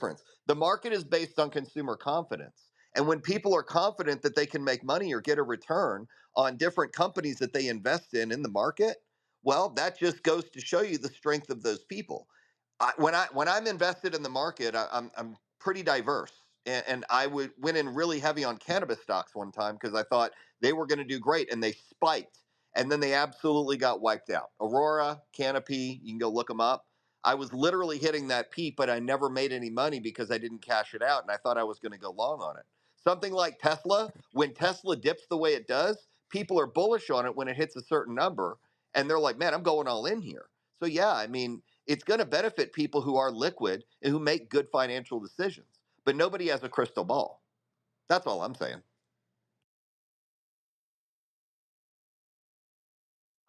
difference. The market is based on consumer confidence. And when people are confident that they can make money or get a return on different companies that they invest in the market, well, that just goes to show you the strength of those people. When I'm invested in the market, I'm pretty diverse, and went in really heavy on cannabis stocks one time because I thought they were going to do great, and they spiked, and then they absolutely got wiped out. Aurora, Canopy, you can go look them up. I was literally hitting that peak, but I never made any money because I didn't cash it out, and I thought I was going to go long on it. Something like Tesla, when Tesla dips the way it does, people are bullish on it when it hits a certain number, and they're like, "Man, I'm going all in here." So yeah, I mean, it's going to benefit people who are liquid and who make good financial decisions, but nobody has a crystal ball. That's all I'm saying.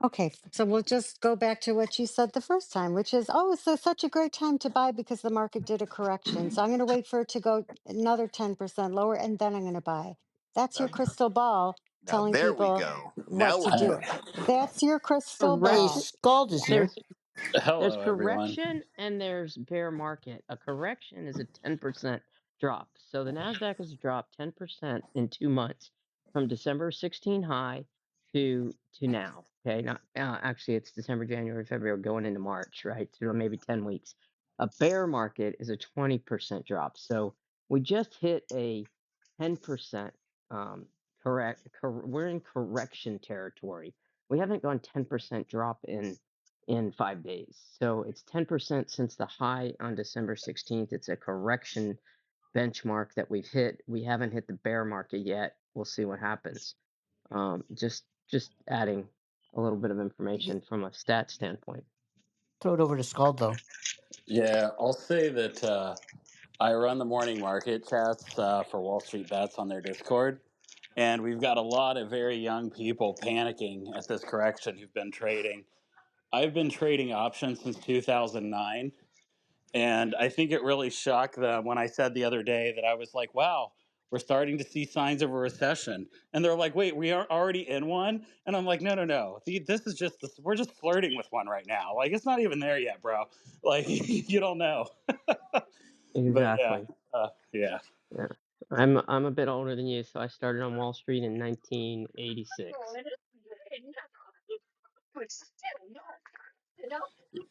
Okay, so we'll just go back to what you said the first time, which is, oh, it's such a great time to buy because the market did a correction. So I'm going to wait for it to go another 10% lower and then I'm going to buy. That's your Now, crystal ball now telling there we people go. what Now to we're do. talking. That's your crystal Hey, ball. Correction. Scald is here. There's there's Hello, everyone. correction and there's bear market. A correction is a 10% drop. So the Nasdaq has dropped 10% in 2 months from December 16 high to now. Okay, not actually it's December, January, February, going into March, right? So maybe 10 weeks. A bear market is a 20% drop. So we just hit a 10% we're in correction territory. We haven't gone 10% drop in 5 days. So it's 10% since the high on December 16th. It's a correction benchmark that we've hit. We haven't hit the bear market yet. We'll see what happens. Just adding a little bit of information from a stat standpoint. Throw it over to Scald, though. Yeah, I'll say that I run the morning market chats for Wall Street Bets on their Discord, and we've got a lot of very young people panicking at this correction who've been trading. I've been trading options since 2009. And I think it really shocked them when I said the other day that I was like, wow, we're starting to see signs of a recession. And they're like, wait, we are already in one? And I'm like, no, no, no. This is just, we're just flirting with one right now. Like, it's not even there yet, bro. Like, you don't know. But yeah, Exactly. yeah. Yeah. I'm a bit older than you, so I started on Wall Street in 1986.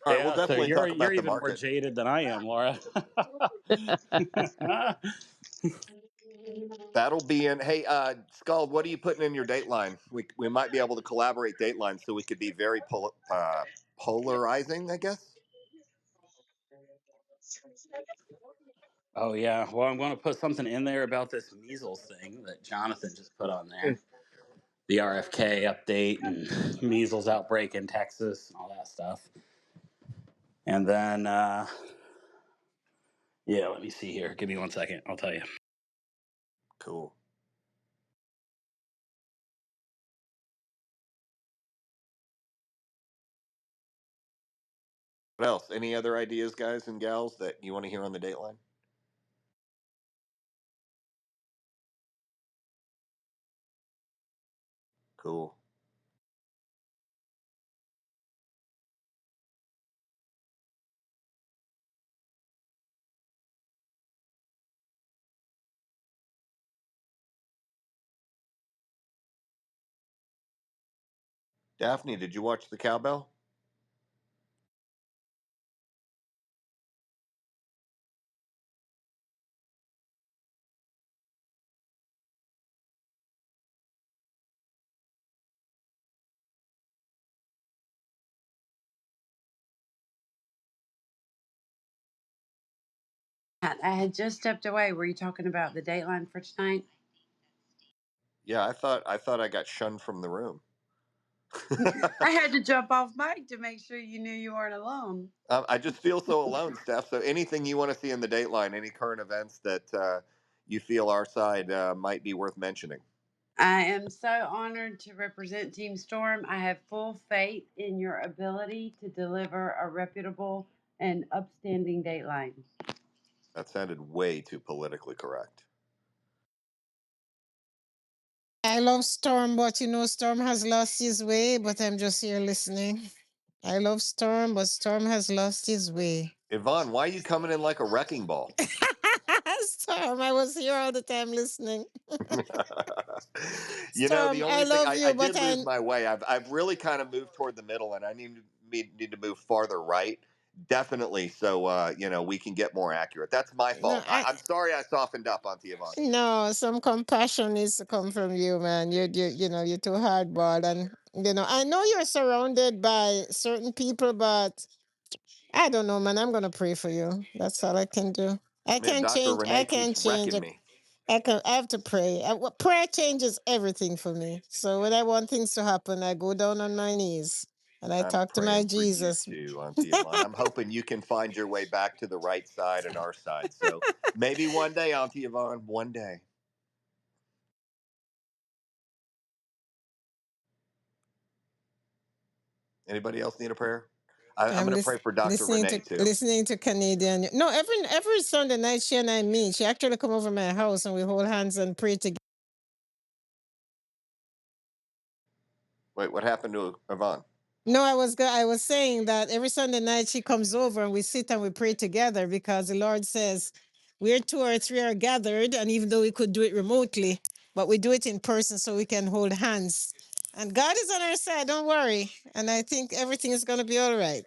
All right, we'll Yeah, so definitely talk you're about the even more market. jaded than I am, Laura. That'll be in. Hey, Scald, what are you putting in your Dateline? We might be able to collaborate Dateline so we could be very polarizing, I guess. Oh yeah. Well, I'm going to put something in there about this measles thing that Jonathan just put on there. The RFK update and measles outbreak in Texas and all that stuff. And then, yeah, let me see here. Give me 1 second. I'll tell you. Cool. What else? Any other ideas, guys and gals, that you want to hear on the Dateline? Cool. Daphne, did you watch the cowbell? I had just stepped away. Were you talking about the Dateline for tonight? Yeah, I thought I got shunned from the room. I had to jump off mic to make sure you knew you weren't alone. I just feel so alone, Steph. So anything you want to see in the Dateline, any current events that you feel our side might be worth mentioning. I am so honored to represent Team Storm. I have full faith in your ability to deliver a reputable and upstanding Dateline. That sounded way too politically correct. I love Storm, but Storm has lost his way, but I'm just here listening. I love Storm, but Storm has lost his way. Yvonne, why are you coming in like a wrecking ball? Storm, I was here all the time listening. The Storm, I only thing love I you, but did lose my way. I've really kind of moved toward the middle, and I need to move farther right. Definitely, so we can get more accurate. That's my no, fault. I'm sorry I softened up on Yvonne. no, some compassion needs to come from you, man. You're too hardball, and I know you're surrounded by certain people, but I don't know, man. I'm gonna pray for you. That's all I can do. I Man, can't Dr. change. I Renee can't keeps change wrecking it. me. I have to pray. Prayer changes everything for me. So when I want things to happen, I go down on my knees and I I'm talk to my praying for you Jesus. too, Auntie Yvonne. I'm hoping you can find your way back to the right side and our side. So maybe one day, Auntie Yvonne, one day. Anybody else need a prayer? I'm I'm going to pray for Dr. Renee too. listening to Canadian. No, every Sunday night she and I meet. She actually come over my house and we hold hands and pray together. Wait, what happened to Yvonne? No, I was saying that every Sunday night she comes over and we sit and we pray together because the Lord says where two or three are gathered, and even though we could do it remotely, but we do it in person so we can hold hands. And God is on our side, don't worry. And I think everything is gonna be all right.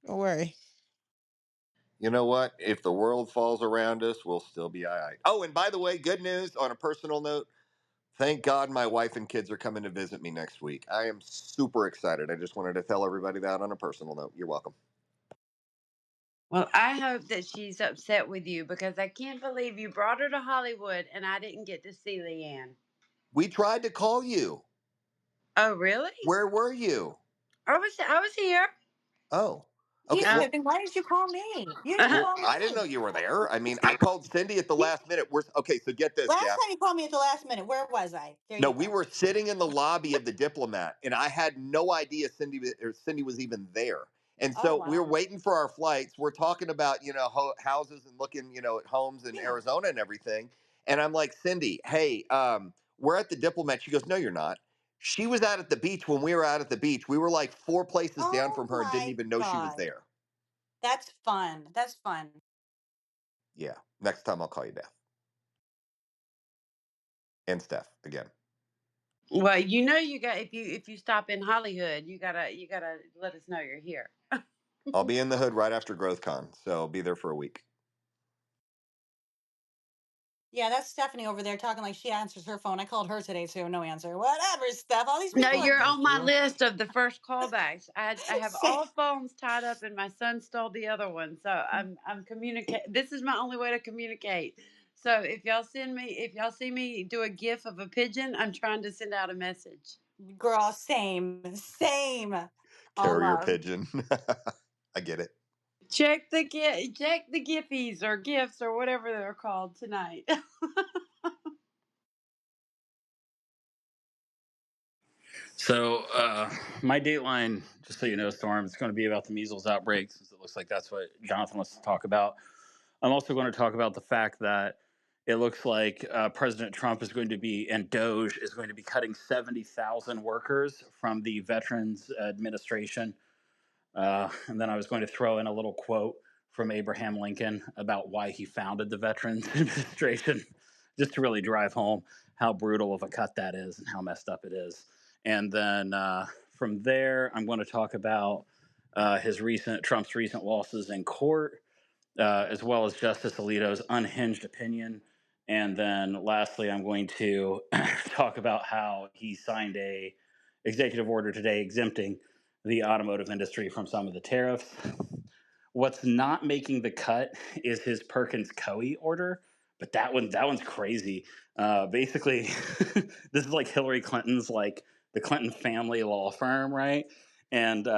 Don't worry. You know what? If the world falls around us, we'll still be all right. Oh, and by the way, good news on a personal note. Thank God my wife and kids are coming to visit me next week. I am super excited. I just wanted to tell everybody that on a personal note. You're welcome. Well, I hope that she's upset with you because I can't believe you brought her to Hollywood and I didn't get to see Leanne. We tried to call you. Oh, really? Where were you? I was here. Oh, You okay. Uh, should. Well, Then why did you call me? You didn't uh-huh. well, call I didn't know me. you were there. I mean, I called Cindy at the You, last minute. We're okay. So get this, last Jeff. time you called me at the last minute, where was I? There No, you we go. were sitting in the lobby of the Diplomat, and I had no idea Cindy was even there. And Oh so we were wow. waiting for our flights. We're talking about houses and looking at homes in Yeah. Arizona and everything. And I'm like, Cindy, hey, we're at the Diplomat. She goes, no, you're not. She was out at the beach when we were out at the beach. We were like 4 places down Oh from her and didn't my even know she was God. there. That's fun. That's fun. Yeah, next time I'll call you Beth and Steph again. Well, you got if you stop in Hollywood, you gotta let us know you're here. I'll be in the hood right after GrowthCon, so I'll be there for a week. Yeah, that's Stephanie over there talking like she answers her phone. I called her today too. No answer. Whatever, Steph. All these No, people are you're Thank on my you. list of the first callbacks. I have say, all phones tied up, and my son stole the other one. So I'm communicate. This is my only way to communicate. So if y'all see me do a gif of a pigeon, I'm trying to send out a message. girl, same. Same. All Carrier love. pigeon. I get it. Check the giffies or gifs or whatever they're called tonight. So, my Dateline, just so you know, Storm, it's going to be about the measles outbreak, since it looks like that's what Jonathan wants to talk about. I'm also going to talk about the fact that it looks like President Trump is going to be, and Doge is going to be cutting 70,000 workers from the Veterans Administration. And then I was going to throw in a little quote from Abraham Lincoln about why he founded the Veterans Administration, just to really drive home how brutal of a cut that is and how messed up it is. And then from there, I'm going to talk about Trump's recent losses in court, as well as Justice Alito's unhinged opinion. And then lastly, I'm going to talk about how he signed a executive order today exempting the automotive industry from some of the tariffs. What's not making the cut is his Perkins Coie order, but that one's crazy. Basically, this is like Hillary Clinton's, like the Clinton family law firm, right? And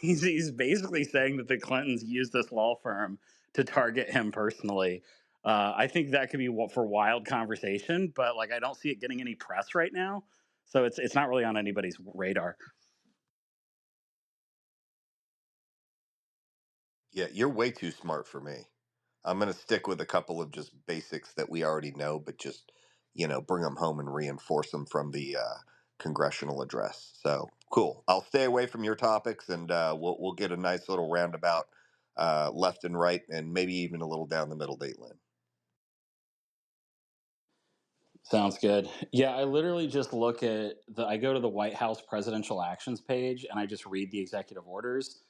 he's basically saying that the Clintons used this law firm to target him personally. I think that could be for wild conversation, but like I don't see it getting any press right now, so it's not really on anybody's radar. Yeah, you're way too smart for me. I'm going to stick with a couple of just basics that we already know, but just, bring them home and reinforce them from the congressional address. So cool. I'll stay away from your topics and we'll get a nice little roundabout left and right, and maybe even a little down the middle, Dateline. Sounds good. Yeah, I literally just look at I go to the White House presidential actions page and I just read the executive orders.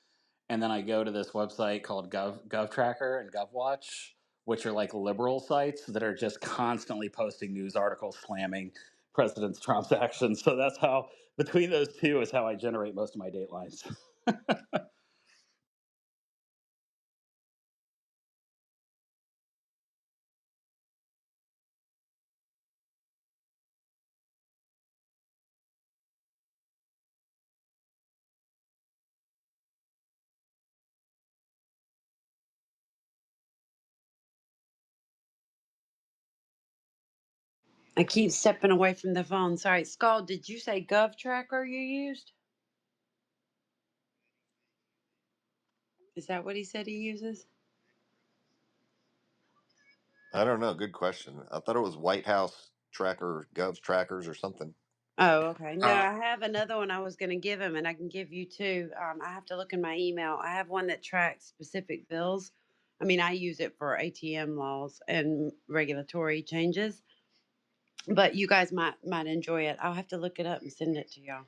And then I go to this website called GovTracker and GovWatch, which are like liberal sites that are just constantly posting news articles slamming President Trump's actions. So that's how, between those two, is how I generate most of my datelines. I keep stepping away from the phone. Sorry. Scald, did you say GovTracker you used? Is that what he said he uses? I don't know. Good question. I thought it was White House Tracker, Gov's Trackers, or something. Oh, okay. No, I have another one I was going to give him, and I can give you two. I have to look in my email. I have one that tracks specific bills. I mean, I use it for ATM laws and regulatory changes, but you guys might enjoy it. I'll have to look it up and send it to y'all.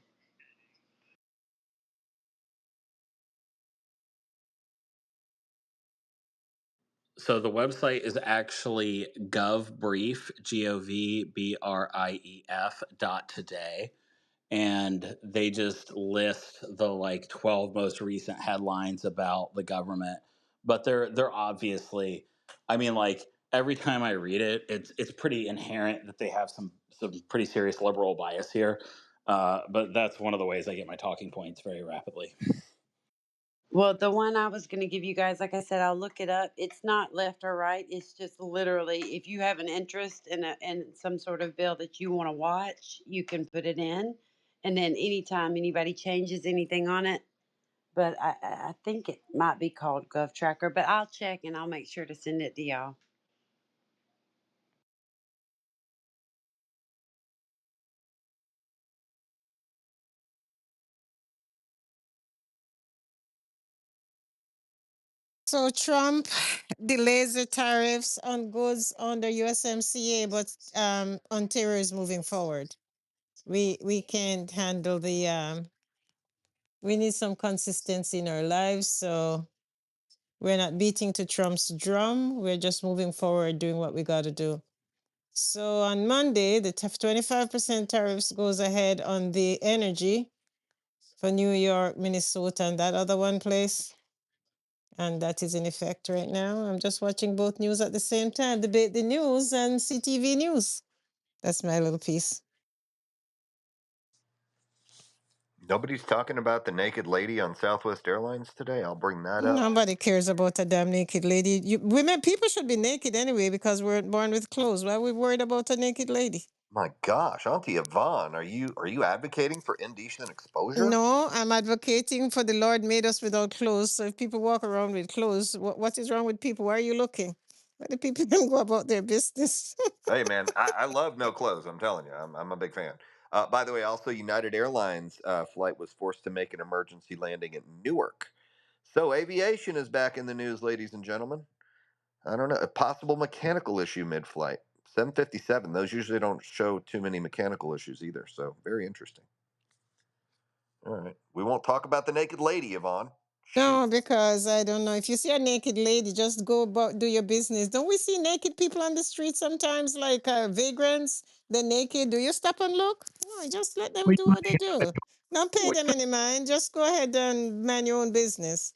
So the website is actually GovBrief, GovBrief .today. And they just list the like 12 most recent headlines about the government, but they're obviously, I mean, like every time I read it, it's pretty inherent that they have some pretty serious liberal bias here, but that's one of the ways I get my talking points very rapidly. Well, the one I was going to give you guys, like I said, I'll look it up. It's not left or right. It's just literally, if you have an interest in some sort of bill that you want to watch, you can put it in, and then anytime anybody changes anything on it. But I think it might be called GovTracker, but I'll check and I'll make sure to send it to y'all. So Trump delays the tariffs on goods under USMCA, but Ontario is moving forward. We can't handle the we need some consistency in our lives, so we're not beating to Trump's drum. We're just moving forward, doing what we got to do. So on Monday, the 25% tariffs goes ahead on the energy for New York, Minnesota, and that other one place. And that is in effect right now. I'm just watching both news at the same time, Debate the News and CTV News. That's my little piece. Nobody's talking about the naked lady on Southwest Airlines today. I'll bring that up. Nobody cares about a damn naked lady. Women, people should be naked anyway because we're born with clothes. Why are we worried about a naked lady? My gosh, Auntie Yvonne, are you advocating for indecent exposure? No, I'm advocating for the Lord made us without clothes. So if people walk around with clothes, what is wrong with people? Why are you looking? Let the people them go about their business. Hey man, I love no clothes. I'm telling you, I'm a big fan. By the way, also United Airlines flight was forced to make an emergency landing at Newark. So aviation is back in the news, ladies and gentlemen. I don't know, a possible mechanical issue mid-flight. 757. Those usually don't show too many mechanical issues either. So very interesting. All right, we won't talk about the naked lady, Yvonne. Shoot. No, because I don't know. If you see a naked lady, just go about do your business. Don't we see naked people on the street sometimes, like vagrants? They're naked. Do you stop and look? No, just let them We do do what they do. Don't pay them any mind. Just go ahead and man your own business.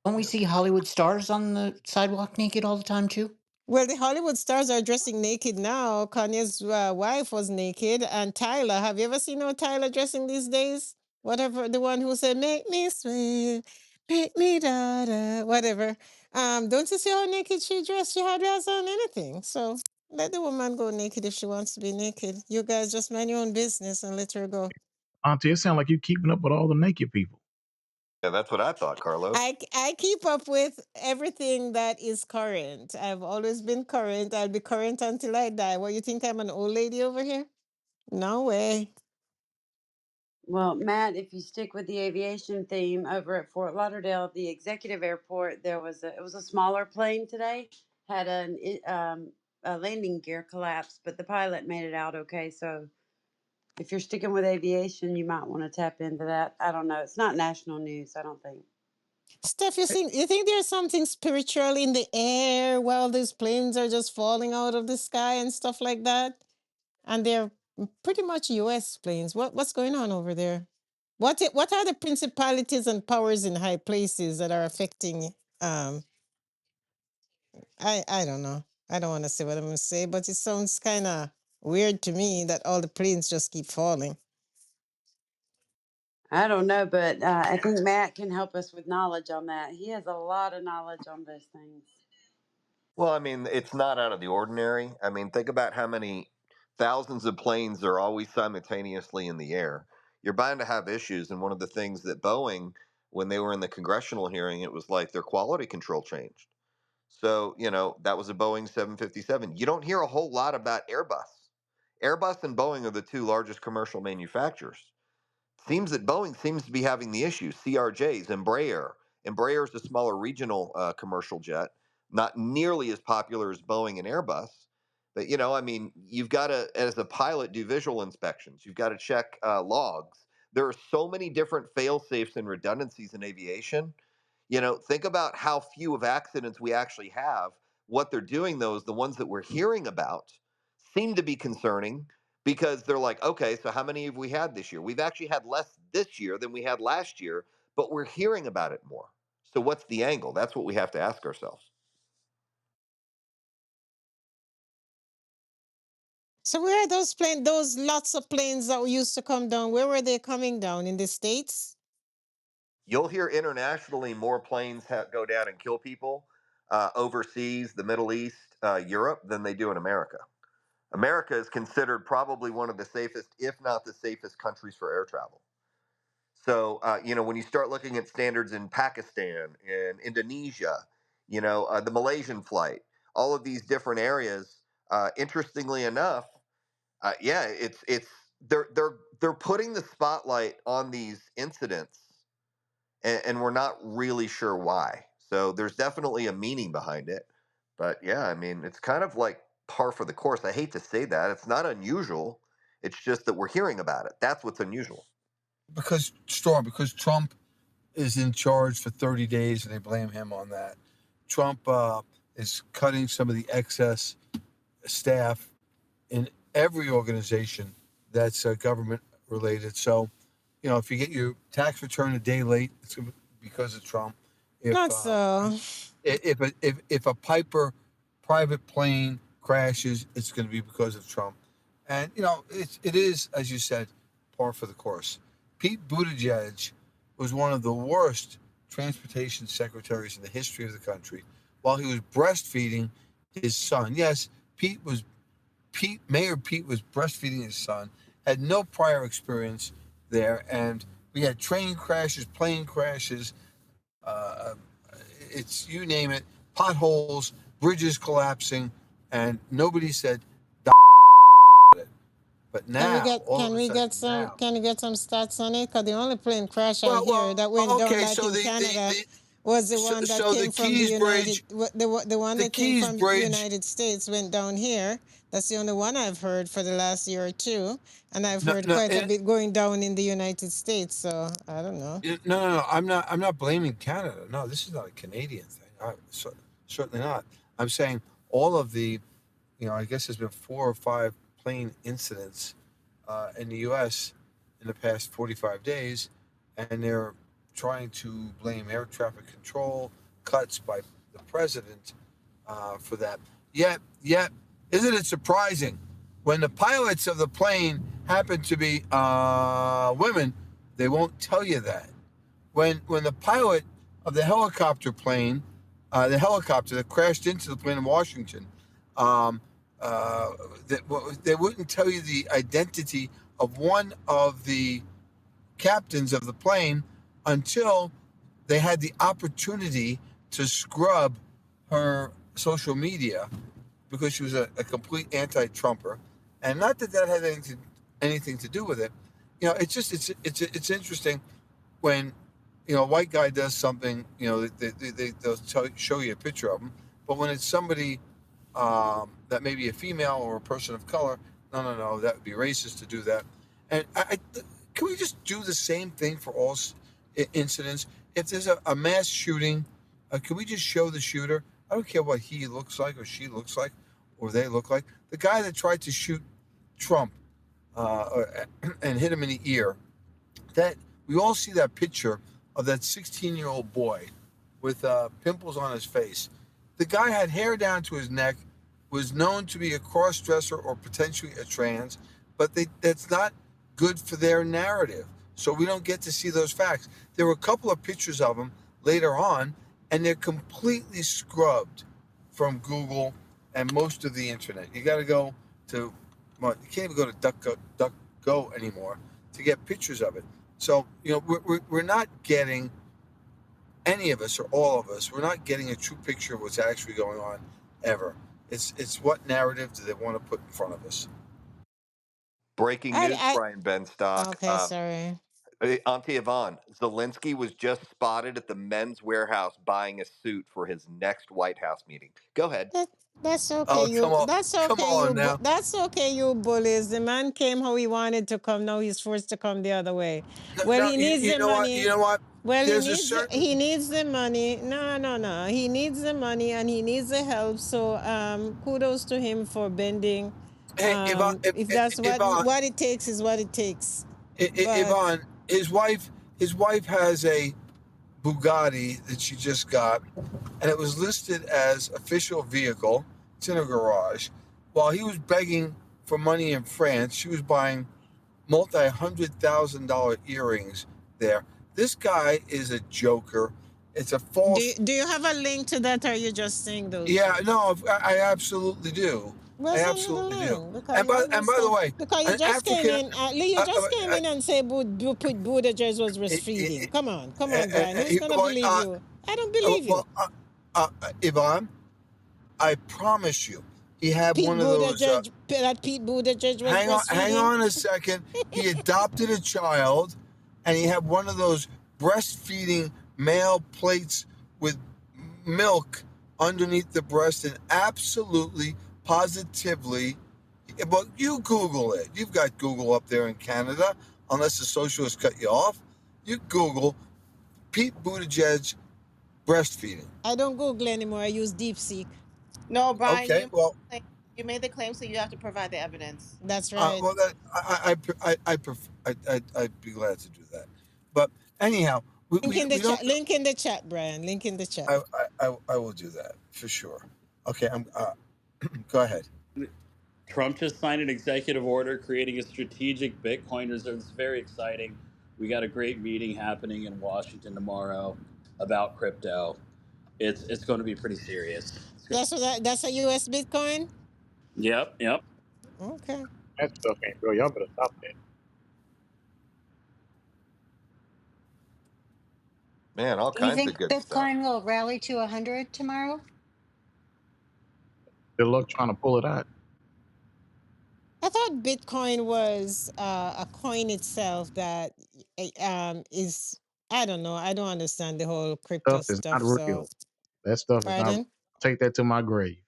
Don't we Yeah. see Hollywood stars on the sidewalk naked all the time too? Well, the Hollywood stars are dressing naked now. Kanye's wife was naked, and Tyler. Have you ever seen no Tyler dressing these days? Whatever, the one who said "Make me sweat, make me da da," whatever. Don't you see how naked she dressed? She hardly has on anything. So let the woman go naked if she wants to be naked. You guys just mind your own business and let her go. Auntie, it sounds like you keeping up with all the naked people. Yeah, that's what I thought, Carlos. I keep up with everything that is current. I've always been current. I'll be current until I die. What, you think I'm an old lady over here? No way. Well, Matt, if you stick with the aviation theme, over at Fort Lauderdale, the executive airport, it was a smaller plane today, had a landing gear collapse, but the pilot made it out okay. So if you're sticking with aviation, you might want to tap into that. I don't know. It's not national news, I don't think. Steph, you think there's something spiritual in the air while these planes are just falling out of the sky and stuff like that? And they're pretty much U.S. planes. What's going on over there? What are the principalities and powers in high places that are affecting? Um, I don't know. I don't want to say what I'm going to say, but it sounds kind of weird to me that all the planes just keep falling. I don't know, but I think Matt can help us with knowledge on that. He has a lot of knowledge on those things. Well, I mean, it's not out of the ordinary. I mean, think about how many thousands of planes are always simultaneously in the air. You're bound to have issues. And one of the things that Boeing, when they were in the congressional hearing, it was like their quality control changed. So, that was a Boeing 757. You don't hear a whole lot about Airbus. Airbus and Boeing are the two largest commercial manufacturers. Seems that Boeing seems to be having the issue. CRJs, Embraer. Embraer is a smaller regional commercial jet, not nearly as popular as Boeing and Airbus. But I mean, you've got to, as a pilot, do visual inspections. You've got to check logs. There are so many different fail safes and redundancies in aviation. Think about how few of accidents we actually have. What they're doing, though, is the ones that we're hearing about seem to be concerning because they're like, okay, so how many have we had this year? We've actually had less this year than we had last year, but we're hearing about it more. So what's the angle? That's what we have to ask ourselves. So where are those planes? Those lots of planes that used to come down. Where were they coming down? In the States? You'll hear internationally more planes go down and kill people overseas, the Middle East, Europe, than they do in America. America is considered probably one of the safest, if not the safest, countries for air travel. So, when you start looking at standards in Pakistan and Indonesia, the Malaysian flight, all of these different areas, interestingly enough, yeah, it's they're putting the spotlight on these incidents, and we're not really sure why. So there's definitely a meaning behind it. But yeah, I mean, it's kind of like par for the course. I hate to say that. It's not unusual. It's just that we're hearing about it. That's what's unusual. Because Trump is in charge for 30 days and they blame him on that. Trump is cutting some of the excess staff in every organization that's government related. So, if you get your tax return a day late, it's because of Trump. Not so. If a Piper private plane crashes, it's going to be because of Trump. And it is, as you said, par for the course. Pete Buttigieg was one of the worst transportation secretaries in the history of the country while he was breastfeeding his son. Yes, Mayor Pete was breastfeeding his son, had no prior experience there, and we had train crashes, plane crashes, it's you name it, potholes, bridges collapsing, and nobody said it. But now, all of a sudden, now, can we get some stats on it? Because the only plane crash I well, hear that went down okay. like So in Canada was the one that the came from the Keys Bridge, the one the that came Keys from the Bridge. United States went down here. That's the only one I've heard for the last year or two, and I've No, heard no, quite a bit going down in the United States. So I don't know. no. I'm not blaming Canada. No, this is not a Canadian thing. Certainly not. I'm saying all of the, I guess there's been 4 or 5 plane incidents in the U.S. in the past 45 days, and they're trying to blame air traffic control cuts by the president for that. Yet, isn't it surprising when the pilots of the plane happen to be women? They won't tell you that. When the pilot of the helicopter plane, the helicopter that crashed into the plane in Washington, they wouldn't tell you the identity of one of the captains of the plane until they had the opportunity to scrub her social media because she was a complete anti-Trumper. And not that had anything to do with it, It's just it's interesting when a white guy does something. They'll show you a picture of him, but when it's somebody that may be a female or a person of color, no, that would be racist to do that. And can we just do the same thing for all incidents? If there's a mass shooting, can we just show the shooter? I don't care what he looks like or she looks like or they look like. The guy that tried to shoot Trump and hit him in the ear, that we all see that picture of that 16-year-old boy with pimples on his face. The guy had hair down to his neck, was known to be a cross-dresser or potentially a trans, but that's not good for their narrative. So we don't get to see those facts. There were a couple of pictures of him later on, and they're completely scrubbed from Google and most of the internet. You got to go to, well, you can't even go to DuckDuckGo anymore to get pictures of it. So, we're not getting, any of us or all of us, we're not getting a true picture of what's actually going on ever. It's what narrative do they want to put in front of us? Breaking news, I Brian Benstock. okay, sorry. Auntie Yvonne, Zelensky was just spotted at the Men's Warehouse buying a suit for his next White House meeting. Go ahead. That that's okay. Oh, come You on, that's come okay. on now. That's okay. You bullies. The man came how he wanted to come. Now he's forced to come the other way. No, Well, no, he you, needs you the know what? You money. know what? Well, There's a certain. he needs the money. No. He needs the money and he needs the help. So kudos to him for bending. Hey, Yvonne, If that's Yvonne, what it takes is what it takes. But Yvonne, his wife has a Bugatti that she just got, and it was listed as official vehicle. It's in a garage. While he was begging for money in France, she was buying multi-$100,000 earrings there. This guy is a joker. It's a false. do you have a link to that or are you just saying those Yeah, words? no, I absolutely do. Well, I send me the absolutely do. link because And you by the understand. way, Because you an just came African. in, Lee, you Uh, just came uh, in and say put Buttigieg was breastfeeding. Come on, Brian. Who's gonna well, believe you? I don't believe you. well, Yvonne, I promise you, he had one of those. Pete Buttigieg was Hang breastfeeding. on a second. He adopted a child, and he had one of those breastfeeding male plates with milk underneath the breast, and absolutely, positively. But you Google it. You've got Google up there in Canada, unless the socialists cut you off. You Google Pete Buttigieg breastfeeding. I don't Google anymore. I use DeepSeek. No, Brian, Okay, well, you made the claim, so you have to provide the evidence. That's right. well, that I'd be glad to do that. But anyhow, Link in the we chat. don't. Link in the chat, Brian. Link in the chat. I will do that for sure. Okay, I'm. Go ahead. Trump just signed an executive order creating a strategic Bitcoin reserve. It's very exciting. We got a great meeting happening in Washington tomorrow about crypto. It's going to be pretty serious. That's a US Bitcoin? Yep. Okay. That stuff ain't real. Y'all better stop that. Man, all Do you kinds of think good stuff. Bitcoin will rally to 100 tomorrow? Good luck trying to pull it out. I thought Bitcoin was a coin itself that is, I don't know. I don't understand the whole crypto Stuff is stuff. not So, real. That stuff is not real. pardon? Take that to my grave.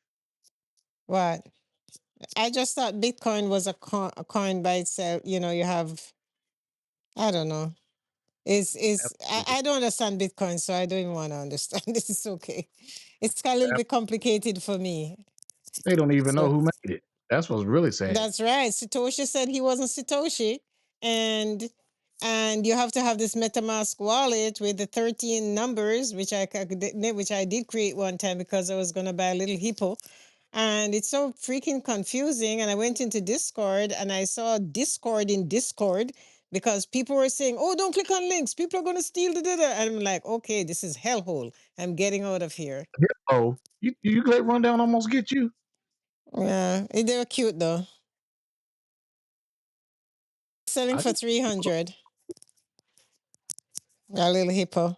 What? I just thought Bitcoin was a coin by itself. You have, I don't know. Absolutely. I don't understand Bitcoin, so I don't even want to understand. This is okay. It's a little bit complicated for me. They don't even know So who made it. That's what's really sad. that's right. Satoshi said he wasn't Satoshi, and you have to have this MetaMask wallet with the 13 numbers, which I did create one time because I was going to buy a little hippo, and it's so freaking confusing. And I went into Discord and I saw Discord in Discord because people were saying, "Oh, don't click on links. People are going to steal the data." And I'm like, "Okay, this is hellhole. I'm getting out of here." Oh, you let rundown almost get you. Yeah, they were cute though. Selling I for just 300. A little hippo.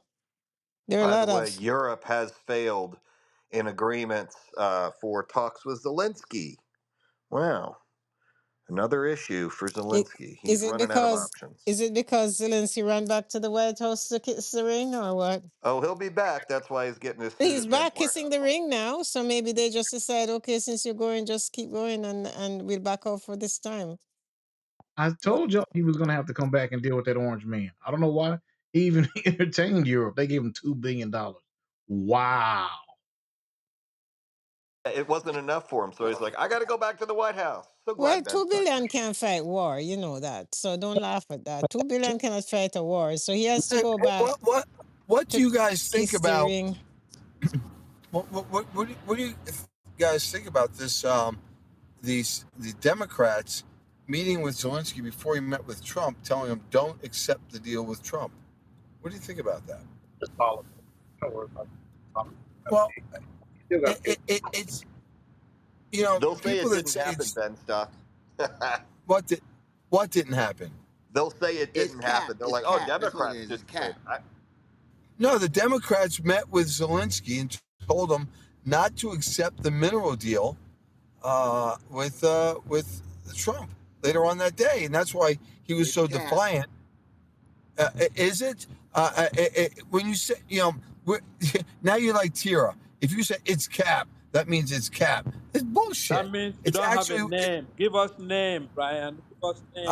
There are a By the lot way, of. Europe has failed in agreements for talks with Zelensky. Wow. Another issue for Zelensky. He's Is it running out of options. because Zelensky ran back to the White House to kiss the ring, or what? Oh, he'll be back. That's why he's getting his suit He's of Vince back kissing the ring now, so maybe they just decide, okay, since you're going, just keep going, and we'll back off for this time. I told y'all he was going to have to come back and deal with that orange man. I don't know why he even entertained Europe. They gave him $2 billion. Wow. It wasn't enough for him, so he's like, I got to go back to the White House. So Well, glad Ben's 2 billion can't fight war, you know that. So don't laugh at that. 2 billion cannot fight a war, so he has to go back What do to you guys think kiss the about? ring. What do you guys think about this? The Democrats meeting with Zelensky before he met with Trump, telling him don't accept the deal with Trump. What do you think about that? Just politics. Don't worry about it. Well, it's They'll say it people that didn't say happen, Ben Stock. what didn't happen. They'll say it It's didn't cap. happen. They're It's like, oh, cap. That's what it Democrats is. It's didn't say cap. No, the Democrats met with Zelensky and told him not to accept the mineral deal with Trump later on that day, and that's why he was so cap. defiant. Is it when you say now you're like Tira? If you say it's cap, that means it's cap. It's bullshit. That means you It's don't actually have a name. Give us name, Brian. Give us name.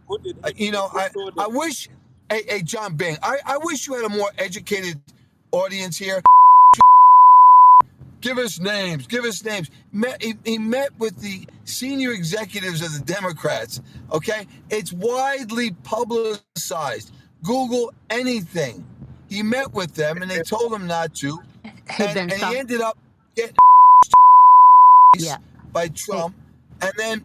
Who did he I wish. Hey, John Bing, I wish you had a more educated audience here. Give us names. Give us names. He met with the senior executives of the Democrats. Okay, it's widely publicized. Google anything. He met with them, and they told him not to. Hey, Ben, and stop. he ended up getting by Trump. And then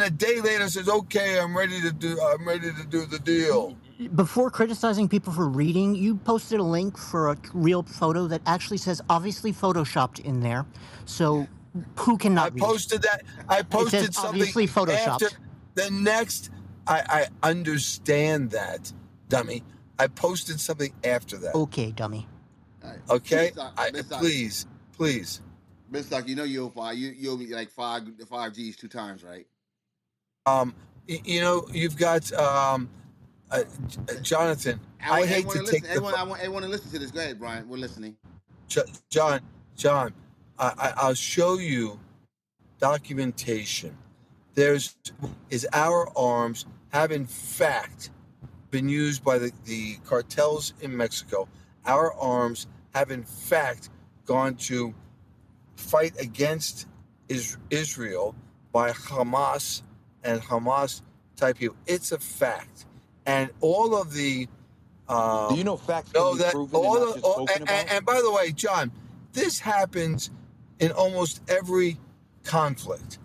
a day later says, "Okay, I'm ready to do the deal." Before criticizing people for reading, you posted a link for a real photo that actually says obviously photoshopped in there. So who cannot read? Posted that. I posted it says something obviously photoshopped. after the next. I understand that, dummy. I posted something after that. Okay, dummy. Right. Okay, Please. please. Miss Stock, you know you owe me like five G's 2 times, right? You've got Jonathan. I hate to take everyone to listen to this. Go ahead, Brian. We're listening. John. I'll show you documentation. Is our arms have in fact been used by the cartels in Mexico. Our arms have in fact gone to fight against Israel by Hamas and Hamas type people. It's a fact. And all of the do you know facts can be proven and not just spoken about? And by the way, John, this happens in almost every conflict.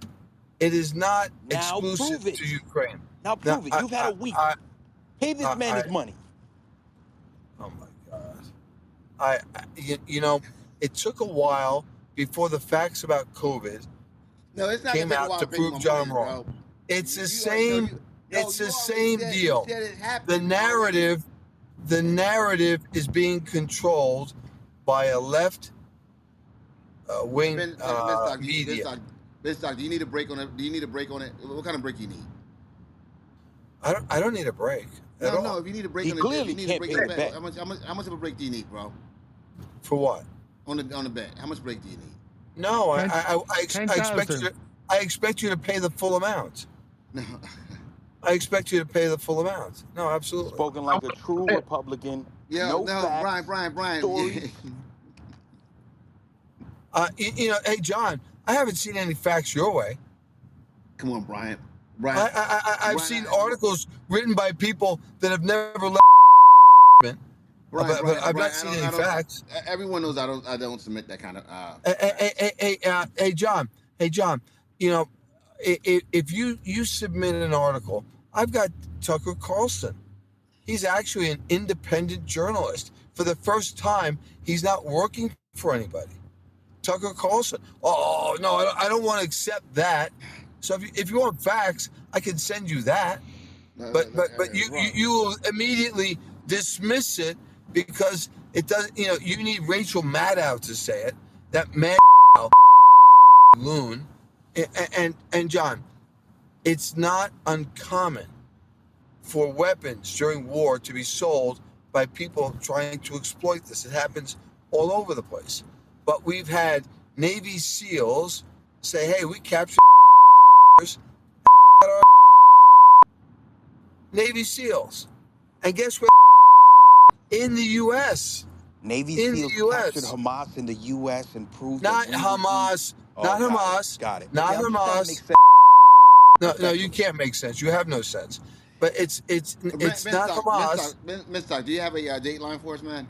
It is not exclusive to Ukraine. Now prove it. You've had a week. Pay this man his money. Oh my God. It took a while before the facts about COVID came out to prove John wrong. It's the same. It's the same deal. The narrative is being controlled by a left wing media. Ben Stock, do you need a break on it? What kind of break do you need? I don't need a break. No. If you need a break, he clearly can't pay the bet. How much of a break do you need, bro? For what? On the bet. How much break do you need? No, I expect you to pay the full amount. No. I expect you to pay the full amount. No, absolutely. Spoken like a true Republican. No facts, Brian. Stories. Hey, John, I haven't seen any facts your way. Come on, Brian. I've seen articles written by people that have never left. But I've not seen any facts. Everyone knows I don't submit that kind of. Hey, John. If you submit an article, I've got Tucker Carlson. He's actually an independent journalist. For the first time, he's not working for anybody. Tucker Carlson. Oh no, I don't want to accept that. So if you want facts, I can send you that. But you will immediately dismiss it because it doesn't. You need Rachel Maddow to say it. That man loon. And John, It's not uncommon for weapons during war to be sold by people trying to exploit this. It happens all over the place. But we've had Navy SEALs say, hey, we captured Navy SEALs. And guess what? In the U.S. Navy In the SEALs captured U.S. Hamas in the U.S. and proved that Not we would be. Hamas. Oh, Not got it. Hamas. Got it. Not Okay, I'm just trying to make Hamas. sense. No, you Respectfully. can't make sense. You have no sense. But it's not Hamas. Ben Stock, do you have a Dateline for us, man?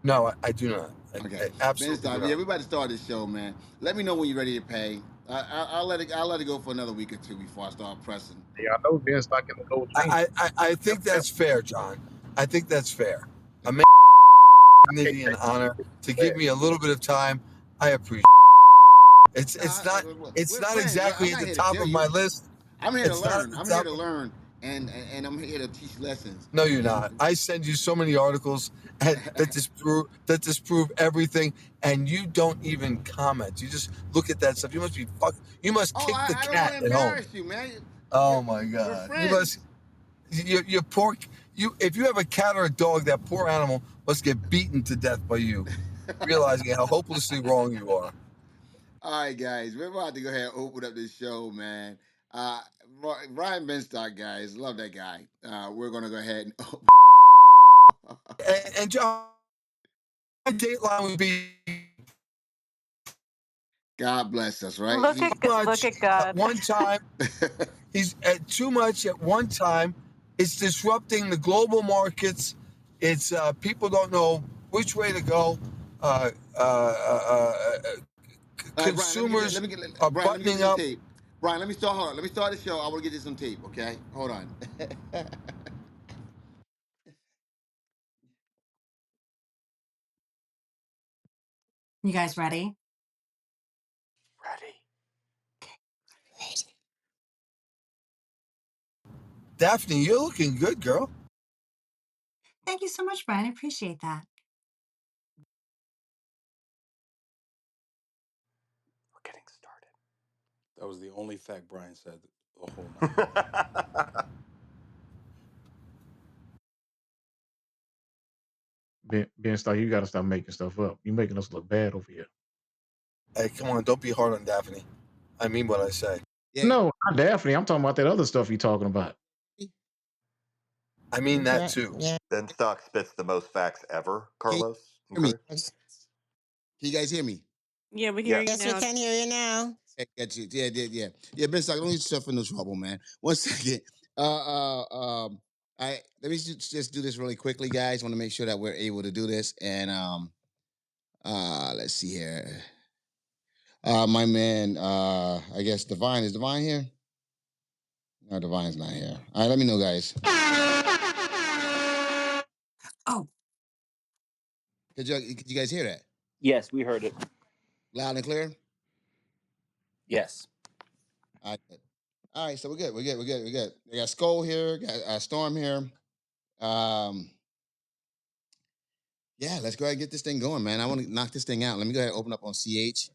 No, I do not. Okay, I Ben absolutely do Stock. not. Yeah, we about to start this show, man. Let me know when you're ready to pay. I'll let it. I'll let it go for another week or two before I start pressing. Yeah, I know Ben stock in the gold chain. I think that's fair, John. I think that's fair. A man dignity and honor to give me a little bit of time. I appreciate. It's We're not friends. I'm exactly at not the here to top kill of my you. list. I'm here to It's not at learn. the I'm here top to of. learn, and I'm here to teach lessons. No, you're And not. I send you so many articles that disprove everything, and you don't even comment. You just look at that stuff. You must be You must oh, kick the I don't want cat to at home. embarrass you, man. Oh my We're God! You must. friends. You poor. If you have a cat or a dog, that poor animal must get beaten to death by you, realizing how hopelessly wrong you are. All right, guys, we're about to go ahead and open up this show, man. Uh, Ryan Benstock, guys, love that guy. We're gonna go ahead and. And John, my Dateline would be God bless us, right? Look at look much at at God. one time. He's at too much at one time. It's disrupting the global markets. It's people don't know which way to go. Uh, uh, uh, uh, All right, Brian. Consumers are Brian. Let me get buttoning this on up. tape. Brian, let me start. Hold on. Let me start the show. I want to get this on tape. Okay, hold on. You guys ready? Ready. Daphne, you're looking good, girl. Thank you so much, Brian. I appreciate that. We're getting started. That was the only fact Brian said the whole night. Ben stock, you got to stop making stuff up. You're making us look bad over here. Hey, come on, don't be hard on Daphne. I mean what I say. Yeah. No, not Daphne. I'm talking about that other stuff you're talking about. I mean that too. Yeah. Ben Stock spits the most facts ever, Can you Carlos. hear me? Okay. Can you guys hear me? Yeah, we hear you Yes, we now. can hear you now. Okay, got you. Yeah. Ben Stock, don't get yourself in no trouble, man. One second. Let me just do this really quickly, guys. Want to make sure that we're able to do this, and let's see here. My man, I guess Divine is Divine here. No, Divine's not here. All right, let me know, guys. Oh, Could you guys hear that Yes, we heard it. loud and clear? Yes. All right, good. All right, so we're good. We're good. We got Skull here. Got Storm here. Um, yeah, let's go ahead and get this thing going, man. I want to knock this thing out. Let me go ahead and open up on CH.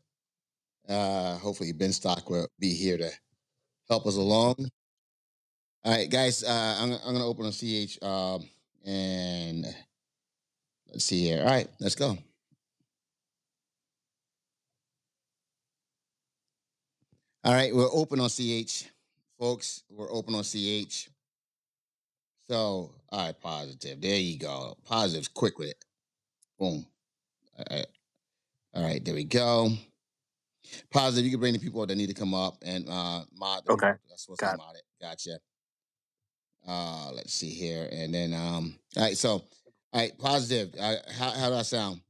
Hopefully Ben Stock will be here to help us along. All right, guys. I'm gonna open on CH. And let's see here. All right, let's go. All right, we're open on CH, folks. We're open on CH. So, all right, positive. There you go. Positive's quick with it. Boom. All right, there we go. Positive, you can bring the people that need to come up and mod the Okay. people that's supposed to be Got it. modded. Gotcha. Let's see here. And then all right, so all right, positive. How do I sound?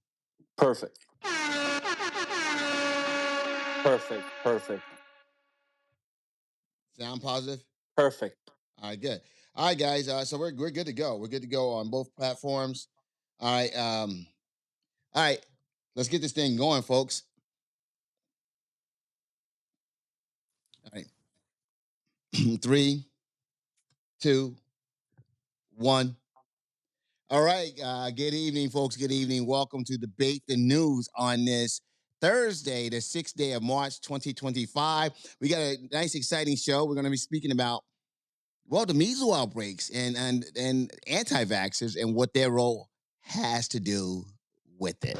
Perfect. Perfect. Sound positive? Perfect. All right, good. All right, guys. So we're good to go. We're good to go on both platforms. All right. All right. Let's get this thing going, folks. All right. 3, 2, 1. All right. Good evening, folks. Good evening. Welcome to Debate the News on this Thursday, the 6th day of March, 2025. We got a nice, exciting show. We're going to be speaking about, well, the measles outbreaks and anti-vaxxers and what their role has to do with it.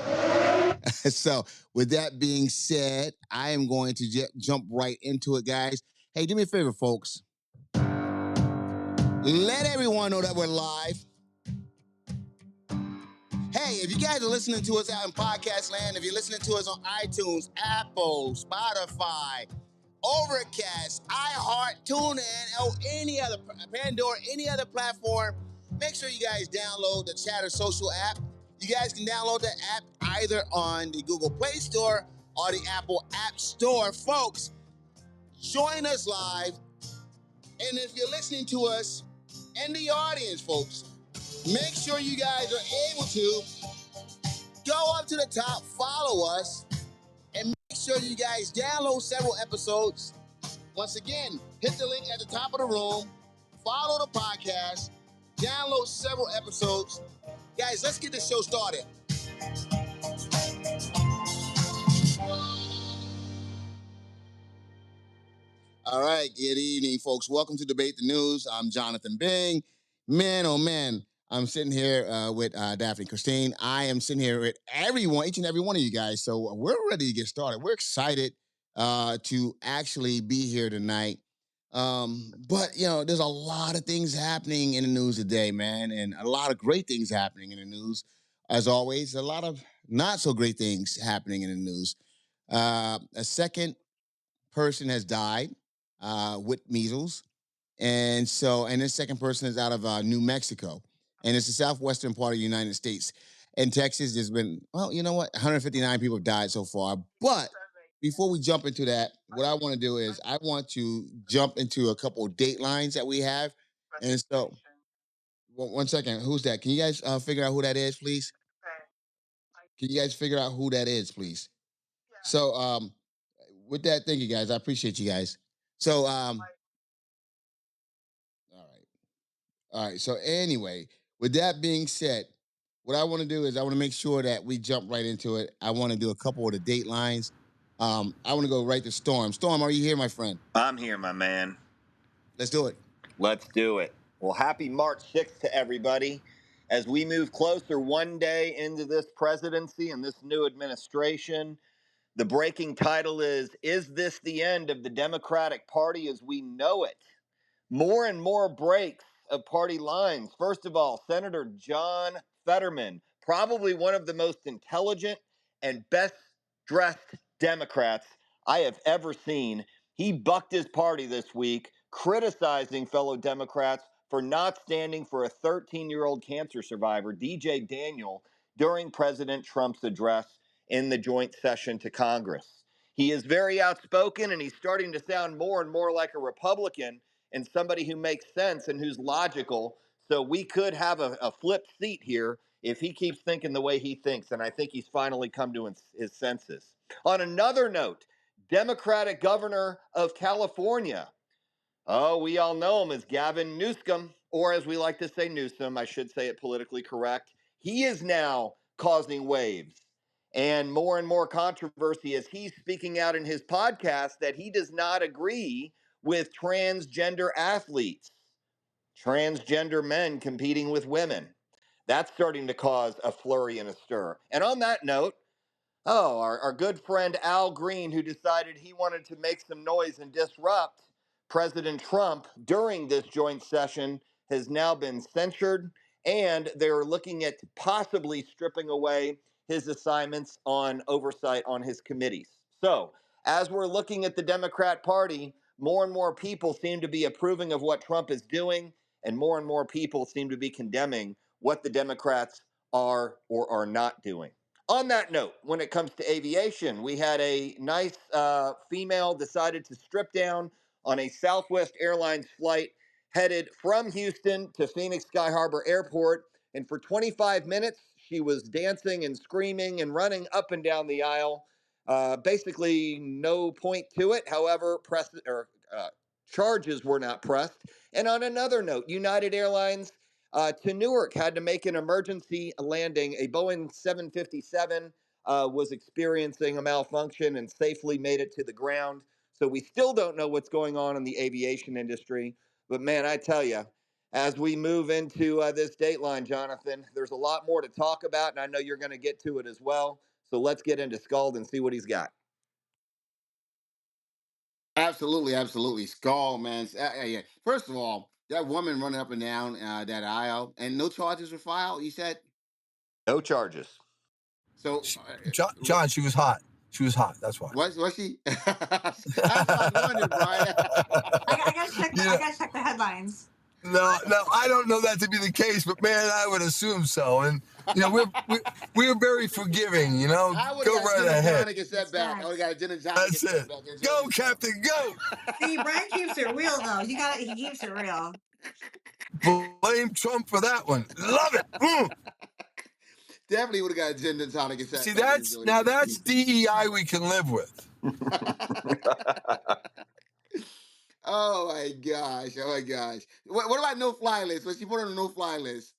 So, with that being said, I am going to jump right into it, guys. Hey, do me a favor, folks. Let everyone know that we're live. Hey, if you guys are listening to us out in podcast land, if you're listening to us on iTunes, Apple, Spotify, Overcast, iHeart, TuneIn, or any other Pandora, any other platform, make sure you guys download the Chatter Social app. You guys can download the app either on the Google Play Store or the Apple App Store. Folks, join us live. And if you're listening to us in the audience, folks, make sure you guys are able to go up to the top, follow us, and make sure you guys download several episodes. Once again, hit the link at the top of the room, follow the podcast, download several episodes. Guys, let's get this show started. All right, good evening, folks. Welcome to Debate the News. I'm Jonathan Bing. Man, oh man, I'm sitting here with Daphne Christine. I am sitting here with everyone, each and every one of you guys. So we're ready to get started. We're excited to actually be here tonight. But, there's a lot of things happening in the news today, man, and a lot of great things happening in the news. As always, a lot of not so great things happening in the news. A second person has died with measles. And this second person is out of New Mexico. And it's the southwestern part of the United States. In Texas, there's been, well, you know what? 159 people have died so far. But before we jump into that, what I want to do is I want to jump into a couple of datelines that we have. And so, one second, who's that? Can you guys figure out who that is, please? Can you guys figure out who that is, please? So, with that, thank you guys. I appreciate you guys. So, all right. All right. So anyway, with that being said, what I want to do is I want to make sure that we jump right into it. I want to do a couple of the date lines. I want to go right to Storm. Storm, are you here, my friend? I'm here, my man. Let's do it. Let's do it. Well, happy March 6th to everybody. As we move closer one day into this presidency and this new administration, the breaking title is this the end of the Democratic Party as we know it? More and more breaks of party lines. First of all, Senator John Fetterman, probably one of the most intelligent and best dressed Democrats I have ever seen. He bucked his party this week, criticizing fellow Democrats for not standing for a 13-year-old cancer survivor, DJ Daniel, during President Trump's address in the joint session to Congress. He is very outspoken, and he's starting to sound more and more like a Republican and somebody who makes sense and who's logical. So we could have a flipped seat here if he keeps thinking the way he thinks. And I think he's finally come to his senses. On another note, Democratic governor of California. Oh, we all know him as Gavin Newsom, or as we like to say Newsom, I should say it politically correct. He is now causing waves and more controversy as he's speaking out in his podcast that he does not agree with transgender athletes, transgender men competing with women. That's starting to cause a flurry and a stir. And on that note, our good friend Al Green, who decided he wanted to make some noise and disrupt President Trump during this joint session, has now been censured, and they're looking at possibly stripping away his assignments on oversight on his committees. So, as we're looking at the Democrat Party, more and more people seem to be approving of what Trump is doing, and more people seem to be condemning what the Democrats are or are not doing. On that note, when it comes to aviation, we had a nice female decided to strip down on a Southwest Airlines flight headed from Houston to Phoenix Sky Harbor Airport. And for 25 minutes, she was dancing and screaming and running up and down the aisle. Basically, no point to it. However, charges were not pressed. And on another note, United Airlines to Newark had to make an emergency landing, a Boeing 757. was experiencing a malfunction and safely made it to the ground. So we still don't know what's going on in the aviation industry. But man, I tell you, as we move into this Dateline, Jonathan, there's a lot more to talk about, and I know you're going to get to it as well. So let's get into Scald and see what he's got. Absolutely, absolutely. Skull, man. Yeah. First of all, that woman running up and down that aisle, and no charges were filed. You said No charges. so. John, she was hot. She was hot. That's why. Was she? That's what I was wondering, Brian. I gotta check. Yeah. I gotta check the headlines. No, I don't know that to be the case, but man, I would assume so. And we're very forgiving. I would Go have got right a gin and ahead. tonic and set back. I would have got a gin and tonic and That's set it. back. Go, Captain, go. See, Brian keeps it real though. He keeps it real. Blame Trump for that one. Love it. Definitely would have got a gin and tonic and set See, back. that's DEI we can live with. Oh my gosh! Oh my gosh! What about no fly list? Was she put on a no fly list?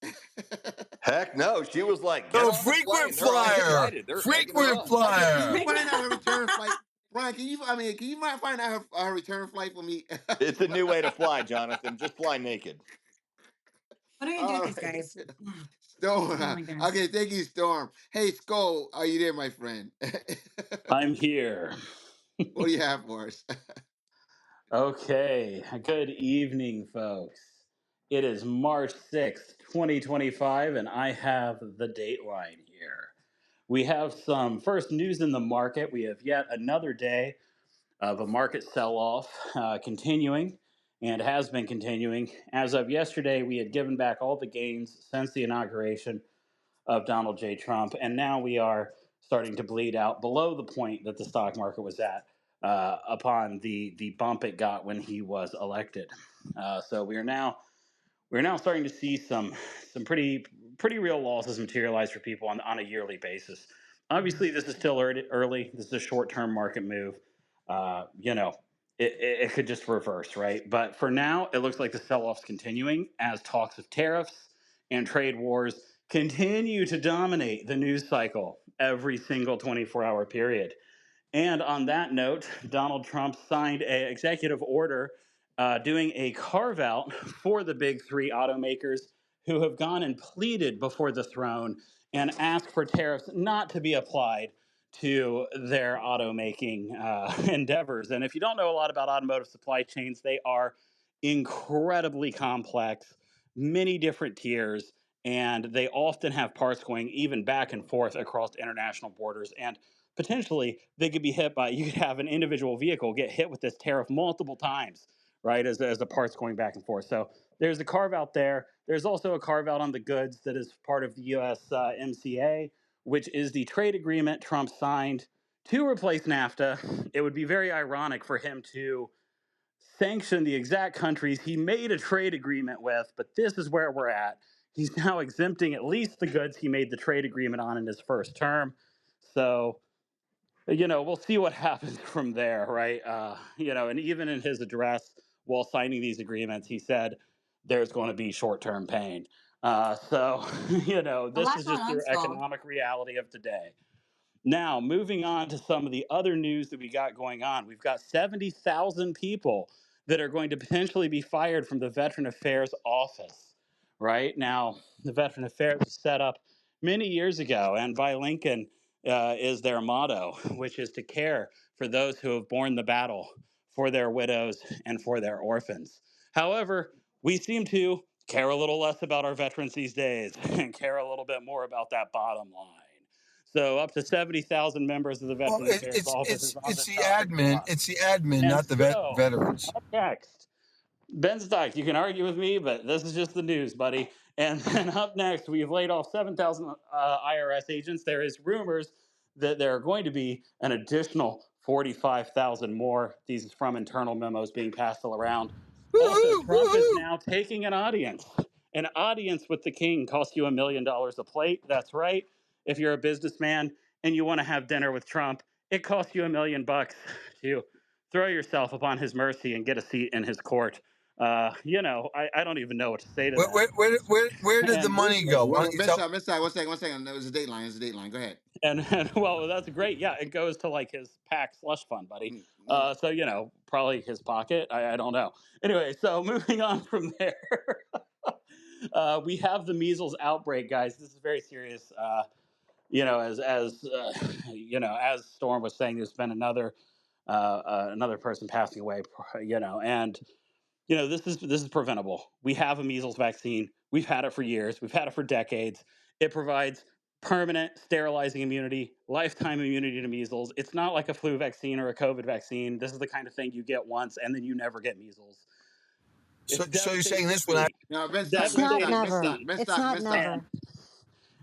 Heck no. She was like, get No, on the frequent plane. They're all flyer. excited. They're egging her Frequent on. Okay, can flyer. you find out her return flight? Brian, can you find out her return flight for me? It's a new way to fly, Jonathan. Just fly naked. What are we gonna do All with these right. guys? Storm. Oh my goodness. Okay, thank you, Storm. Hey, Skull, are you there, my friend? I'm here. What do you have for us? Okay. Good evening, folks. It is March 6th, 2025, and I have the Dateline here. We have some first news in the market. We have yet another day of a market sell off continuing and has been continuing. As of yesterday, we had given back all the gains since the inauguration of Donald J. Trump, and now we are starting to bleed out below the point that the stock market was at upon the bump it got when he was elected. So we're now starting to see some pretty real losses materialize for people on a yearly basis. Obviously, this is still early. This is a short term market move. It could just reverse, right? But for now, it looks like the sell off's continuing as talks of tariffs and trade wars continue to dominate the news cycle every single 24-hour period. And on that note, Donald Trump signed an executive order doing a carve out for the big three automakers who have gone and pleaded before the throne and asked for tariffs not to be applied to their automaking endeavors. And if you don't know a lot about automotive supply chains, they are incredibly complex, many different tiers, and they often have parts going even back and forth across international borders. And potentially they could be hit by, you could have an individual vehicle get hit with this tariff multiple times, right, as the parts going back and forth. So there's a carve out there. There's also a carve out on the goods that is part of the USMCA, which is the trade agreement Trump signed to replace NAFTA. It would be very ironic for him to sanction the exact countries he made a trade agreement with, but this is where we're at. He's now exempting at least the goods he made the trade agreement on in his first term. So we'll see what happens from there, right? And even in his address while signing these agreements, he said there's going to be short-term pain. So, A this lot's is going just on, your Skull. economic reality of today. Now, moving on to some of the other news that we got going on, we've got 70,000 people that are going to potentially be fired from the Veteran Affairs Office. Right now, the Veteran Affairs was set up many years ago, and by Lincoln is their motto, which is to care for those who have borne the battle, for their widows, and for their orphans. However, we seem to care a little less about our veterans these days and care a little bit more about that bottom line. So up to 70,000 members of the Well, Veteran Affairs Office is on it's the the chopping admin. block. It's the admin, And not the so, veterans. up next, Ben Stock, you can argue with me, but this is just the news, buddy. And then up next, we've laid off 7,000 IRS agents. There is rumors that there are going to be an additional 45,000 more. These is from internal memos being passed all around. Also, Woohoo! Trump is Woohoo! now taking an audience. An audience with the king costs you $1 million a plate. That's right. If you're a businessman and you want to have dinner with Trump, it costs you $1 million to throw yourself upon his mercy and get a seat in his court. I don't even know what to say to Where, that. where, where, where, where did the And money go? Why don't you Best tell? side, best side. One second. It was a Dateline. It's a Dateline. Go ahead. and well, that's great. Yeah, it goes to like his PAC slush fund, buddy. Yeah. So probably his pocket. I don't know. Anyway, so moving on from there, we have the measles outbreak, guys. This is very serious. As Storm was saying, there's been another person passing away. And this is preventable. We have a measles vaccine. We've had it for years. We've had it for decades. It provides permanent sterilizing immunity, lifetime immunity to measles. It's not like a flu vaccine or a COVID vaccine. This is the kind of thing you get once and then you never get measles. So, It's so you're saying devastating to this one? see. No, best side, It's best not side, Devastating to best never. side, see. best It's side, not best side. And never.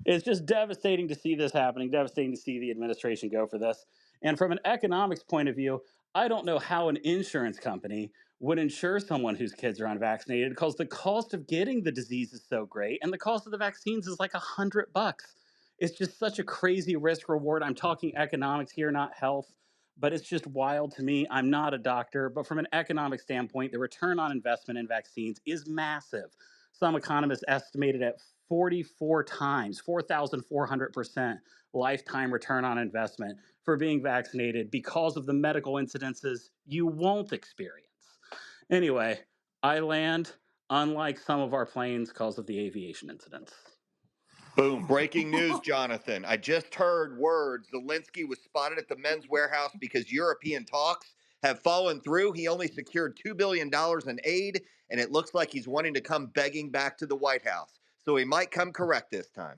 it's just devastating to see this happening, devastating to see the administration go for this. And from an economics point of view, I don't know how an insurance company would insure someone whose kids are unvaccinated because the cost of getting the disease is so great and the cost of the vaccines is like $100. It's just such a crazy risk reward. I'm talking economics here, not health, but it's just wild to me. I'm not a doctor, but from an economic standpoint, the return on investment in vaccines is massive. Some economists estimate it at 44 times, 4,400% lifetime return on investment for being vaccinated because of the medical incidences you won't experience. Anyway, I land, unlike some of our planes, because of the aviation incidents. Boom. Breaking news, Jonathan. I just heard word Zelensky was spotted at the men's warehouse because European talks have fallen through. He only secured $2 billion in aid, and it looks like he's wanting to come begging back to the White House. So he might come correct this time.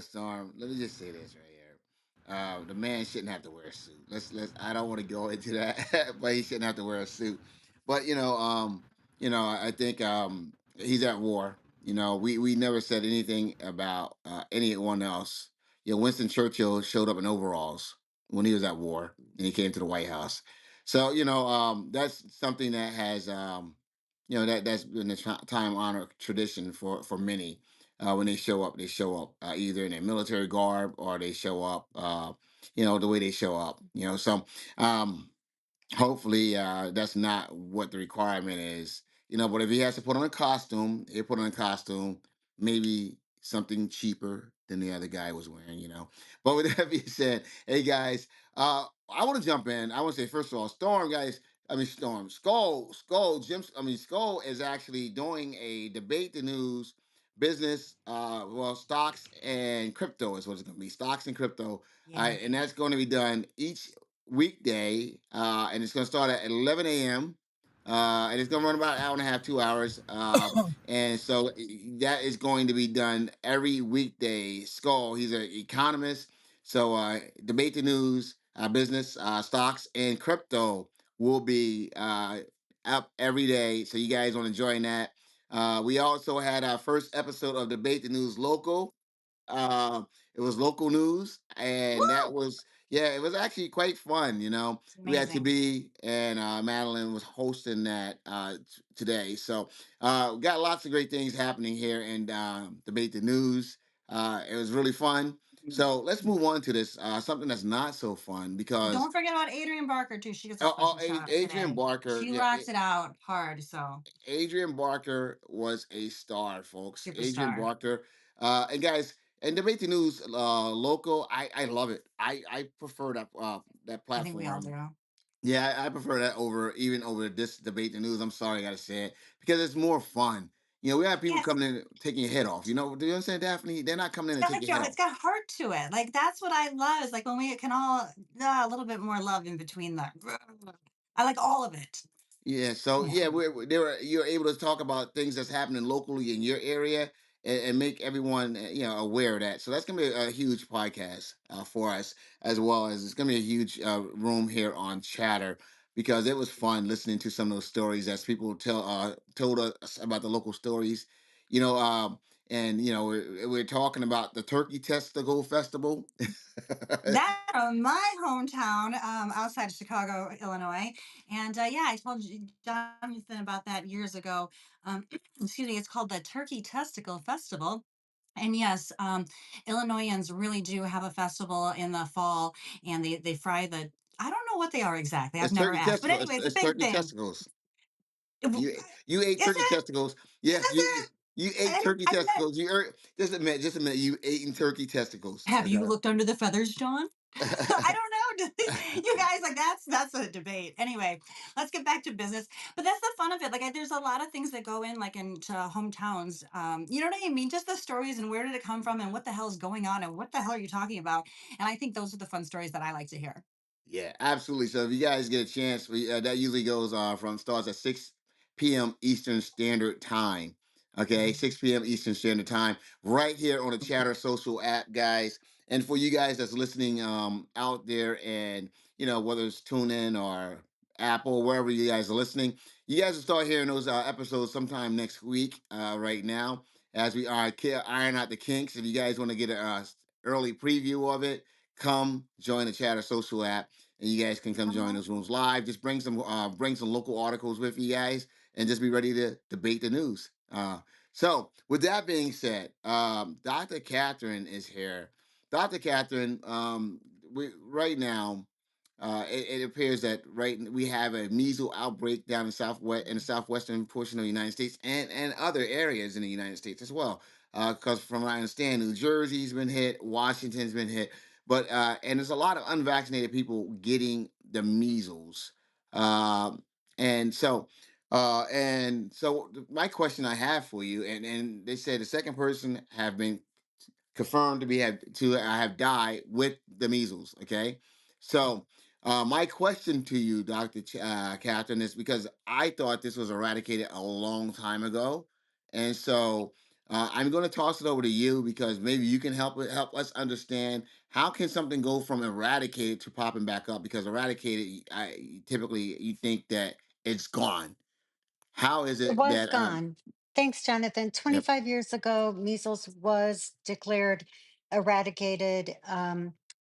Storm. Let me just say this right here. The man shouldn't have to wear a suit. Let's. I don't want to go into that, but he shouldn't have to wear a suit. But I think he's at war. We never said anything about anyone else. Winston Churchill showed up in overalls when he was at war, and he came to the White House. So that's something that has that's been a time honored tradition for many. When they show up either in a military garb or they show up, the way they show up. So um, hopefully that's not what the requirement is. But if he has to put on a costume, he'll put on a costume, maybe something cheaper than the other guy was wearing. But with that being said, hey guys, I want to jump in. I want to say first of all, Storm guys. I mean Storm, Skull, Jim. I mean Skull is actually doing a debate the news business. Stocks and crypto is what it's going to be. Stocks and crypto, Yeah. and that's going to be done each weekday, and it's going to start at 11 a.m. And it's going to run about an hour and a half, 2 hours. And so that is going to be done every weekday. Skull, he's an economist. So debate the news, business, stocks, and crypto will be up every day. So you guys want to join that. We also had our first episode of Debate the News Local. It was local news, and that Woo! was it was actually quite fun. It's We had to amazing. be, and Madeline was hosting that today. So we got lots of great things happening here in debate the news. It was really fun. So let's move on to this something that's not so fun because Don't forget about Adrian Barker too. She gets a special shout out Adrian today. Barker, She rocks it out hard. So Adrian Barker was a star, folks. Adrian superstar. Barker, and guys, and debate the news local. I love it. I prefer that I think we all platform. do. Yeah, I prefer that over this debate the news. I'm sorry, I gotta say it because it's more fun. We have people Yes. coming in taking your head off. Do you understand, Daphne? They're not coming in to take your head It's off. got heart to it. Like that's what I love. Is like when we can all a little bit more love in between the. I like all of it. Yeah, so Yeah. yeah, you're able to talk about things that's happening locally in your area and make everyone aware of that. So that's gonna be a huge podcast for us, as well as it's gonna be a huge room here on Chatter because it was fun listening to some of those stories as people told us about the local stories, you know, um, and we're talking about the Turkey Testicle Festival. That from my hometown, outside of Chicago, Illinois, and yeah, I told Jonathan about that years ago. Excuse me, it's called the Turkey Testicle Festival. And yes, Illinoisans really do have a festival in the fall, and they fry the. I don't know what they are exactly. I've It's never turkey asked, but testicle. anyway, it's a It's big turkey thing. testicles. You you ate Is turkey it? testicles. Is Yes, it? you ate And turkey I met. testicles. You just a minute, just a minute. You ate turkey testicles. Have you Okay. looked under the feathers, John? I don't know. You guys, like that's a debate. Anyway, let's get back to business. But that's the fun of it. Like there's a lot of things that go in like into hometowns. You know what I mean? Just the stories and where did it come from and what the hell is going on and what the hell are you talking about? And I think those are the fun stories that I like to hear. Yeah, absolutely. So if you guys get a chance, that usually goes from starts at 6 p.m. Eastern Standard Time. Okay, 6 p.m. Eastern Standard Time, right here on the Chatter Social app, guys. And for you guys that's listening out there, and whether it's TuneIn or Apple, wherever you guys are listening, you guys will start hearing those episodes sometime next week. Right now, as we are iron out the kinks. If you guys want to get an early preview of it, come join the Chatter Social app, and you guys can come join those rooms live. Just bring some local articles with you guys, and just be ready to debate the news. So with that being said, Dr. Catherine is here. Dr. Catherine, we right now. It appears that we have a measles outbreak down in the southwestern portion of the United States, and other areas in the United States as well. Because from what I understand, New Jersey's been hit, Washington's been hit, but and there's a lot of unvaccinated people getting the measles. Um, and so my question I have for you, and they said the second person have been confirmed to have died with the measles. Okay, so my question to you, Doctor Catherine, is because I thought this was eradicated a long time ago, and so I'm going to toss it over to you because maybe you can help us understand how can something go from eradicated to popping back up, because eradicated, typically you think that it's gone. How is It it was that gone. Thanks, Jonathan. yep. 25 years ago, measles was declared eradicated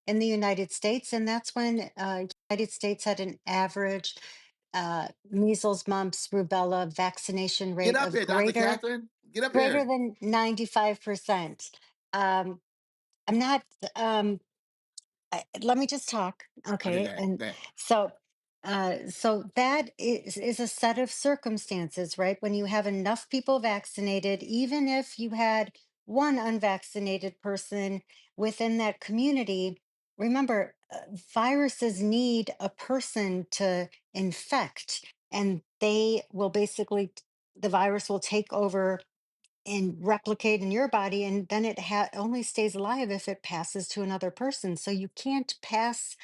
in the United States, and that's when United States had an average measles, mumps, rubella vaccination Get rate up of here, Dr. Catherine. Get up greater here. than 95%. Um, I'm not. Let me just talk, Okay, okay? go ahead. And Go ahead. so, so that is a set of circumstances, right? When you have enough people vaccinated, even if you had one unvaccinated person within that community, remember, viruses need a person to infect, and they will basically, the virus will take over and replicate in your body, and then it only stays alive if it passes to another person. So you can't pass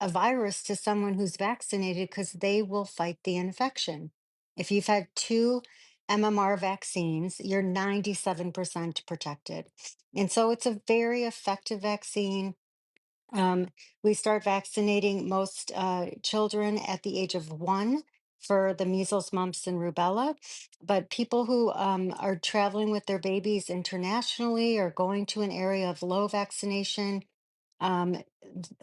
a virus to someone who's vaccinated because they will fight the infection. If you've had two MMR vaccines, you're 97% protected. And so it's a very effective vaccine. um, we start vaccinating most children at the age of 1 for the measles, mumps, and rubella. But people who are traveling with their babies internationally or going to an area of low vaccination,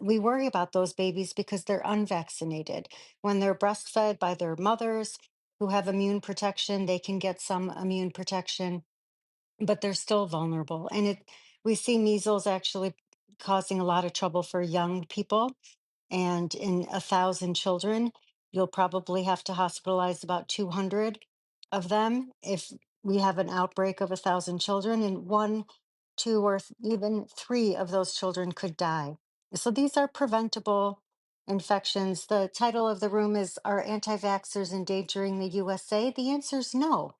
we worry about those babies because they're unvaccinated. When they're breastfed by their mothers who have immune protection, they can get some immune protection, but they're still vulnerable. And we see measles actually causing a lot of trouble for young people. And in 1,000 children, you'll probably have to hospitalize about 200 of them if we have an outbreak of 1,000 children, and one, two, or even three of those children could die. So these are preventable infections. The title of the room is Are Anti-Vaxxers Endangering the USA? The answer is no.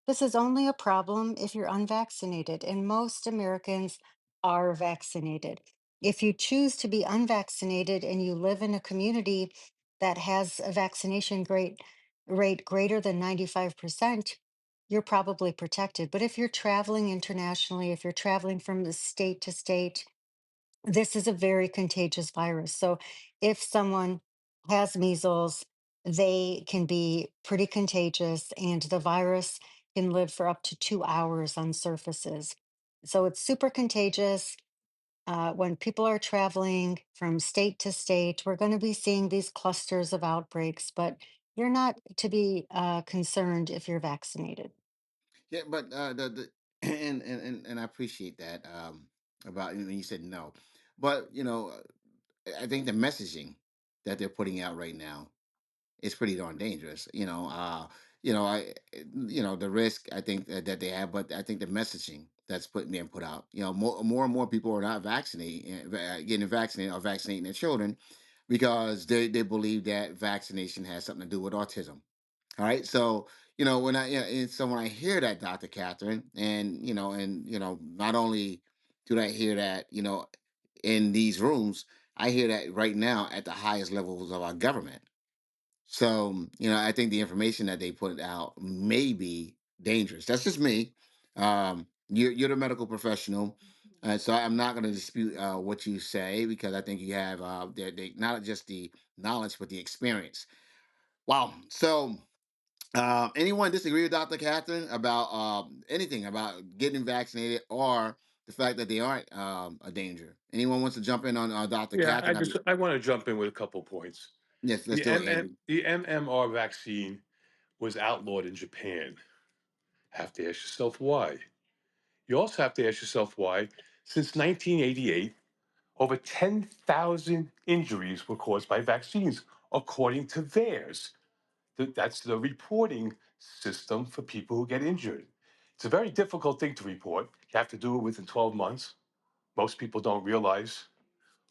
This is only a problem if you're unvaccinated, and most Americans are vaccinated. If you choose to be unvaccinated and you live in a community that has a vaccination rate greater than 95%, you're probably protected. But if you're traveling internationally, if you're traveling from the state to state, this is a very contagious virus. So if someone has measles, they can be pretty contagious, and the virus can live for up to 2 hours on surfaces. So it's super contagious. When people are traveling from state to state, we're going to be seeing these clusters of outbreaks, but you're not to be concerned if you're vaccinated. Yeah, but the and I appreciate that about when you said no, but I think the messaging that they're putting out right now is pretty darn dangerous. the risk I think that they have, but I think the messaging that's being put out, more and more people are not vaccinating, getting vaccinated or vaccinating their children because they believe that vaccination has something to do with autism. All right. So, when I hear that, Dr. Catherine, and not only do I hear that, in these rooms, I hear that right now at the highest levels of our government. So, I think the information that they put out may be dangerous. That's just me. You're the medical professional. So I'm not going to dispute what you say because I think you have not just the knowledge, but the experience. Wow. So, anyone disagree with Dr. Catherine about anything about getting vaccinated or the fact that they aren't a danger? Anyone wants to jump in on Dr. Yeah, Catherine? I want to jump in with a couple points. Yes, let's do it, Andy. The MMR vaccine was outlawed in Japan. Have to ask yourself why. You also have to ask yourself why. Since 1988, over 10,000 injuries were caused by vaccines, according to theirs. That's the reporting system for people who get injured. It's a very difficult thing to report. You have to do it within 12 months. Most people don't realize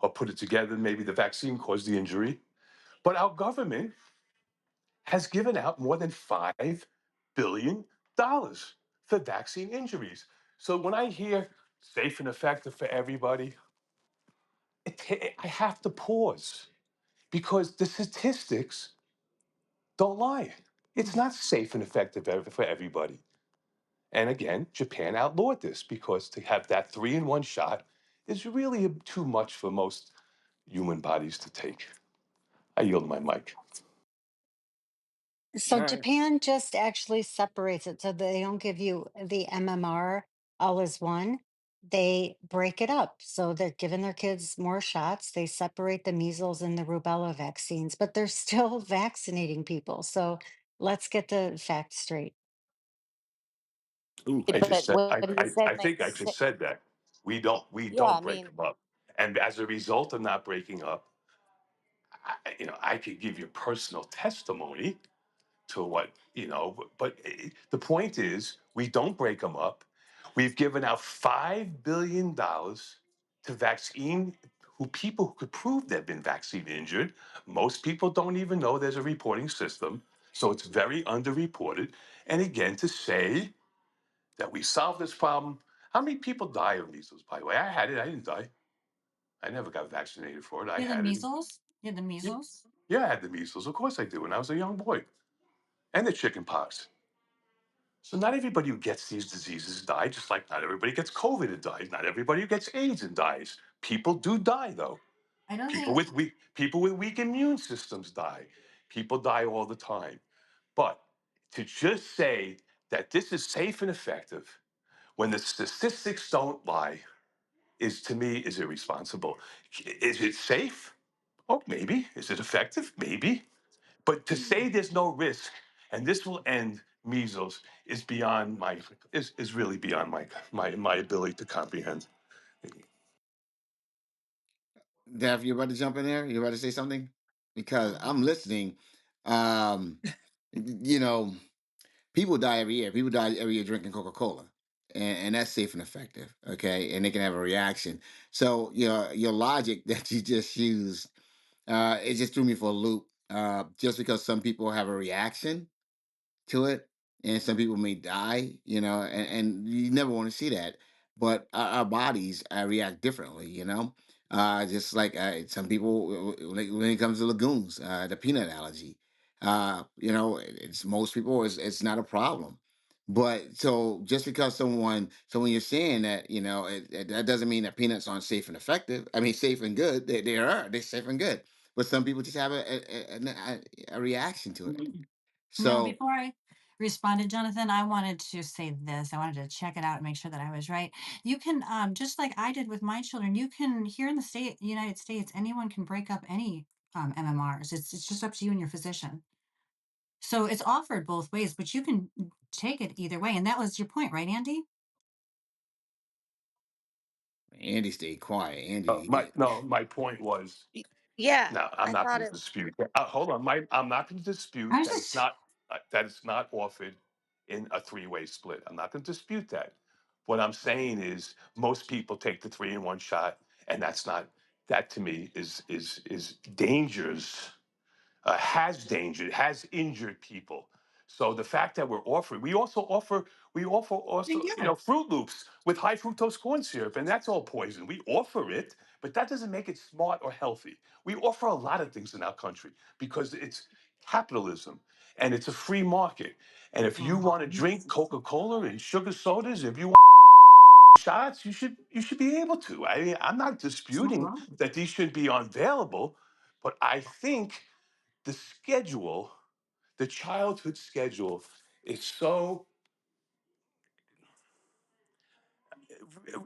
or put it together. Maybe the vaccine caused the injury. But our government has given out more than $5 billion for vaccine injuries. So when I hear safe and effective for everybody, I have to pause because the statistics don't lie. It's not safe and effective for everybody. And again, Japan outlawed this because to have that 3-in-1 shot is really too much for most human bodies to take. I yield my mic. All So right. Japan just actually separates it so they don't give you the MMR all as one. They break it up. So they're giving their kids more shots. They separate the measles and the rubella vaccines, but they're still vaccinating people. So let's get the facts straight. Ooh. I just But said what he I said think I makes just sense. said that. We Yeah, I don't break mean, them up. And as a result of not breaking up, I could give you personal testimony to what, but the point is we don't break them up. We've given out $5 billion to vaccine who people who could prove they've been vaccine injured. Most people don't even know there's a reporting system. So it's very underreported. And again, to say that we solved this problem. How many people die of measles, by the way? I had it. I didn't die. I never got vaccinated for it. I You had the had it. measles? You had the Yeah, measles? yeah, I had the measles. Of course I did when I was a young boy. And the chicken pox. So not everybody who gets these diseases die, just like not everybody gets COVID and dies. Not everybody who gets AIDS and dies. People do die though. I don't People think with weak immune systems die. People die all the time. But to just say that this is safe and effective when the statistics don't lie is to me is irresponsible. Is it safe? Oh, maybe. Is it effective? Maybe. But to say there's no risk and this will end measles is beyond is really beyond my ability to comprehend. Daph, you about to jump in there? You about to say something? Because I'm listening. Um, you know, people die every year. People die every year drinking Coca-Cola. And that's safe and effective. Okay. And they can have a reaction. So your logic that you just used, it just threw me for a loop. Just because some people have a reaction to it, and some people may die, and you never want to see that. But our bodies react differently, just like some people when it comes to lagoons, the peanut allergy. It's most people it's not a problem. But so just because so when you're saying that, that doesn't mean that peanuts aren't safe and effective. I mean, safe and good. They're safe and good. But some people just have a reaction to it. no, So before I responded, Jonathan, I wanted to say this. I wanted to check it out and make sure that I was right. You can, just like I did with my children, you can here in the United States, anyone can break up any MMRs. It's just up to you and your physician. So it's offered both ways, but you can take it either way. And that was your point, right, Andy? Andy stayed quiet. My Andy, no, my point was yeah, no. I'm I not thought going to it. dispute. Hold on, I'm not going to I dispute was that it's just not. that is not offered in a three-way split. I'm not going to dispute that. What I'm saying is most people take the 3-in-1 shot, and that's not, that to me is dangerous, has injured people. So the fact that we're offering, we offer Fruit Loops with high fructose corn syrup, and that's all poison. We offer it, but that doesn't make it smart or healthy. We offer a lot of things in our country because it's capitalism and it's a free market. And if you want to drink Coca-Cola and sugar sodas, if you want shots, you should be able to. I mean, I'm not disputing that these should be unavailable, but I think the schedule, the childhood schedule, is so,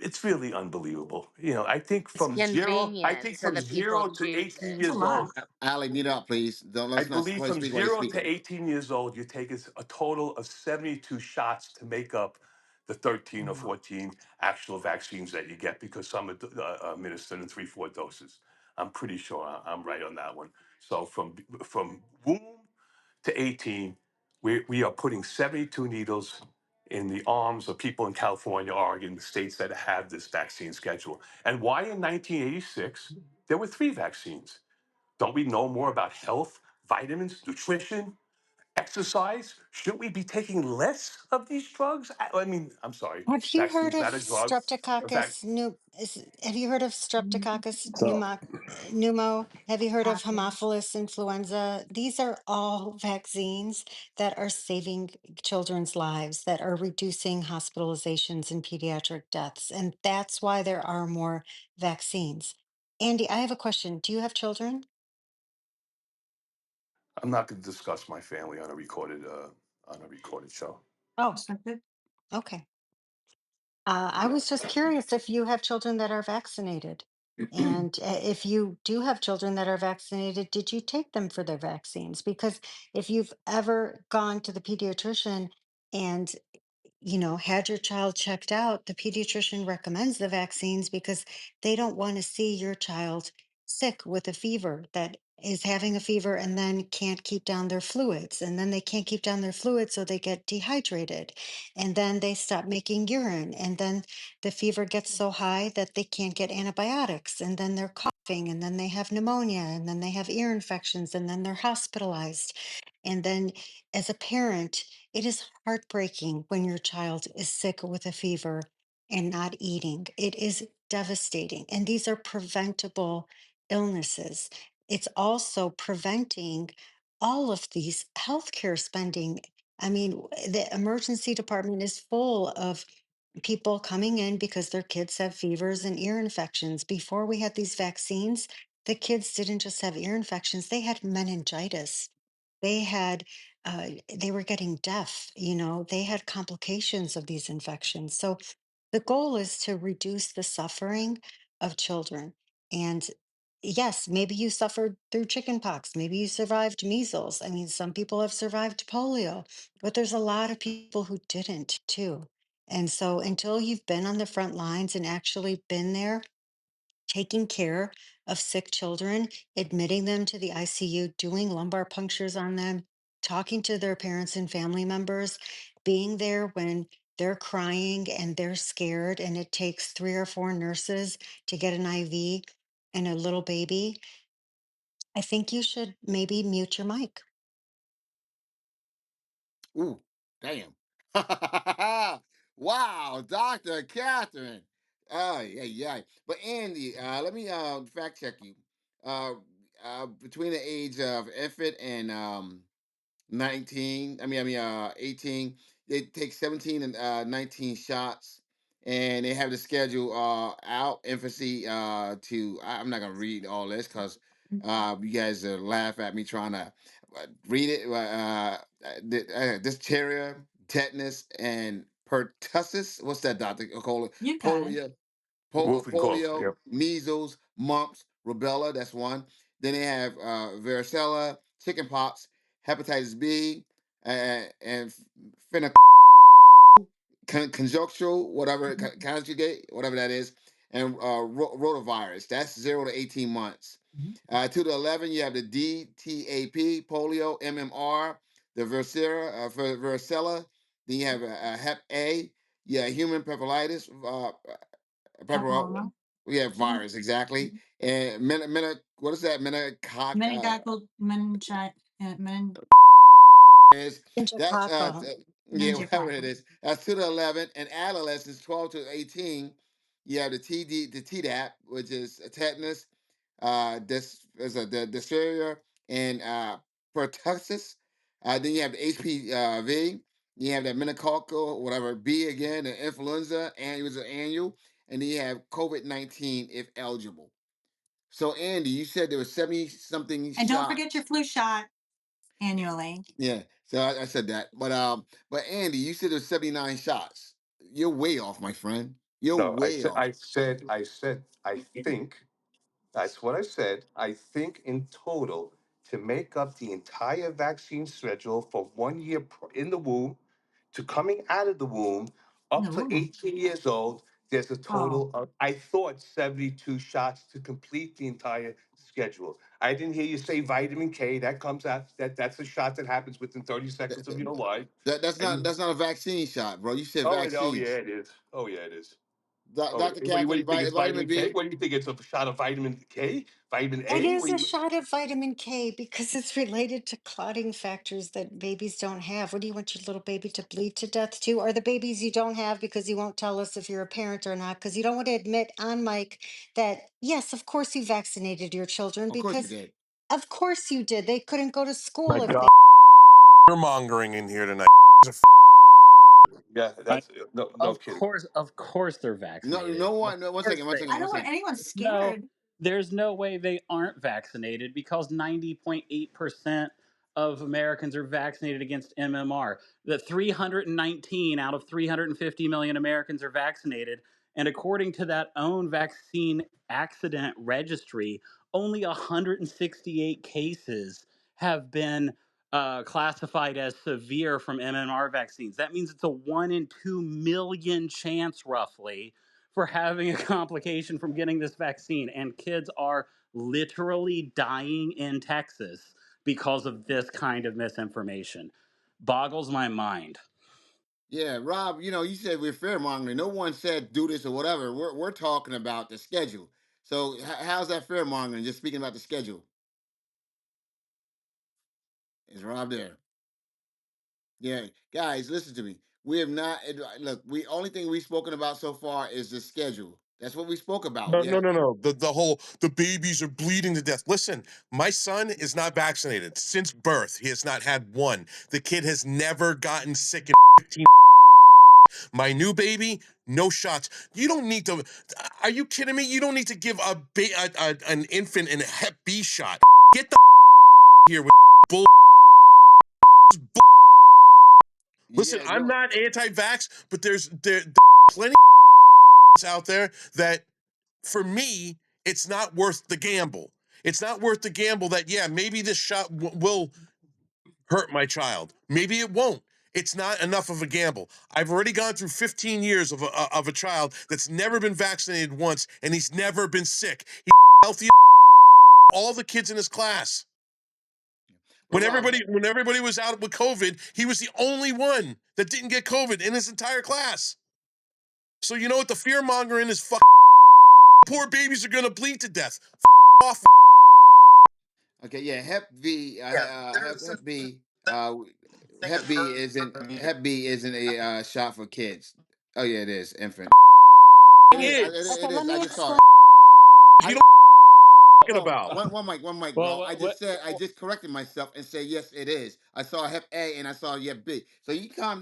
it's really unbelievable. It's I convenient, think so from the people 0 to choose 18 to. years old, Ali, mute up, please. Don't I let's not believe from speak while you're 0 speaking. to 18 years old, you take a total of 72 shots to make up the 13 or 14 actual vaccines that you get, because some are administered in 3-4 doses. I'm pretty sure I'm right on that one. So from womb to 18, we are putting 72 needles in the arms of people in California, Oregon, the states that have this vaccine schedule. And why in 1986 there were 3 vaccines? Don't we know more about health, vitamins, nutrition, exercise? Shouldn't we be taking less of these drugs? I mean, I'm sorry, Have you heard vaccine's of not a drug. have you heard of Streptococcus So pneumo? Have you heard of Haemophilus influenza? These are all vaccines that are saving children's lives, that are reducing hospitalizations and pediatric deaths. And that's why there are more vaccines. Andy, I have a question. Do you have children? I'm not going to discuss my family on a recorded show. Oh, okay. I was just curious if you have children that are vaccinated. And if you do have children that are vaccinated, did you take them for their vaccines? Because if you've ever gone to the pediatrician and had your child checked out, the pediatrician recommends the vaccines because they don't want to see your child sick with a fever that is having a fever and then can't keep down their fluids. And then they can't keep down their fluids, so they get dehydrated. And then they stop making urine. And then the fever gets so high that they can't get antibiotics. And then they're coughing. And then they have pneumonia. And then they have ear infections. And then they're hospitalized. And then, as a parent, it is heartbreaking when your child is sick with a fever and not eating. It is devastating. And these are preventable illnesses. It's also preventing all of these healthcare spending. I mean, the emergency department is full of people coming in because their kids have fevers and ear infections. Before we had these vaccines, the kids didn't just have ear infections, they had meningitis. They had, they were getting deaf, they had complications of these infections. So the goal is to reduce the suffering of children. And yes, maybe you suffered through chickenpox, maybe you survived measles. I mean, some people have survived polio, but there's a lot of people who didn't too. And so until you've been on the front lines and actually been there, taking care of sick children, admitting them to the ICU, doing lumbar punctures on them, talking to their parents and family members, being there when they're crying and they're scared, and it takes 3 or 4 nurses to get an IV and a little baby. I think you should maybe mute your mic. Ooh, damn. Wow, Dr. Catherine. Oh, yeah, yeah. But Andy, let me fact check you. Uh, between the age of infant and 19, 18, they take 17 and 19 shots, and they have the schedule out, infancy I'm not gonna read all this because you guys laugh at me trying to read it. Diphtheria, tetanus, and pertussis. What's that, Doctor? You got it. Polio, Wolf and cough. polio, Yep. measles, mumps, rubella. That's one. Then they have varicella, chickenpox, hepatitis B, and conjunctional, whatever conjugate, whatever that is, and rotavirus. That's 0 to 18 months. 2 to 11, you have the DTAP, polio, MMR, the varicella. Then you have Hep A. Yeah, human papillitis. Papilloma. We have virus exactly. And what is that? Meningococcal Is that's Meningococcal. yeah, whatever it meningococcal. is. That's 2 to 11, and adolescents 12 to 18. You have the Tdap, which is tetanus, this is the diphtheria and pertussis. Then you have the HPV. You have the meningococcal, whatever B again, the influenza, and it was an annual, and then you have COVID-19 if eligible. So Andy, you said there was 70 something And don't shots. forget your flu shot annually. Yeah, so I said that, but Andy, you said there's 79 shots. You're way off, my friend. You're No, way off. I think that's what I said. I think in total, to make up the entire vaccine schedule for 1 year in the womb to coming out of the womb up to No. 18 years old, there's a Oh. total of, I thought, 72 shots to complete the entire schedule. I didn't hear you say vitamin K. That comes out, that's a shot that happens within 30 That, seconds of that- your life. that's And not a vaccine shot, bro. You said oh yeah, vaccines. it is. Oh yeah, it is. Oh, Dr. what do Catherine, you think? It's vitamin vitamin K? B. What do you think? It's a shot of vitamin K? Vitamin It A? is a shot of vitamin K because it's related to clotting factors that babies don't have. What do you want your little baby to bleed to death to? Or the babies you don't have because you won't tell us if you're a parent or not, because you don't want to admit on mic that, yes, of course you vaccinated your children Of course you because did. of course you did. They couldn't go to My school if God, they. you're mongering in here tonight. Yeah, I, that's no kidding. of course, they're No, vaccinated. no Of one. No, one course second. One they second. I One don't want second. anyone No, scared. there's no way they aren't vaccinated because 90.8% of Americans are vaccinated against MMR. The 319 out of 350 million Americans are vaccinated. And according to that own vaccine accident registry, only 168 cases have been classified as severe from MMR vaccines. That means it's a 1 in 2 million chance, roughly, for having a complication from getting this vaccine. And kids are literally dying in Texas because of this kind of misinformation. Boggles my mind. Yeah, Rob. You said we're fear mongering. No one said do this or whatever. We're talking about the schedule. So how's that fear mongering? Just speaking about the schedule. Is Rob there? Yeah, guys, listen to me. We have not look. We only thing we've spoken about so far is the schedule. That's what we spoke about. No, We no, have no, no. The babies are bleeding to death. Listen, my son is not vaccinated since birth. He has not had one. The kid has never gotten sick in 15. My new baby, no shots. You don't need to. Are you kidding me? You don't need to give an infant an Hep B shot. Get the here with bull. Listen, yeah I'm no not anti-vax, but there plenty out there that for me, it's not worth the gamble. It's not worth the gamble that, yeah, maybe this shot will hurt my child. Maybe it won't. It's not enough of a gamble. I've already gone through 15 years of a child that's never been vaccinated once, and he's never been sick. He's healthy. All the kids in his class. well Rob When everybody was out with COVID, he was the only one that didn't get COVID in his entire class. So you know what the fear mongering is? Poor babies are gonna bleed to death. Off. okay yeah Hep B Hep B isn't a shot for kids. Oh yeah, it is infant. It is. Is It Okay, let is. I me just saw explain. it. you I know what I'm talking no about? one mic, Well, bro. I well, just corrected myself and said yes, it is. I saw Hep A and I saw Hep B. So you can't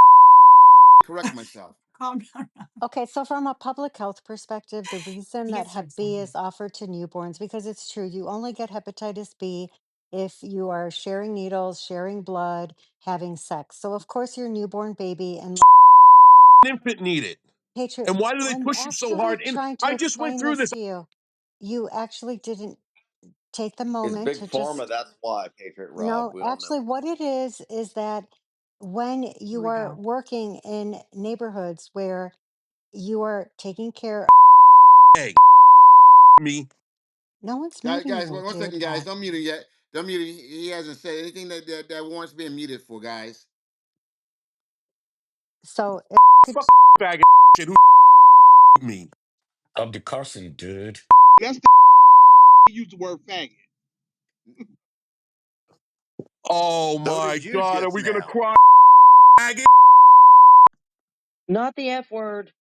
correct myself. Calm down. Okay, so from a public health perspective, the reason He that gets so Hep B excited. is offered to newborns, because it's true, you only get hepatitis B if you are sharing needles, sharing blood, having sex. So of course your newborn baby and Infant need it. Patriot, And why do they I'm push it so actually hard? And trying to I just went explain through this this. to you. You actually didn't take the It's moment big to pharma. just, That's why, Patriot Rob. no, We all know actually it. what it is that when Here you we are go. working in neighborhoods where you are taking care, Hey, me. no one's Guys, muting guys, you, one dear second, guys. God. Don't mute it yet. Don't mute. He hasn't said anything that warrants being muted for, guys. So if I could, Fuck bag of shit. Who me? I'm the Carson, dude. That's the use the word faggot. Oh So my did you God, are just we gonna now. cry? Faggot? Not the F word.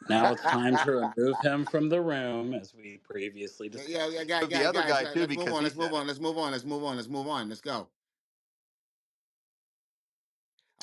Now it's time to remove him from the room, as we previously Yeah, discussed. The other guys, guy too, let's move because on. he Let's move said on. it. Let's move on. Let's move on. Let's move on. Let's go.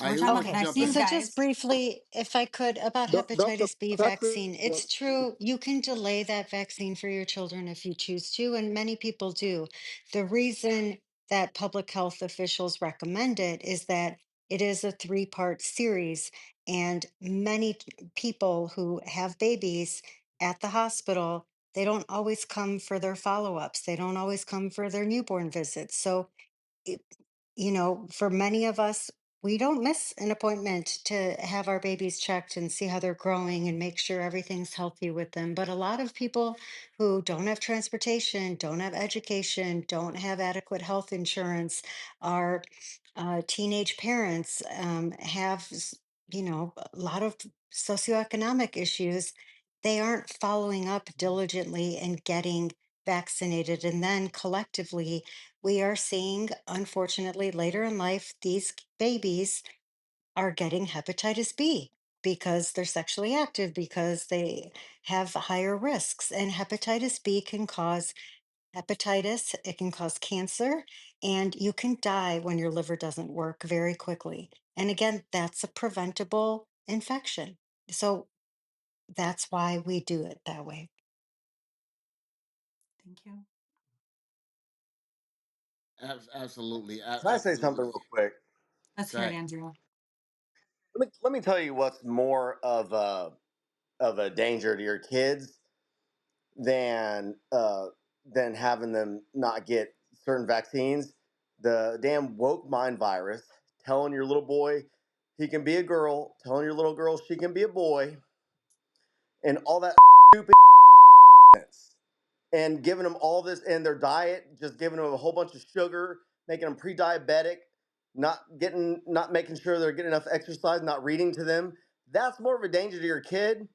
All right, We're who talking wants about to okay. jump in? vaccines, So just guys. briefly, if I could, about Dr. hepatitis B Patrick, vaccine, it's true. You can delay that vaccine for your children if you choose to, and many people do. The reason that public health officials recommend it is that it is a three-part series, and many people who have babies at the hospital, they don't always come for their follow-ups. They don't always come for their newborn visits. So it, for many of us, we don't miss an appointment to have our babies checked and see how they're growing and make sure everything's healthy with them. But a lot of people who don't have transportation, don't have education, don't have adequate health insurance, are teenage parents, a lot of socioeconomic issues. They aren't following up diligently and getting vaccinated. And then collectively, we are seeing, unfortunately, later in life, these babies are getting hepatitis B because they're sexually active, because they have higher risks. And hepatitis B can cause hepatitis, it can cause cancer, and you can die when your liver doesn't work very quickly. And again, that's a preventable infection. So that's why we do it that way. Thank you. Absolutely, Can I say something absolutely. real quick? Let's hear it, Right. Andrew. Let me tell you what's more of a danger to your kids than having them not get certain vaccines. The damn woke mind virus telling your little boy he can be a girl, telling your little girl she can be a boy, and all that stupid and giving them all this in their diet, just giving them a whole bunch of sugar, making them pre-diabetic, not making sure they're getting enough exercise, not reading to them. That's more of a danger to your kid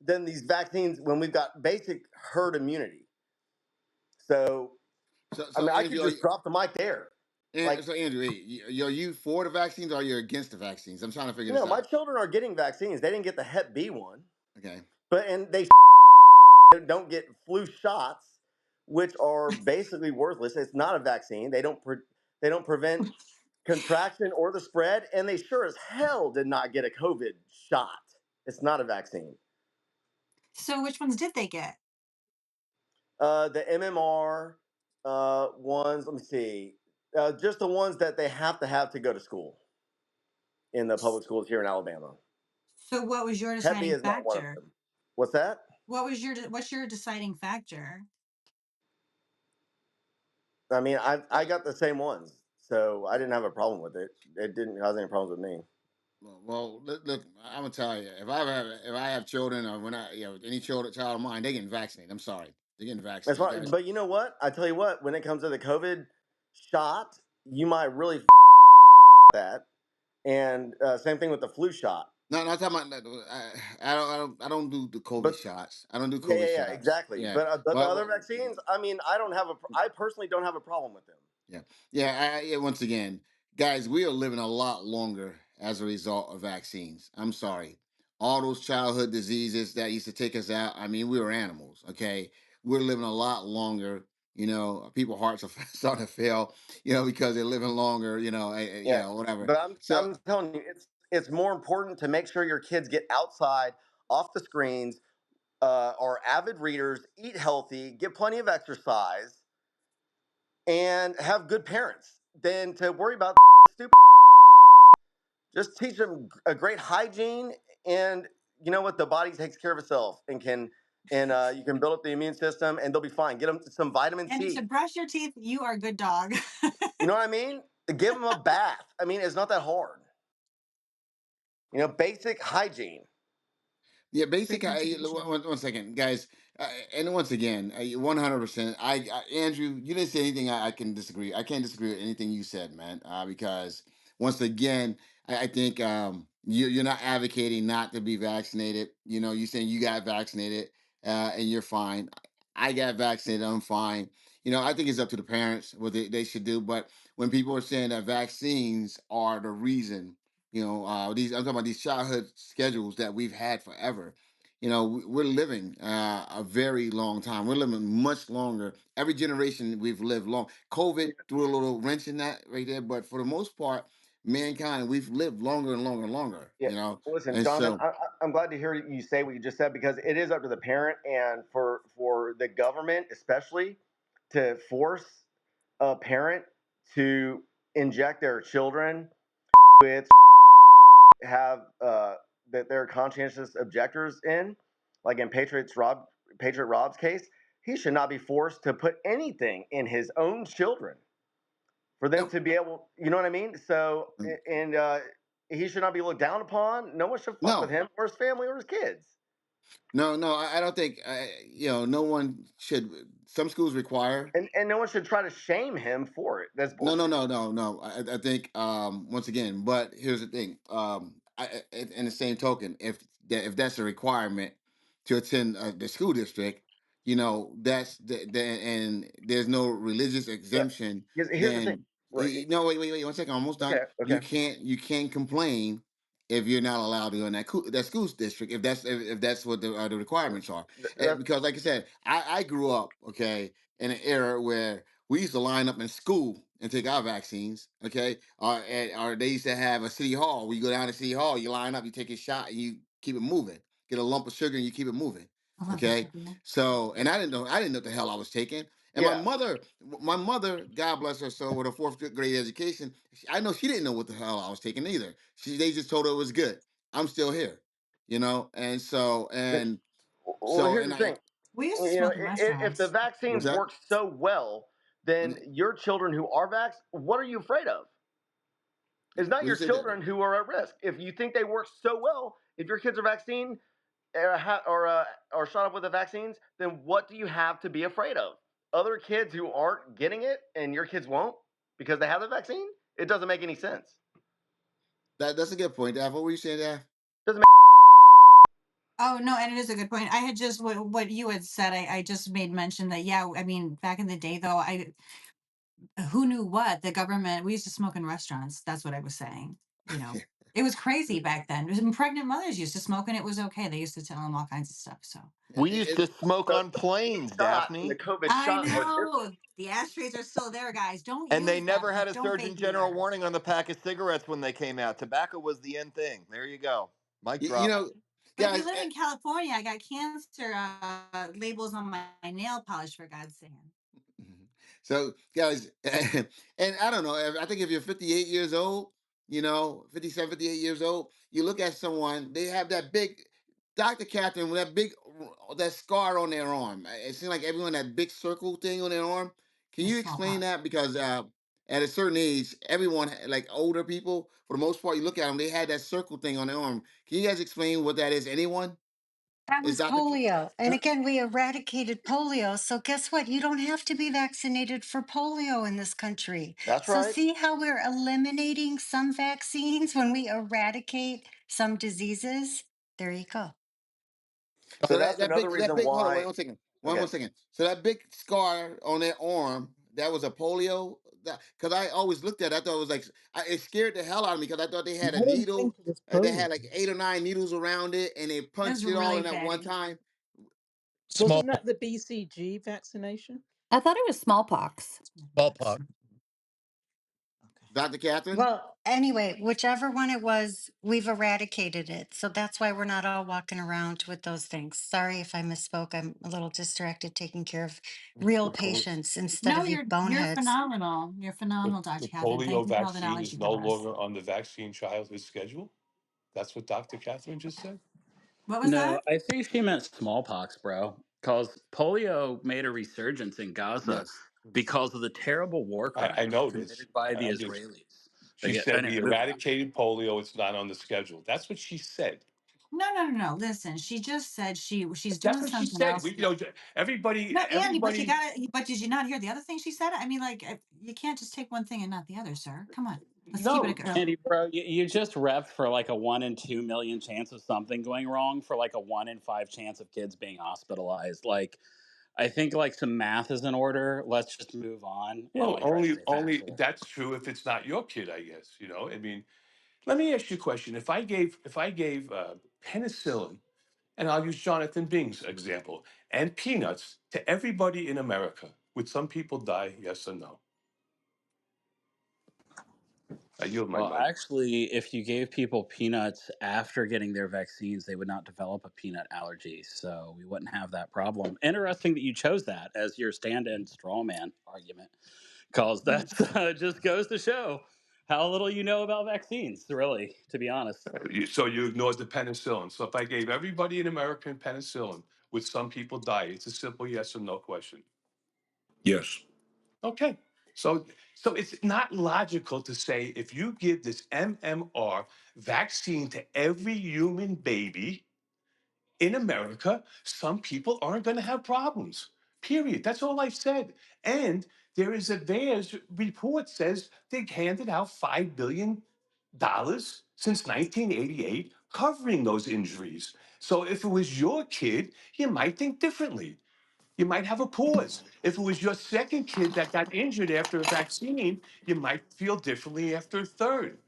than these vaccines when we've got basic herd immunity. So, I So mean, I could Andrew, just drop the mic there. Like, Andrew, are you for the vaccines or are you against the vaccines? I'm trying to figure this no, my out. children are getting vaccines. They didn't get the Hep B one, Okay. and they don't get flu shots, which are basically worthless. It's not a vaccine. They don't prevent contraction or the spread, and they sure as hell did not get a COVID shot. It's not a vaccine. So, which ones did they get? The MMR ones, let me see, just the ones that they have to go to school in the public schools here in Alabama. So, what was your Hep B deciding is not one of factor? them. What's that? What's your deciding factor? I mean, I got the same ones, so I didn't have a problem with it. It didn't cause any problems with me. Well, look, I'm gonna tell you, if I have children or when any child of mine, they're getting vaccinated. I'm sorry, they're getting As vaccinated, far, guys. but you know what? I tell you what. When it comes to the COVID shot, you might really that, and same thing with the flu shot. No, no, I'm talking about. I don't do the COVID But shots. I don't do yeah, COVID yeah, yeah, shots. exactly. Yeah, But the other vaccines, I mean, I personally don't have a problem with them. yeah, yeah. Once again, guys, we are living a lot longer as a result of vaccines. I'm sorry, all those childhood diseases that used to take us out. I mean, we were animals. Okay, we're living a lot longer. People's hearts are starting to fail. Because they're living longer. Yeah, Whatever. but So I'm telling you, it's more important to make sure your kids get outside, off the screens, are avid readers, eat healthy, get plenty of exercise, and have good parents than to worry about stupid. Just teach them a great hygiene, and you know what? The body takes care of itself, and you can build up the immune system, and they'll be fine. Get them some vitamin And to C. brush your teeth, you are a good dog. You know what I mean? Give them a bath. I mean, it's not that hard. Basic hygiene. yeah, Great basic. contribution. One second, guys. And once again, 100%. Andrew, you didn't say anything I can disagree. I can't disagree with anything you said, man. Because once again, I think you're not advocating not to be vaccinated. You know, you're saying you got vaccinated and you're fine. I got vaccinated. I'm fine. You know, I think it's up to the parents what they should do. But when people are saying that vaccines are the reason, you know, these I'm talking about these childhood schedules that we've had forever. You know, we're living a very long time. We're living much longer. Every generation we've lived long. COVID threw a little wrench in that right there, but for the most part, mankind we've lived longer and longer and longer. Yeah. You know, Listen, and Jonathan, so I'm glad to hear you say what you just said because it is up to the parent and for the government, especially, to force a parent to inject their children with have that they're conscientious objectors in, like in Patriot Rob's case, he should not be forced to put anything in his own children for them no, to be able, you know what I mean? So, and he should not be looked down upon. No one should fuck with no, him or his family or his kids. no. I don't think you know. No one should. Some schools require. And no one should try to shame him for it. That's No, no, bullshit. no, no, no. I think once again, but here's the thing. In the same token, if that's a requirement to attend the school district, you know, that's and there's no religious Yeah. exemption, Here's the thing. then Right. no, wait, 1 second, almost done. Okay. Okay. You can't complain if you're not allowed to go in that school district if that's what the requirements are. That's Because like I said, I grew up in an era where we used to line up in school and take our vaccines, okay? Or they used to have a city hall. Where you go down to city hall, you line up, you take your shot, and you keep it moving. Get a lump of sugar and you keep it moving, I love that okay? idea. So, and I didn't know what the hell I was taking. And yeah. my mother, God bless her soul, with a fourth grade education, I know she didn't know what the hell I was taking either. They just told her it was good. I'm still here, you know, Well, here's and the thing. We used to You know, smoke in if the restaurants. what's vaccines that? work so well, then your children who are vaxxed, what are you afraid of? It's not What you your said that? children who are at risk. If you think they work so well, if your kids are vaccinated or shot up with the vaccines, then what do you have to be afraid of? Other kids who aren't getting it and your kids won't because they have the vaccine? It doesn't make any sense. That's a good point, Dad. What were you saying, Dad? Doesn't Oh no, and it is a good point. I had just what you had said. I just made mention that yeah. I mean, back in the day, though, I who knew what the government. We used to smoke in restaurants. That's what I was saying. You know, it was crazy back then. Even pregnant mothers used to smoke, and it was okay. They used to tell them all kinds of stuff. So We used to smoke the on planes, shot and the Daphne, COVID I shot are know different. the ashtrays are still there, guys. Don't and they use them. never had a Don't Surgeon vape General either. warning on the pack of cigarettes when they came out. Tobacco was the end thing. There you go. Mic You drop. know, But if you guys. live in California, I got cancer labels on my nail polish. For God's sake. So, guys, and I don't know. I think if you're 58 years old, you know, 57, 58 years old, you look at someone, they have that big, Dr. Catherine, with that scar on their arm. It seems like everyone that big circle thing on their arm. Can It's you explain smallpox. that? Because at a certain age, everyone, like older people, for the most part, you look at them, they had that circle thing on their arm. Can you guys explain what that is? Anyone? That Is was Dr. polio. And again, we eradicated polio. So guess what? You don't have to be vaccinated for polio in this country. That's So right. see how we're eliminating some vaccines when we eradicate some diseases? There you go. So So that's another that reason big hold on, wait why. 1 second. Okay. 1 second. So that big scar on their arm, that was a polio. Because I always looked at it, I thought it was like it scared the hell out of me because I thought they had a I don't needle. think it is They polio. had like 8 or 9 needles around it, and they It was punched it all really in at one big. time. Wasn't Smallpox. that the BCG vaccination? I thought it was smallpox. Smallpox. Smallpox. Okay. Dr. Catherine, Well, anyway, whichever one it was, we've eradicated it. So that's why we're not all walking around with those things. Sorry if I misspoke. I'm a little distracted taking care of real The, pol- patients instead No, of you you're boneheads. phenomenal. You're phenomenal, the Dr. Catherine. polio Thank you for all the vaccine knowledge is you no give us. longer on the vaccine childhood schedule. That's what Dr. Catherine just said. What was No, that? I think she meant smallpox, bro. Because polio made a resurgence in Gaza yes. because of the terrible war I crimes know this. committed by the I'm just. Israelis. She said Anyway, we moving on. eradicated polio. It's not on the schedule. That's what she said. No. Listen, she just said she's That's doing what she something said. else. Everybody, No, Andy, but you everybody. gotta. But did you not hear the other thing she said? I mean, like, you can't just take one thing and not the other, sir. Come on, let's keep No, it. Andy, bro, you just repped for like a 1 in 2 million chance of something going wrong for like a 1 in 5 chance of kids being hospitalized. Like, I think like some math is in order. Let's just move on and well, like try to stay only factual. that's true if it's not your kid, I guess. I mean, let me ask you a question. If I gave penicillin, and I'll use Jonathan Bing's example, and peanuts to everybody in America, would some people die? Yes or no? I yield my Well, mic. actually, if you gave people peanuts after getting their vaccines, they would not develop a peanut allergy. So we wouldn't have that problem. Interesting that you chose that as your stand in straw man argument, because that's just goes to show how little you know about vaccines, really, to be honest. So you ignored the penicillin. So if I gave everybody in America penicillin, would some people die? It's a simple yes or no question. Yes. Okay. So it's not logical to say if you give this MMR vaccine to every human baby in America, some people aren't going to have problems. Period. That's all I've said. And there is a VAERS report says they handed out $5 billion since 1988 covering those injuries. So if it was your kid, you might think differently. You might have a pause. If it was your second kid that got injured after a vaccine, you might feel differently after a third.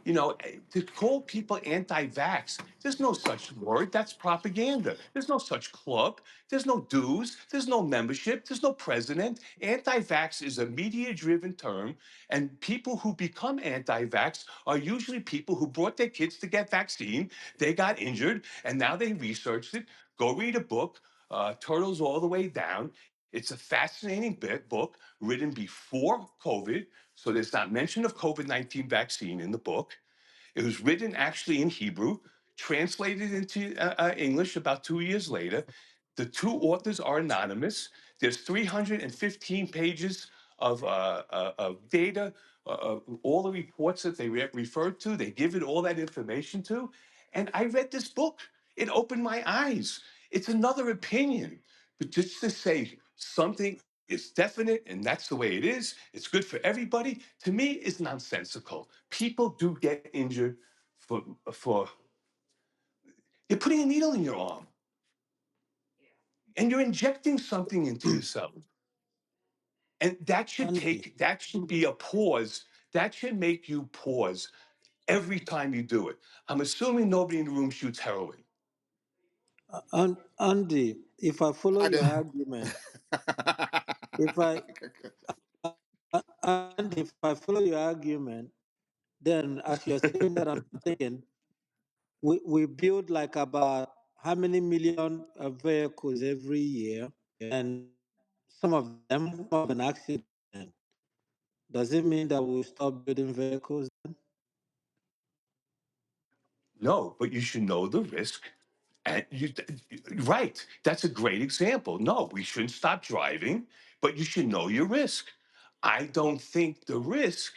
To call people anti-vax, there's no such word. That's propaganda. There's no such club. There's no dues. There's no membership. There's no president. Anti-vax is a media-driven term, and people who become anti-vax are usually people who brought their kids to get vaccine. They got injured, and now they researched it. Go read a book, Turtles All the Way Down. It's a fascinating book written before COVID. So there's not mention of COVID-19 vaccine in the book. It was written actually in Hebrew, translated into English about 2 years later. The two authors are anonymous. There's 315 pages of data, all the reports that they referred to. They give it all that information to. And I read this book. It opened my eyes. It's another opinion. But just to say something is definite and that's the way it is, it's good for everybody, to me is nonsensical. People do get injured for you're putting a needle in your arm and you're injecting something into yourself. And Andy, that should be a pause. That should make you pause every time you do it. I'm assuming nobody in the room shoots heroin. and Andy, if I follow I your do. argument, if I and if I follow your argument, then as you're saying that, I'm thinking we build like about how many million vehicles every year, and some of them have an accident. Does it mean that we stop building vehicles? No, but you should know the risk. And right, that's a great example. No, we shouldn't stop driving, but you should know your risk. I don't think the risk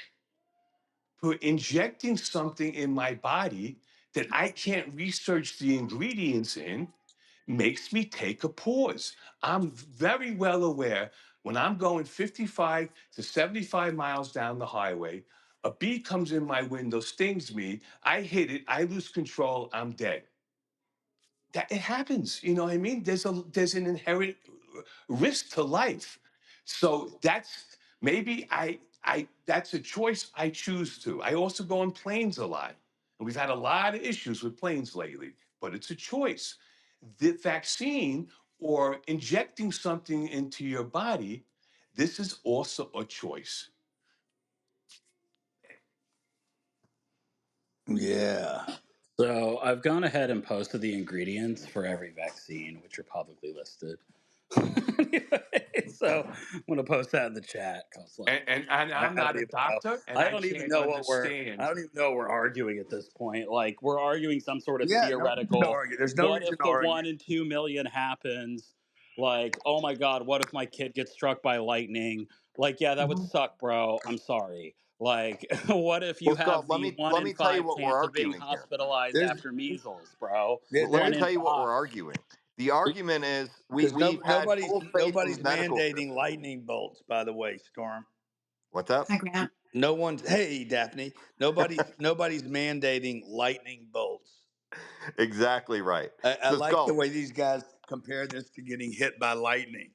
for injecting something in my body that I can't research the ingredients in makes me take a pause. I'm very well aware when I'm going 55 to 75 miles down the highway, a bee comes in my window, stings me, I hit it, I lose control, I'm dead. That it happens, you know what I mean? There's an inherent risk to life. So that's maybe I that's a choice I choose to. I also go on planes a lot. And we've had a lot of issues with planes lately, but it's a choice. The vaccine or injecting something into your body, this is also a choice. Yeah. So I've gone ahead and posted the ingredients for every vaccine, which are publicly listed. Anyway, so I'm gonna post that in the chat because, like, And I, I'm I not don't a even know. doctor and I I don't even can't know what we're. I understand. don't even know what we're arguing at this point. Like, we're arguing some sort of Yeah, no reason to theoretical. argue. There's no What reason if to the argue. 1 in 2 million happens? Like, oh my God, what if my kid gets struck by lightning? Like, yeah, that would suck, bro. I'm sorry. Like, what if you Well, Scott, have let the me one let in me tell you five what we're chance of being arguing here. hospitalized There's after measles, bro? Well, let me One there's in tell you what we're five. arguing. The argument is because we've had nobody's full faith in the medical mandating system. lightning bolts. By the way, Storm. What's up? Hi, Grant. No one's. Hey, Daphne. Nobody's mandating lightning bolts. Exactly right. I So, like the Skull, way these guys compare this to getting hit by lightning.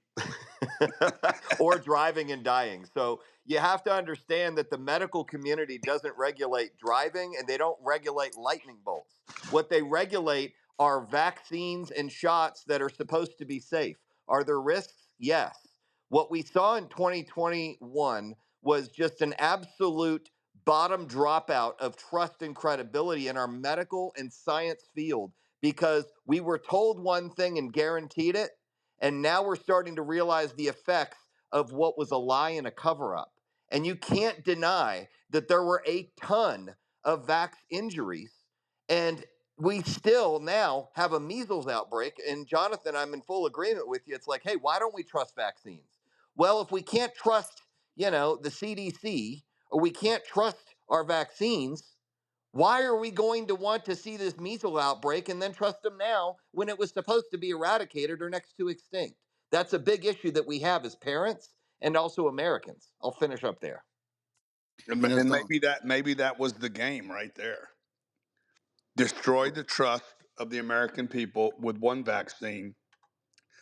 or driving and dying. So you have to understand that the medical community doesn't regulate driving and they don't regulate lightning bolts. What they regulate are vaccines and shots that are supposed to be safe. Are there risks? Yes. What we saw in 2021 was just an absolute bottom dropout of trust and credibility in our medical and science field because we were told one thing and guaranteed it, and now we're starting to realize the effects of what was a lie and a cover up. And you can't deny that there were a ton of vax injuries. And we still now have a measles outbreak. And Jonathan, I'm in full agreement with you. It's like, hey, why don't we trust vaccines? Well, if we can't trust, the CDC, or we can't trust our vaccines, why are we going to want to see this measles outbreak and then trust them now when it was supposed to be eradicated or next to extinct? That's a big issue that we have as parents and also Americans. I'll finish up there. And You know, and so maybe that was the game right there. Destroy the trust of the American people with one vaccine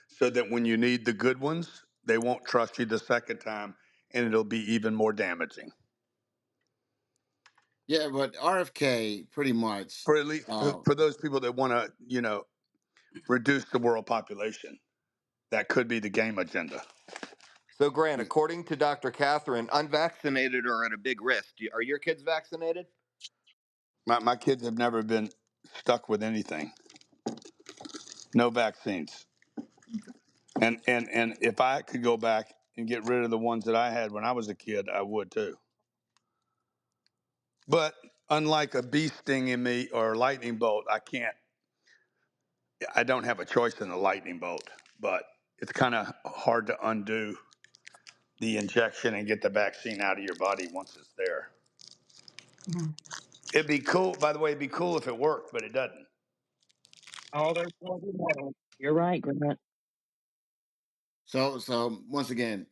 so that when you need the good ones, they won't trust you the second time and it'll be even more damaging. yeah, but RFK pretty much. For at least Uh, for those people that want to, reduce the world population. That could be the game agenda. So, Grant, according to Dr. Catherine, unvaccinated are at a big risk. Are your kids vaccinated? My kids have never been stuck with anything. No vaccines. And if I could go back and get rid of the ones that I had when I was a kid, I would too. But unlike a bee sting in me or a lightning bolt, I don't have a choice in the lightning bolt. But it's kind of hard to undo the injection and get the vaccine out of your body once it's there. Mhm. It'd be cool, by the way, it'd be cool if it worked, but it doesn't. Oh, there's more to know. You're right, Grant. so once again,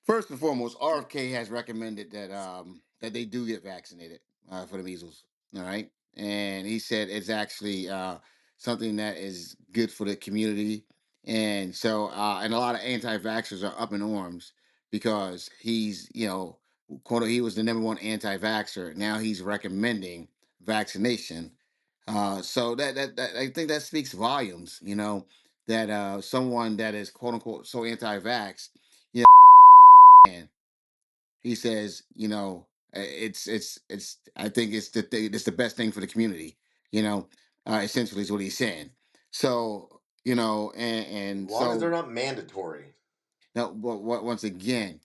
first and foremost, RFK has recommended that they do get vaccinated for the measles. All right, and he said it's actually something that is good for the community, and so and a lot of anti-vaxxers are up in arms because he's quote he was the number one anti-vaxxer. Now he's recommending vaccination. So that I think that speaks volumes. That someone that is quote unquote so anti-vax. And he says, it's. I think it's the thing. It's the best thing for the community. Essentially is what he's saying. So and As long as they're so not mandatory. now, once again,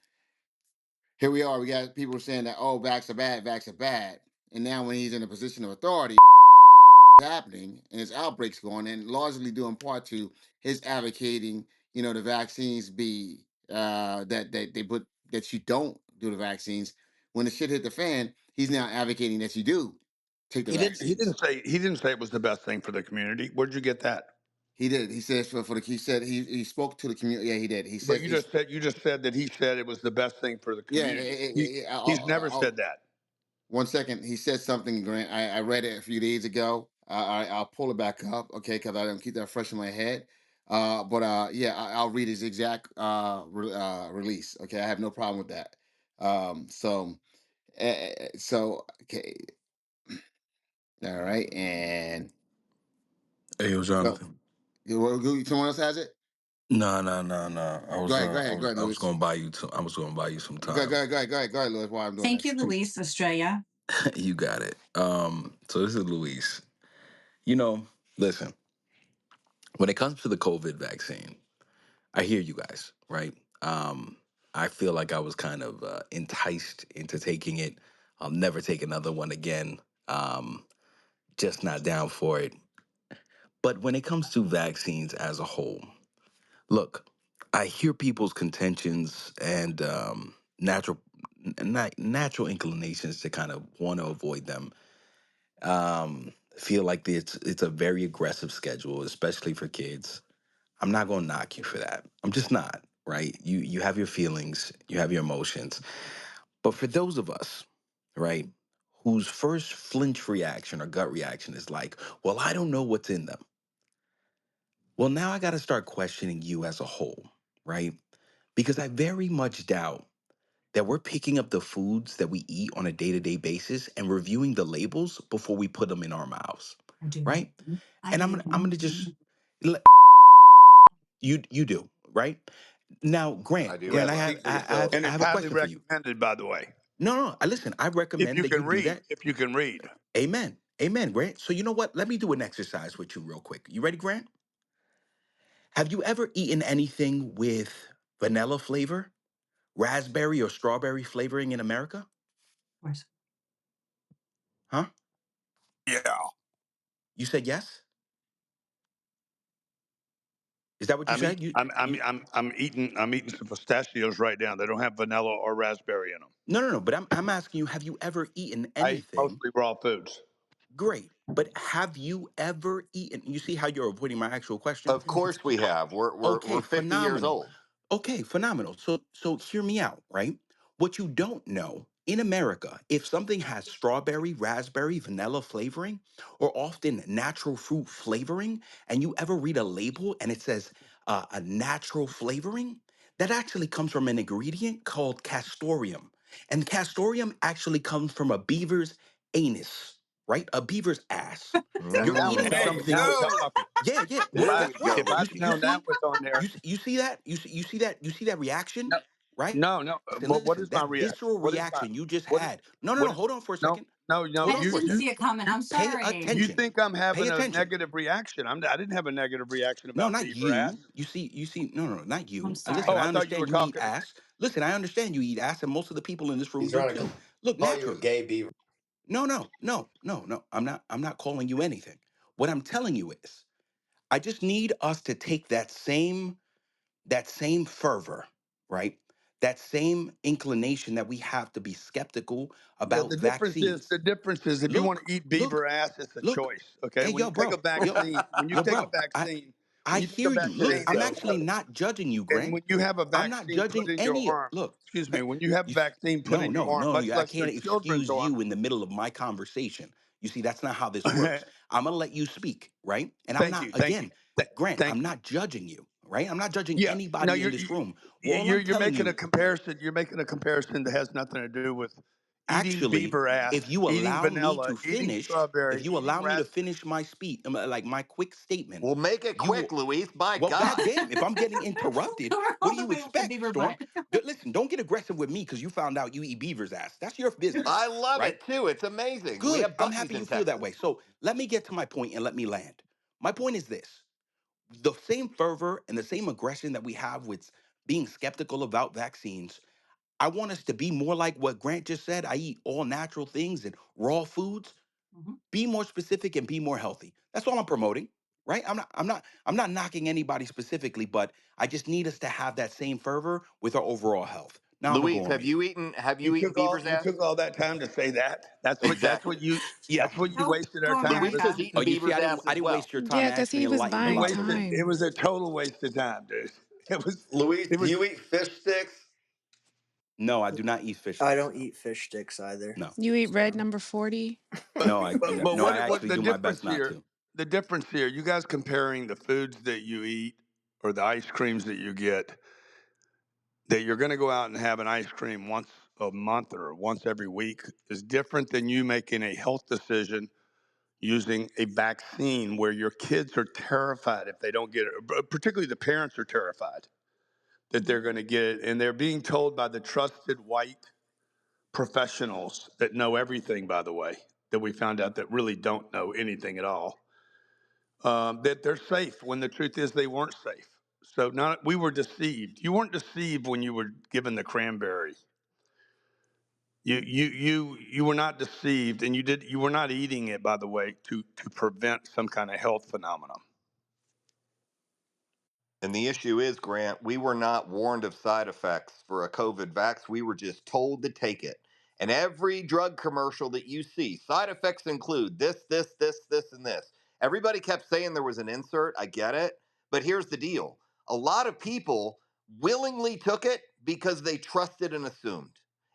here we are. We got people saying that vax are bad, and now when he's in a position of authority, happening and his outbreaks going, and largely due in part to his advocating, the vaccines be that they put that you don't do the vaccines. When the shit hit the fan, he's now advocating that you do take the He didn't. He vaccines. didn't say. He didn't say it was the best thing for the community. Where'd you get that? He did. He says for the he said he spoke to the community. Yeah, he did. He But said you he's just said that he said it was the best thing for the yeah. community. He's never said that. One second, he said something, Grant. I read it a few days ago. I'll pull it back up, okay, because I don't keep that fresh in my head. But yeah, I'll read his exact release. Okay, I have no problem with that. So okay, all right, and Hey, yo, go. Jonathan. Someone else has it. No. Go ahead, go ahead, go ahead, I was Luis. gonna buy you. I was gonna buy you some Go, time. go, go ahead, go ahead, go ahead, Luis. While I'm doing Thank you, this. Luis, Australia. You got it. So this is Luis. You know, listen. When it comes to the COVID vaccine, I hear you guys, right? I feel like I was kind of enticed into taking it. I'll never take another one again. Um, just not down for it. But when it comes to vaccines as a whole, look, I hear people's contentions and natural inclinations to kind of want to avoid them. Feel like it's a very aggressive schedule, especially for kids. I'm not gonna knock you for that. I'm just not, right? You have your feelings, you have your emotions. But for those of us, right, whose first flinch reaction or gut reaction is like, well, I don't know what's in them. Well, now I gotta start questioning you as a whole, right? Because I very much doubt that we're picking up the foods that we eat on a day-to-day basis and reviewing the labels before we put them in our mouths, I do. right? I And do. I'm gonna just let you do, right? Now, I do Grant, as well. Please I go. And it's have a highly question for you. recommended, by the way, No, no, listen, I if recommend you that you can do read. that. If you can read. Amen. Amen, Grant. So you know what? Let me do an exercise with you real quick. You ready, Grant? Have you ever eaten anything with vanilla flavor, raspberry or strawberry flavoring in America? Where's- Huh? Yeah. You said yes? Is that what you I'm eat, said? You I'm you I'm I'm eating some pistachios right now. They don't have vanilla or raspberry in them. No, but I'm asking you, have you ever eaten I eat anything? mostly raw foods. Great. But have you ever eaten? You see how you're avoiding my actual question? Of course we have. We're Okay, 50 years phenomenal. old. Okay, phenomenal. So hear me out, right? What you don't know in America, if something has strawberry, raspberry, vanilla flavoring, or often natural fruit flavoring, and you ever read a label and it says a natural flavoring, that actually comes from an ingredient called castoreum. And castoreum actually comes from a beaver's anus, right? A beaver's ass. You're Now, eating hey, now something. we're Mm-hmm. talking. Yeah. If Well, I There guess we what? if go. I'd You known that see, was on there, you see that? You see that reaction, no, right? no. Listen, What listen. is my That reaction? visceral What is my reaction you just what is had. No, no, what no. is Hold on for a no second. no Hold I on for a didn't you see second. it coming. I'm Pay sorry. you attention. think I'm Pay having a attention. negative reaction? I didn't have a negative reaction No, about not beaver ass. you. No, not I'm you. Listen, Oh, sorry. I I thought you understand were you eat talking to me. ass. Listen, I understand you eat ass, and most of the people in this room He's do trying to too. Look, call you a naturally. gay beaver. No. I'm not calling you anything. What I'm telling you is, I just need us to take that same fervor, right? That same inclination that we have to be skeptical Yeah, about the vaccines. difference is if you want Look, to eat look, beaver ass, it's a look. choice. Okay, Hey, when you take a vaccine, yo, bro. I when you take a hear you. Look, vaccine, I'm Cisco. actually not judging you, and Grant. when you have a I'm not vaccine put judging in your any. arm, Look, excuse me, no, when you have a vaccine put no, in your no, arm, no. much I less your can't children's excuse arm. you in the middle of my conversation. You see, that's not how this works. I'm gonna let you speak, right? And I'm not Thank you, again, Grant. I'm thank you. not judging you, right? I'm not judging Yeah, no, anybody in this room. All you're I'm you're telling making a you. comparison. You're making a comparison that has nothing to do with eating Actually, beaver ass, if you eating allow me vanilla, to eating finish, if strawberry, you eating allow me to raspberry. finish my speech, like my quick statement, Well, make it you quick, will. Luis. By Well, God. goddamn, if I'm getting interrupted, what do Hold you on, wait, expect, beaver Storm? butt. Listen, don't get aggressive with me because you found out you eat beaver's ass. That's your business, I love right? it too. It's amazing. We Good. have I'm Bucky's happy in you feel that Texas. way. So let me get to my point and let me land. My point is this: the same fervor and the same aggression that we have with being skeptical about vaccines, I want us to be more like what Grant just said. I eat all natural things and raw foods. Mhm. Be more specific and be more healthy. That's all I'm promoting, right? I'm not knocking anybody specifically, but I just need us to have that same fervor with our overall health. Now I'm gonna go Luis, on mute. have you eaten beaver's You ass? took all that time to say that. Exactly. Yeah. That's what you Go, wasted our go time Luis has America. Oh, eaten you see, beaver's I didn't ass I as didn't well. waste your time Yeah, because asking he me to was enlighten You buying nobody. wasted. It time. was a total waste of time, dude. Luis, It do was. you eat fish sticks? No, I do not eat fish I sticks. don't No, eat fish sticks either. no, You eat red So number 40? no. I But no, I what actually the do my difference best not here? to. The difference here. You guys comparing the foods that you eat or the ice creams that you get. That you're going to go out and have an ice cream once a month or once every week is different than you making a health decision using a vaccine where your kids are terrified if they don't get it. Particularly the parents are terrified that they're going to get it, and they're being told by the trusted white professionals that know everything, by the way, that we found out that really don't know anything at all, that they're safe when the truth is they weren't safe. So not we were deceived. You weren't deceived when you were given the cranberry. You were not deceived, and you were not eating it, by the way, to prevent some kind of health phenomenon. And the issue is, Grant, we were not warned of side effects for a COVID vax. We were just told to take it. And every drug commercial that you see, side effects include this, and this. Everybody kept saying there was an insert. I get it. But here's the deal, a lot of people willingly took it because they trusted and assumed.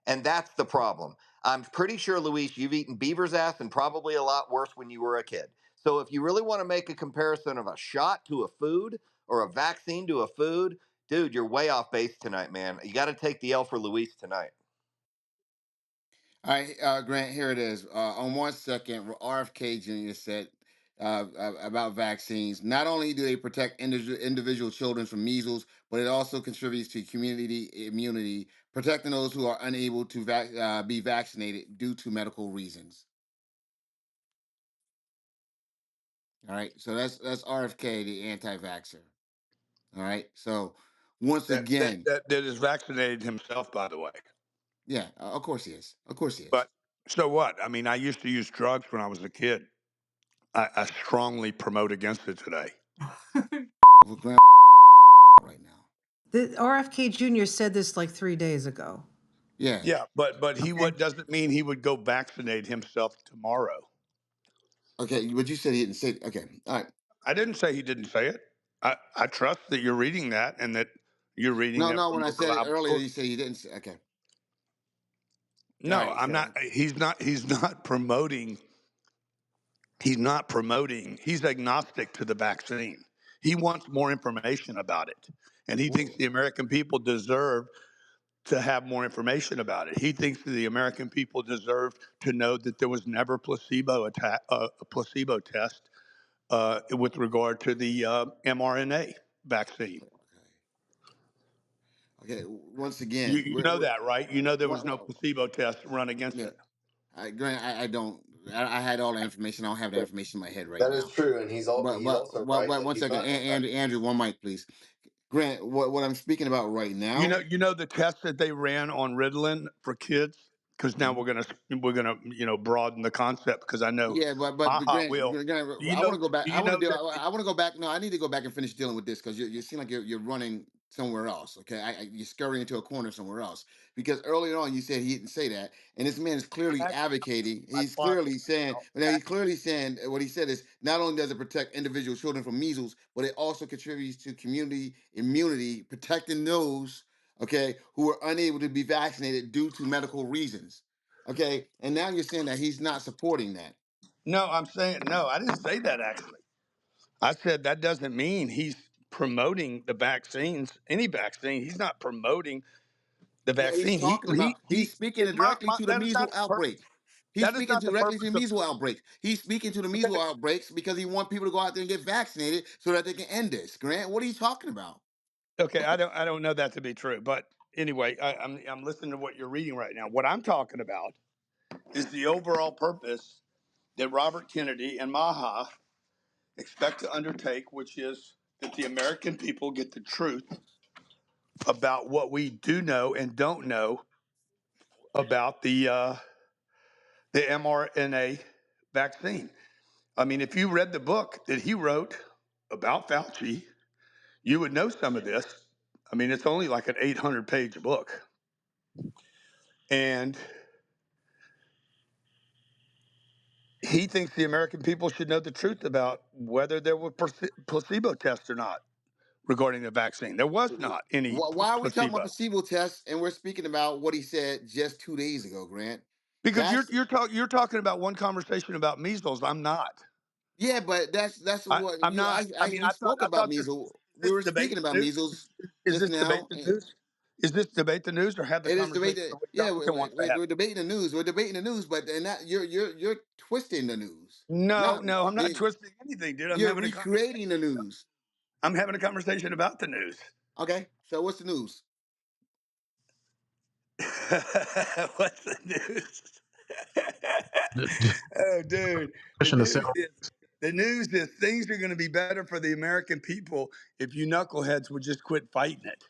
And that's the problem. I'm pretty sure, Luis, you've eaten beaver's ass and probably a lot worse when you were a kid. So if you really want to make a comparison of a shot to a food, or a vaccine to a food, dude, you're way off base tonight, man. You got to take the L for Luis tonight. All right, Grant, here it is. On 1 second, RFK Jr. said about vaccines. Not only do they protect individual children from measles, but it also contributes to community immunity, protecting those who are unable to be vaccinated due to medical reasons. All right, so that's RFK, the anti-vaxxer. All right, so once again, That is vaccinated himself, by the way. yeah, of course he is. Of course he is. But so what? I mean, I used to use drugs when I was a kid. I strongly promote against it today. Well, Grant, right now. The RFK Jr. said this like 3 days ago. Yeah. Yeah, but he Okay. would doesn't mean he would go vaccinate himself tomorrow. Okay, but you said he didn't say. Okay, all right. I didn't say he didn't say it. I trust that you're reading that and that you're reading No, it no. from When I a said it reliable earlier, source. you said he didn't say. Okay, all No, right. I'm not. So He's not promoting. He's not promoting. He's agnostic to the vaccine. He wants more information about it, and he thinks the American people deserve to have more information about it. He thinks that the American people deserve to know that there was never a placebo test with regard to the mRNA vaccine. okay. Once You, again, you know that, right? You know there was no what? placebo test run against Yeah, it. Grant, I don't. I had all the information. I don't have the information in my head right That is now. true, and But he's but also but, right but that one he's second, not anti-vax. Andrew, one mic, please. Grant, what I'm speaking about right now. You know the test that they ran on Ritalin for kids, because now Mhm. we're gonna broaden the concept because I know Yeah, but Maha Grant, will. Grant, Do you I want to know? go back. Do I you want to know do. that? I want to go back. No, I need to go back and finish dealing with this because you seem like you're running somewhere else. Okay, you're scurrying into a corner somewhere else. Because earlier on you said he didn't say that, and this man is clearly advocating. I He's promise clearly saying. you, Now he's clearly saying what he said is not only does it protect individual children from measles, but it also contributes to community immunity, protecting those who are unable to be vaccinated due to medical reasons. Okay, and now you're saying that he's not supporting that. no, I'm saying no. I didn't say that actually. I said that doesn't mean he's promoting the vaccines. Any vaccine, he's not promoting the Yeah, he's vaccine. talking about. He's He. speaking directly to the That is measles not the outbreak. purpose. He's That is speaking not the directly to the purpose of. measles outbreak. He's speaking to the measles outbreaks because he wants people to go out there and get vaccinated so that they can end this. Grant, what are you talking about? Okay, I don't know that to be true, but anyway, I'm listening to what you're reading right now. What I'm talking about is the overall purpose that Robert Kennedy and Maha expect to undertake, which is that the American people get the truth about what we do know and don't know about the mRNA vaccine. I mean, if you read the book that he wrote about Fauci, you would know some of this. I mean, it's only like an 800-page book. And he thinks the American people should know the truth about whether there were placebo tests or not regarding the vaccine. There was not any Why are we talking about placebo. placebo tests and we're speaking about what he said just 2 days ago, Grant? Because That's you're talking about one conversation about measles. I'm not. yeah, but that's what I'm you. not. I mean, We spoke I about thought this measles. is We this were debate speaking the about news. measles Is just this debate now. the news? Is this debate the news or have the It is conversation debated. the way Yeah, Duncan wants to have we're it? debating the news. We're debating the news, but and that you're twisting the news. No, Not no, I'm not the, twisting anything, dude. you're recreating the news. I'm having a conversation about the news. Okay, so what's the news? What's the news? The Oh, dude, the question to news settle. is the news is things are going to be better for the American people if you knuckleheads would just quit fighting it.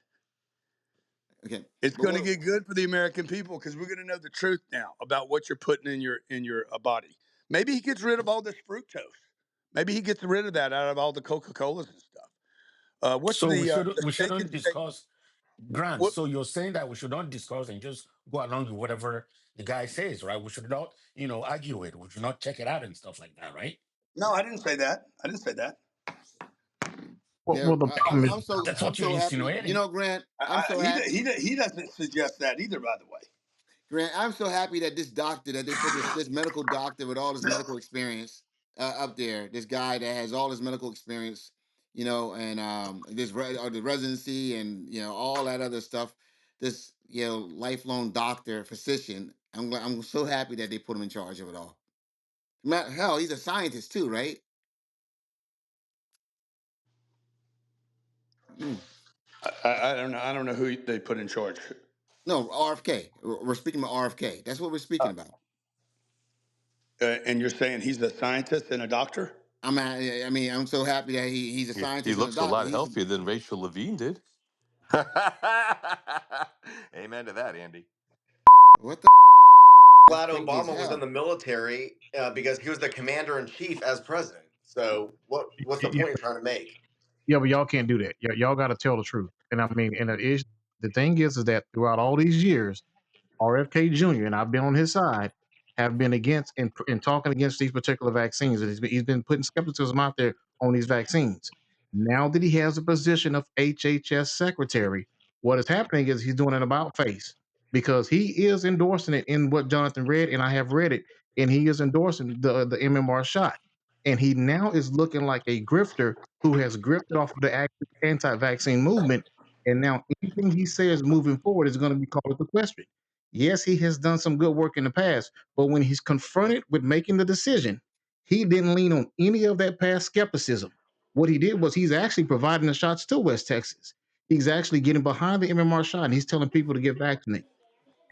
Okay, It's but going to what? get good for the American people because we're going to know the truth now about what you're putting in your body. Maybe he gets rid of all this fructose. Maybe he gets rid of that out of all the Coca Colas and stuff. What's So the we steak shouldn't and shake? discuss grants. What? So you're saying that we should not discuss and just go along with whatever the guy says, right? We should not, argue it. We should not check it out and stuff like that, right? No, I didn't say that. I didn't say that. Well, Yeah, the problem is, That's I'm what you're so happy. insinuating. Grant, I'm so happy. He doesn't suggest that either. By the way, Grant, I'm so happy that this doctor, that they put this medical doctor with all his medical experience up there. This guy that has all his medical experience, and or the residency and all that other stuff. This lifelong doctor, physician. I'm so happy that they put him in charge of it all. Hell, he's a scientist too, right? Mm. I don't know. I don't know who they put in charge. No, RFK. We're speaking about RFK. That's what we're speaking about. And you're saying he's a scientist and a doctor? I'm so happy that he's a He scientist and a looks a doctor. lot healthier than Rachel Levine did. Amen to that, Andy. What the is Glad crazy as Obama was in hell. the military because he was the commander in chief as president. So what's the yeah, point you're trying to make? yeah, but y'all can't do that. Y'all got to tell the truth. And I mean, and the thing is that throughout all these years, RFK Jr. and I've been on his side, have been against and talking against these particular vaccines. And he's been putting skepticism out there on these vaccines. Now that he has a position of HHS secretary, what is happening is he's doing an about face because he is endorsing it in what Jonathan read, and I have read it, and he is endorsing the MMR shot. And he now is looking like a grifter who has grifted off of the active anti-vaccine movement. And now anything he says moving forward is going to be called into question. Yes, he has done some good work in the past, but when he's confronted with making the decision, he didn't lean on any of that past skepticism. What he did was he's actually providing the shots to West Texas. He's actually getting behind the MMR shot and he's telling people to get vaccinated.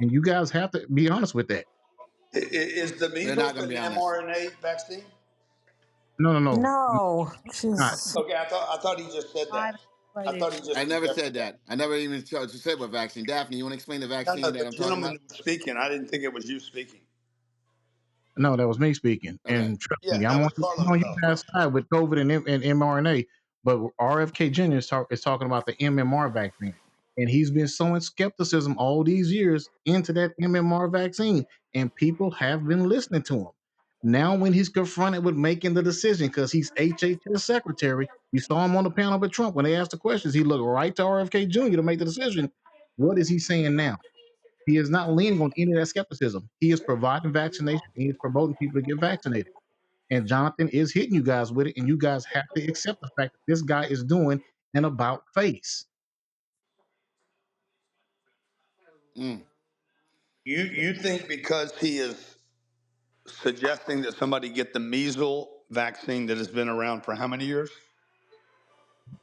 And you guys have to be honest with that. Is the They're not measles going to an be honest. mRNA vaccine? No, no, no. No, Not. Jesus. Okay, I thought he just said I that. don't know what I it thought is. he I just never said suggested that. that. I never even said what vaccine. Daphne, you want to explain the No, no, vaccine that the I'm talking gentleman about? that was speaking, I didn't think it was you speaking. No, that was me speaking. Okay. And trust Yeah, me, that I'm was on Carlos your though. guys' side with COVID and mRNA. But RFK Jr. is talking about the MMR vaccine. And he's been sowing skepticism all these years into that MMR vaccine. And people have been listening to him. Now, when he's confronted with making the decision, because he's HHS secretary, you saw him on the panel with Trump. When they asked the questions, he looked right to RFK Jr. to make the decision. What is he saying now? He is not leaning on any of that skepticism. He is providing vaccination. He is promoting people to get vaccinated. And Jonathan is hitting you guys with it, and you guys have to accept the fact that this guy is doing an about face. Mm. You think because he is suggesting that somebody get the measles vaccine that has been around for how many years?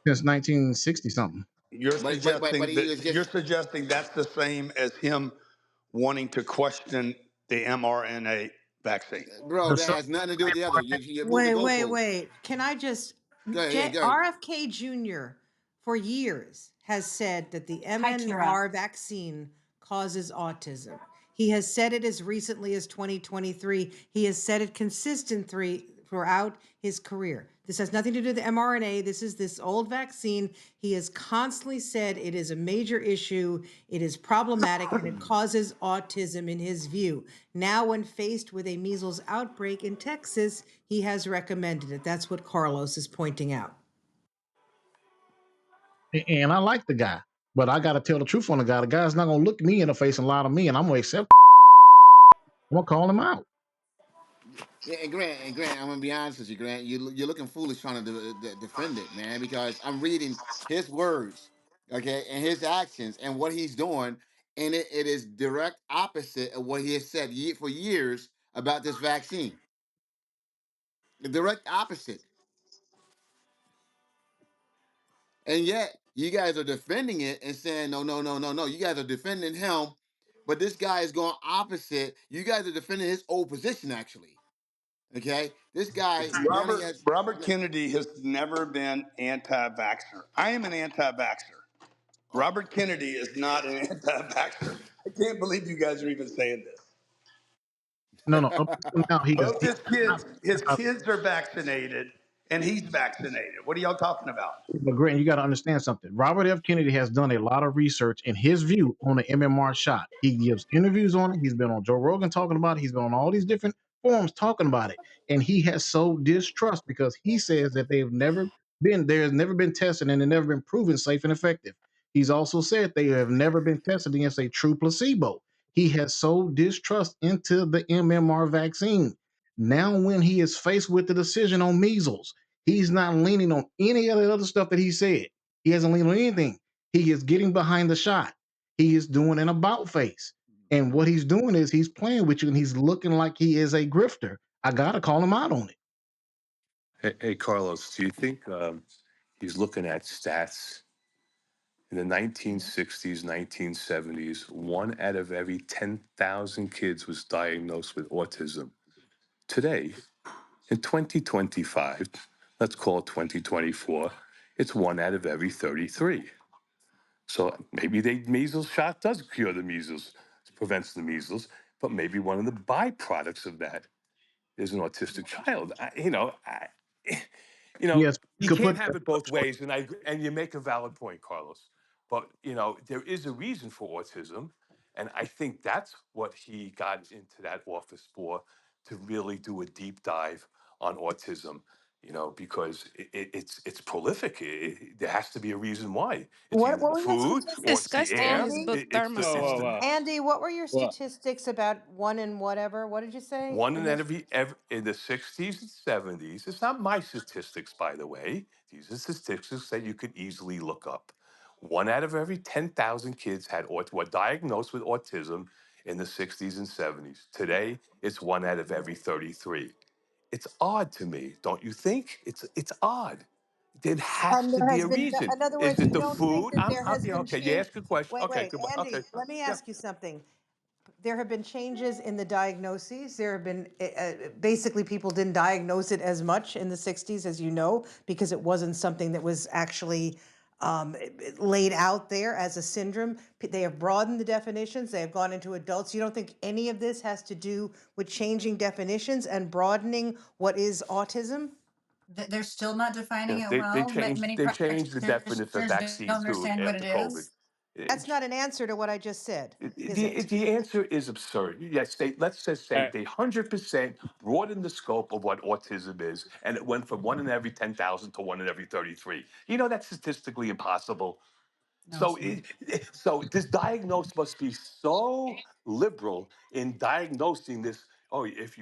Since 1960 something. You're But suggesting he was that you're just, suggesting that's the same as him wanting to question the mRNA vaccine. bro, The that sub- has nothing to do with the other. You're moving Wait, wait, goalposts. wait. Can I just Go ahead. Yeah, go ahead. RFK Jr. for years has said that the Hi, Kira. MMR vaccine causes autism. He has said it as recently as 2023. He has said it consistently throughout his career. This has nothing to do with the mRNA. This is this old vaccine. He has constantly said it is a major issue. It is problematic and it causes autism in his view. Now, when faced with a measles outbreak in Texas, he has recommended it. That's what Carlos is pointing out. and I like the guy, but I got to tell the truth on the guy. The guy's not going to look me in the face and lie to me, and I'm going to accept. I'm going to call him out. Yeah, and Grant, I'm gonna be honest with you, Grant. You're looking foolish trying to defend it, man, because I'm reading his words, okay, and his actions and what he's doing, and it is direct opposite of what he has said for years about this vaccine. The direct opposite, and yet you guys are defending it and saying no, no, no, no, no. You guys are defending him, but this guy is going opposite. You guys are defending his old position, actually. Okay, this guy now he has. Robert Kennedy has never been anti-vaxxer. I am an anti-vaxxer. Robert Kennedy is not an anti-vaxxer. I can't believe you guys are even saying this. No, no. Up until now, he is. Both He, his kids are vaccinated, and he's vaccinated. What are y'all talking about? But Grant, you got to understand something. Robert F. Kennedy has done a lot of research in his view on the MMR shot. He gives interviews on it. He's been on Joe Rogan talking about it. He's been on all these different forums talking about it. And he has sowed distrust because he says that there's never been tested and they've never been proven safe and effective. He's also said they have never been tested against a true placebo. He has sowed distrust into the MMR vaccine. Now, when he is faced with the decision on measles, he's not leaning on any of the other stuff that he said. He hasn't leaned on anything. He is getting behind the shot. He is doing an about face. And what he's doing is he's playing with you and he's looking like he is a grifter. I got to call him out on it. Hey, Carlos, do you think he's looking at stats? In the 1960s, 1970s, 1 out of every 10,000 kids was diagnosed with autism. Today, in 2025, let's call it 2024, it's 1 out of every 33. So maybe the measles shot does cure the measles, prevents the measles, but maybe one of the byproducts of that is an autistic child. Yes, you You could can't put have it both ways, and you make a valid point, Carlos. But there is a reason for autism, and I think that's what he got into that office for, to really do a deep dive on autism. Because it's prolific. There has to be a reason why. It's What either the were your food or it's the statistics, Discussed it in air. his Andy? book It's the Whoa. Andy, what were your What? statistics about one and whatever? What did you say one in in this? every in the 60s and 70s. It's not my statistics, by the way. These are statistics that you could easily look up. 1 out of every 10,000 kids were diagnosed with autism in the 60s and 70s. Today, it's 1 out of every 33. It's odd to me, don't you think? It's odd. There has And to there be has a been, reason. in other Is words, it you the don't think food? that there has Yeah, been okay. You change. ask a question. Wait, Okay, wait, goodbye. Okay, Andy, let me yeah. ask you something. There have been changes in the diagnoses. There have been basically people didn't diagnose it as much in the 60s, as you know, because it wasn't something that was actually laid out there as a syndrome. They have broadened the definitions. They have gone into adults. You don't think any of this has to do with changing definitions and broadening what is autism? They're still not defining Yeah, it they well. changed Many they changed the definition for practitioners don't vaccines too understand what it after COVID. is. That's It- not an answer to what I just said, is the it? the answer is absurd. Yes, let's just All say right. they 100% broadened the scope of what autism is, and it went from 1 in every 10,000 to 1 in every 33. That's statistically impossible. No, So, it's not. this diagnose must be so liberal in diagnosing this. Oh, if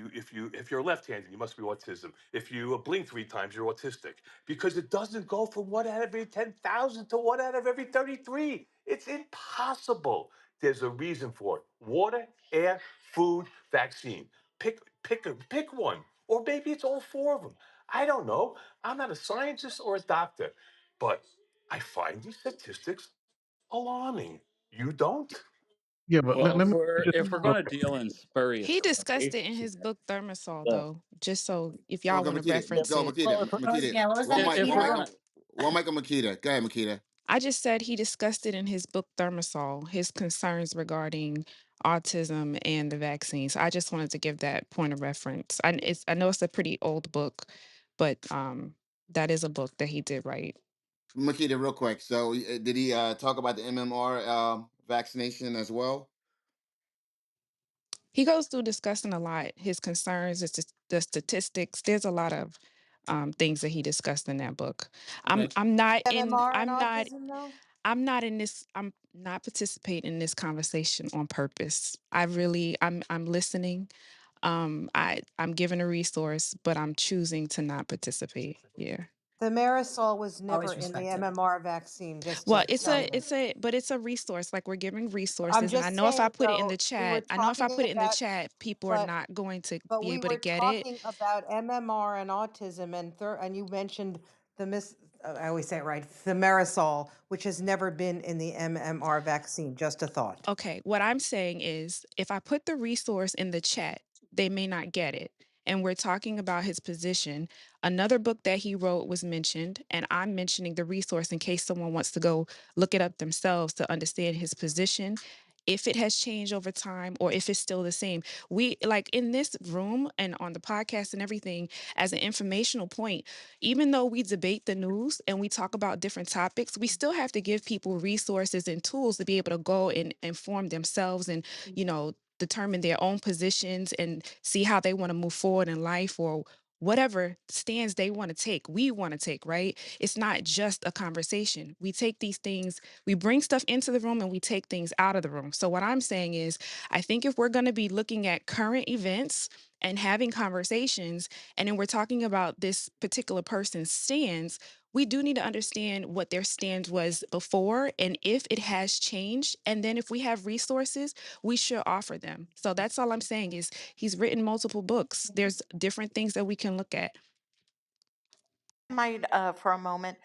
you're left-handed, you must be autism. If you blink 3 times, you're autistic. Because it doesn't go from 1 out of every 10,000 to 1 out of every 33. It's impossible. There's a reason for it. Water, air, food, vaccine. Pick one, or maybe it's all four of them. I don't know. I'm not a scientist or a doctor, but I find these statistics alarming. You don't? yeah, but Well, let me just if we're gonna deal in spurious He discussed it in information, his book Thermosol, uh, though, just so if Go, y'all go, want to Makita. if, reference Go, it. well, Makita. if we're Makita. Yeah, what was that, if we're gonna One mic on Makita. Go ahead, Makita. I just said he discussed it in his book Thermosol, his concerns regarding autism and the vaccines. I just wanted to give that point of reference. I know it's a pretty old book, but that is a book that he did write. Makita, real quick. So, did he talk about the MMR vaccination as well? He goes through discussing a lot, his concerns, the statistics. There's a lot of things that he discussed in that book. I'm okay, I'm not in MMR and I'm not autism, though? I'm not in this. I'm not participating in this conversation on purpose. I'm listening. I'm given a resource, but I'm choosing to not participate. Yeah. The Marisol was never Always in the respect it. MMR vaccine, just Well, to tell you. it's a resource. Like we're giving I'm resources, and I just know if I saying, put it in though, the we were chat, talking about, people are but not going to but be we able to were get it. talking about MMR and autism, and you mentioned the I always say it right, the Marisol, which has never been in the MMR vaccine. Just a thought. Okay, what I'm saying is if I put the resource in the chat, they may not get it. And we're talking about his position. Another book that he wrote was mentioned, and I'm mentioning the resource in case someone wants to go look it up themselves to understand his position. if it has changed over time or if it's still the same. We like in this room and on the podcast and everything, as an informational point, even though we debate the news and we talk about different topics, we still have to give people resources and tools to be able to go and inform themselves and, determine their own positions and see how they want to move forward in life or whatever stands they want to take, we want to take, right? It's not just a conversation. We take these things, we bring stuff into the room and we take things out of the room. So what I'm saying is, I think if we're going to be looking at current events and having conversations, and then we're talking about this particular person's stance, we do need to understand what their stance was before and if it has changed. And then if we have resources, we should offer them. So that's all I'm saying is he's written multiple books. There's different things that we can look at. Might for a moment.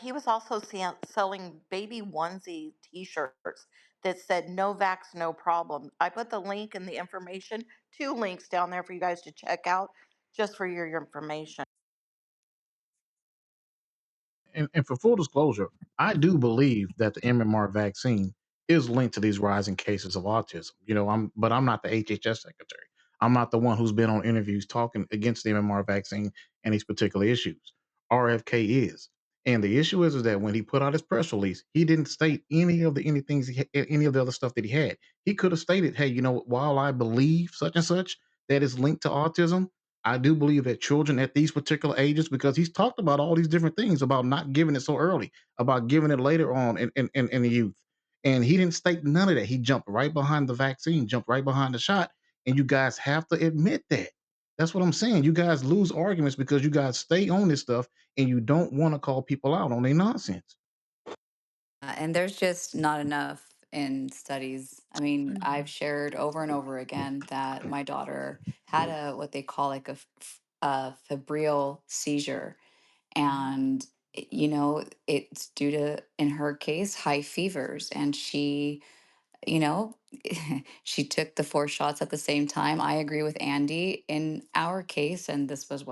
He was also selling baby onesie T-shirts that said "No vax, no problem." I put the link and the information, two links down there for you guys to check out, just for your information. And for full disclosure, I do believe that the MMR vaccine is linked to these rising cases of autism. But I'm not the HHS secretary. I'm not the one who's been on interviews talking against the MMR vaccine and these particular issues. RFK is. And the issue is that when he put out his press release, he didn't state any of the other stuff that he had. He could have stated, "Hey, while I believe such and such that is linked to autism, I do believe that children at these particular ages," because he's talked about all these different things about not giving it so early, about giving it later on in the youth. And he didn't state none of that. He jumped right behind the vaccine, jumped right behind the shot. And you guys have to admit that. That's what I'm saying. You guys lose arguments because you guys stay on this stuff and you don't want to call people out on their nonsense. And there's just not enough in studies. I mean, I've shared over and over again that my daughter had a what they call like a febrile seizure, and it's due to, in her case, high fevers, and you know, she took the 4 shots at the same time. I agree with Andy. In our case, and this was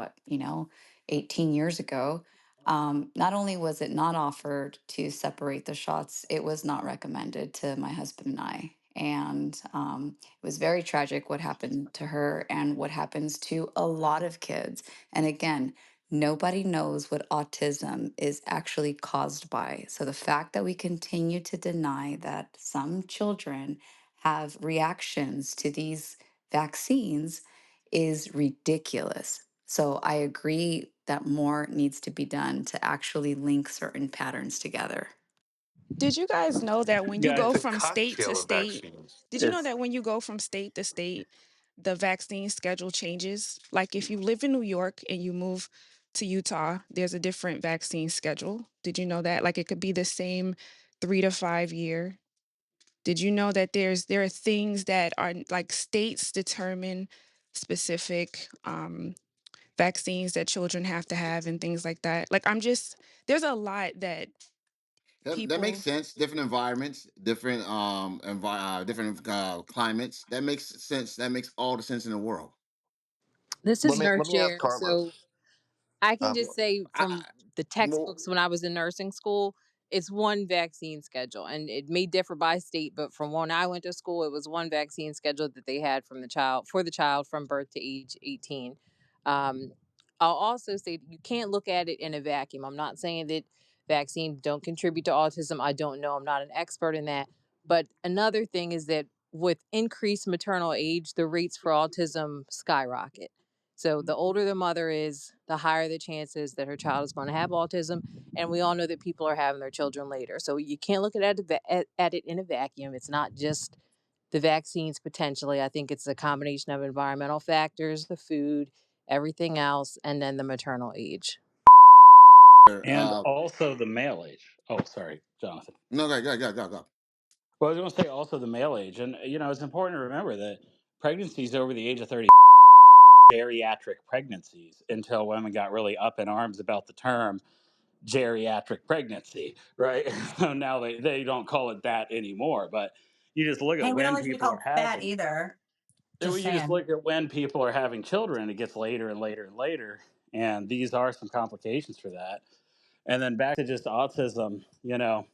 18 years ago, not only was it not offered to separate the shots, it was not recommended to my husband and I. And it was very tragic what happened to her and what happens to a lot of kids. And again, nobody knows what autism is actually caused by. So the fact that we continue to deny that some children have reactions to these vaccines is ridiculous. So I agree that more needs to be done to actually link certain patterns together. Did you guys know that when you Yeah, go it's a from state to cocktail of state, vaccines. did you know It's that when you go from state to state, the vaccine schedule changes? Like if you live in New York and you move to Utah, there's a different vaccine schedule. Did you know that? Like it could be the same 3 to 5 year. Did you know that there are things that are like states determine specific vaccines that children have to have and things like that? Like there's a lot that That makes people. sense. Different environments, different climates. That makes sense. That makes all the sense in the world. This Let is me Nurse let me ask Sharon. So Carlos. I can Um, just say I, from the well, textbooks when I was in nursing school, it's one vaccine schedule. And it may differ by state, but from when I went to school, it was one vaccine schedule that they had from the child for the child from birth to age 18. Um, I'll also say that you can't look at it in a vacuum. I'm not saying that vaccines don't contribute to autism. I don't know. I'm not an expert in that. But another thing is that with increased maternal age, the rates for autism skyrocket. So the older the mother is, the higher the chances that her child is going to have autism. And we all know that people are having their children later. So you can't look at it in a vacuum. It's not just the vaccines potentially. I think it's a combination of environmental factors, the food, everything else, and then the maternal age. and also the male age. Oh, sorry, Jonathan. no, go. Well, I was going to say also the male age, and it's important to remember that pregnancies over the age of 30, geriatric pregnancies, until women got really up in arms about the term geriatric pregnancy, right? So now they don't call it that anymore. But you just look at Hey, we don't when like to be people are called fat having, either. Just you just saying. look at when people are having children, it gets later and later and later, and these are some complications for that. And then back to just autism, the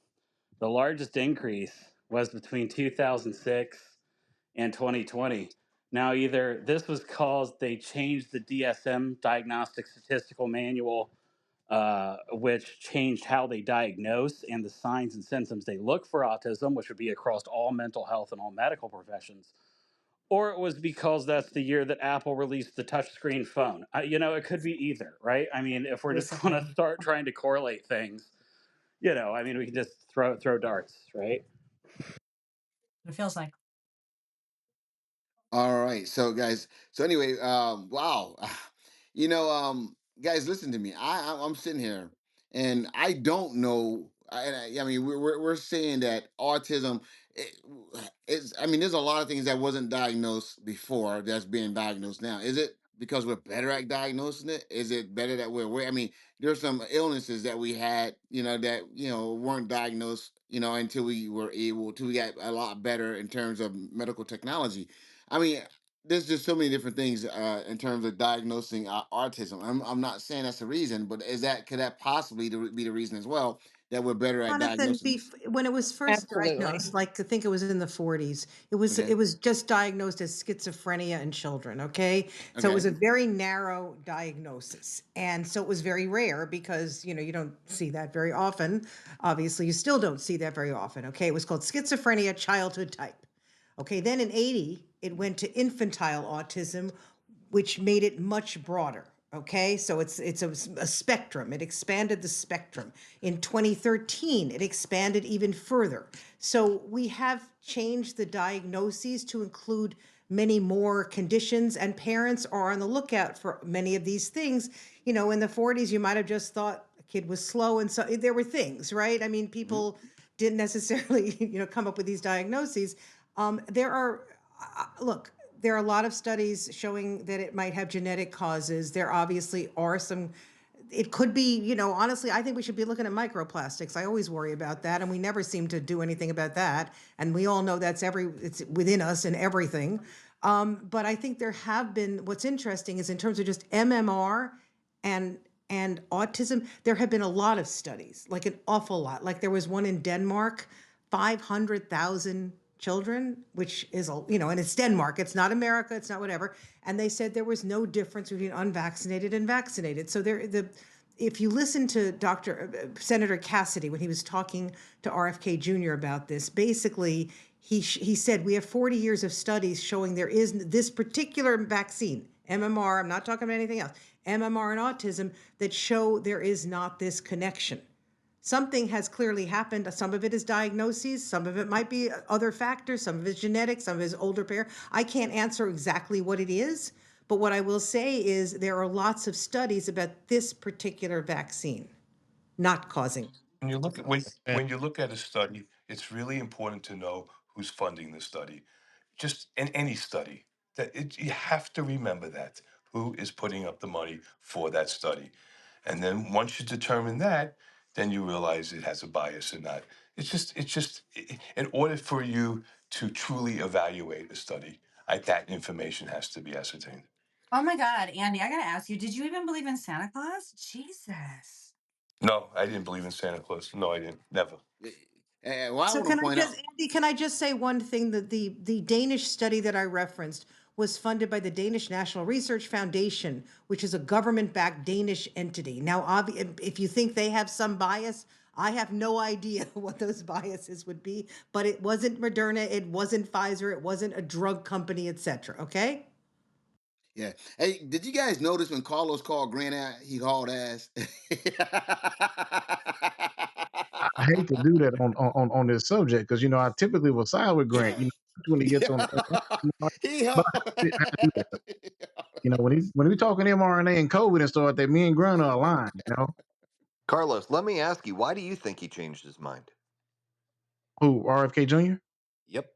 largest increase was between 2006 and 2020. Now, either this was caused, they changed the DSM, Diagnostic Statistical Manual, which changed how they diagnose and the signs and symptoms they look for autism, which would be across all mental health and all medical professions. Or it was because that's the year that Apple released the touchscreen phone. It could be either, right? I mean, if we're just going to Basically. start trying to correlate things, I mean, we can just throw darts, right? It feels like. All right, so guys, so anyway, wow, guys, listen to me. I'm sitting here, and I don't know. I mean, we're saying that autism is. I mean, there's a lot of things that wasn't diagnosed before that's being diagnosed now. Is it because we're better at diagnosing it? Is it better that we're aware? I mean, there's some illnesses that we had, that weren't diagnosed, until we were able to. We got a lot better in terms of medical technology. I mean, there's just so many different things in terms of diagnosing autism. I'm not saying that's the reason, but could that possibly be the reason as well that we're better at Jonathan, diagnosing? when it was first Absolutely. diagnosed, like I think it was in the 40s, it was Okay, it was just diagnosed as schizophrenia in children. Okay, so it was okay, a very narrow diagnosis, and so it was very rare because you don't see that very often. Obviously, you still don't see that very often. Okay, it was called schizophrenia childhood type. Okay, then in 80, it went to infantile autism, which made it much broader. Okay, so it's a spectrum. It expanded the spectrum. In 2013, it expanded even further. So we have changed the diagnoses to include many more conditions, and parents are on the lookout for many of these things. In the 40s, you might have just thought a kid was slow, and so there were things, right? I mean, mhm, people didn't necessarily, come up with these diagnoses. There are, look, there are a lot of studies showing that it might have genetic causes. There obviously are some, it could be, honestly, I think we should be looking at microplastics. I always worry about that, and we never seem to do anything about that. And we all know it's within us and everything. But I think there have been, what's interesting is in terms of just MMR and and autism, there have been a lot of studies, like an awful lot. Like there was one in Denmark, 500,000 children, which is and it's Denmark, it's not America, it's not whatever. And they said there was no difference between unvaccinated and vaccinated. So if you listen to Senator Cassidy when he was talking to RFK Jr. about this, basically he said we have 40 years of studies showing there is this particular vaccine, MMR. I'm not talking about anything else. MMR and autism that show there is not this connection. Something has clearly happened. Some of it is diagnoses, some of it might be other factors, some of it's genetic, some of it is older pair. I can't answer exactly what it is, but what I will say is there are lots of studies about this particular vaccine not causing. When you look at when And when you look at a study, it's really important to know who's funding the study. Just in any study, you have to remember that who is putting up the money for that study, and then once you determine that, then you realize it has a bias or not. In order for you to truly evaluate a study, that information has to be ascertained. Oh my God, Andy, I gotta ask you, did you even believe in Santa Claus? Jesus. No, I didn't believe in Santa Claus. No, I didn't. Never. well, I So want to can I point just, out. Andy, can I just say one thing that the Danish study that I referenced was funded by the Danish National Research Foundation, which is a government-backed Danish entity. Now, if you think they have some bias, I have no idea what those biases would be, but it wasn't Moderna, it wasn't Pfizer, it wasn't a drug company, et cetera, okay? Yeah. Hey, did you guys notice when Carlos called Grant out, he hauled ass? I hate to do that on this subject because I typically will side with Grant. When he gets on, he but hauled I have to do that. When we talking mRNA and COVID and stuff, that me and Grant are aligned. Carlos, let me ask you, why do you think he changed his mind? Who RFK Jr. Yep.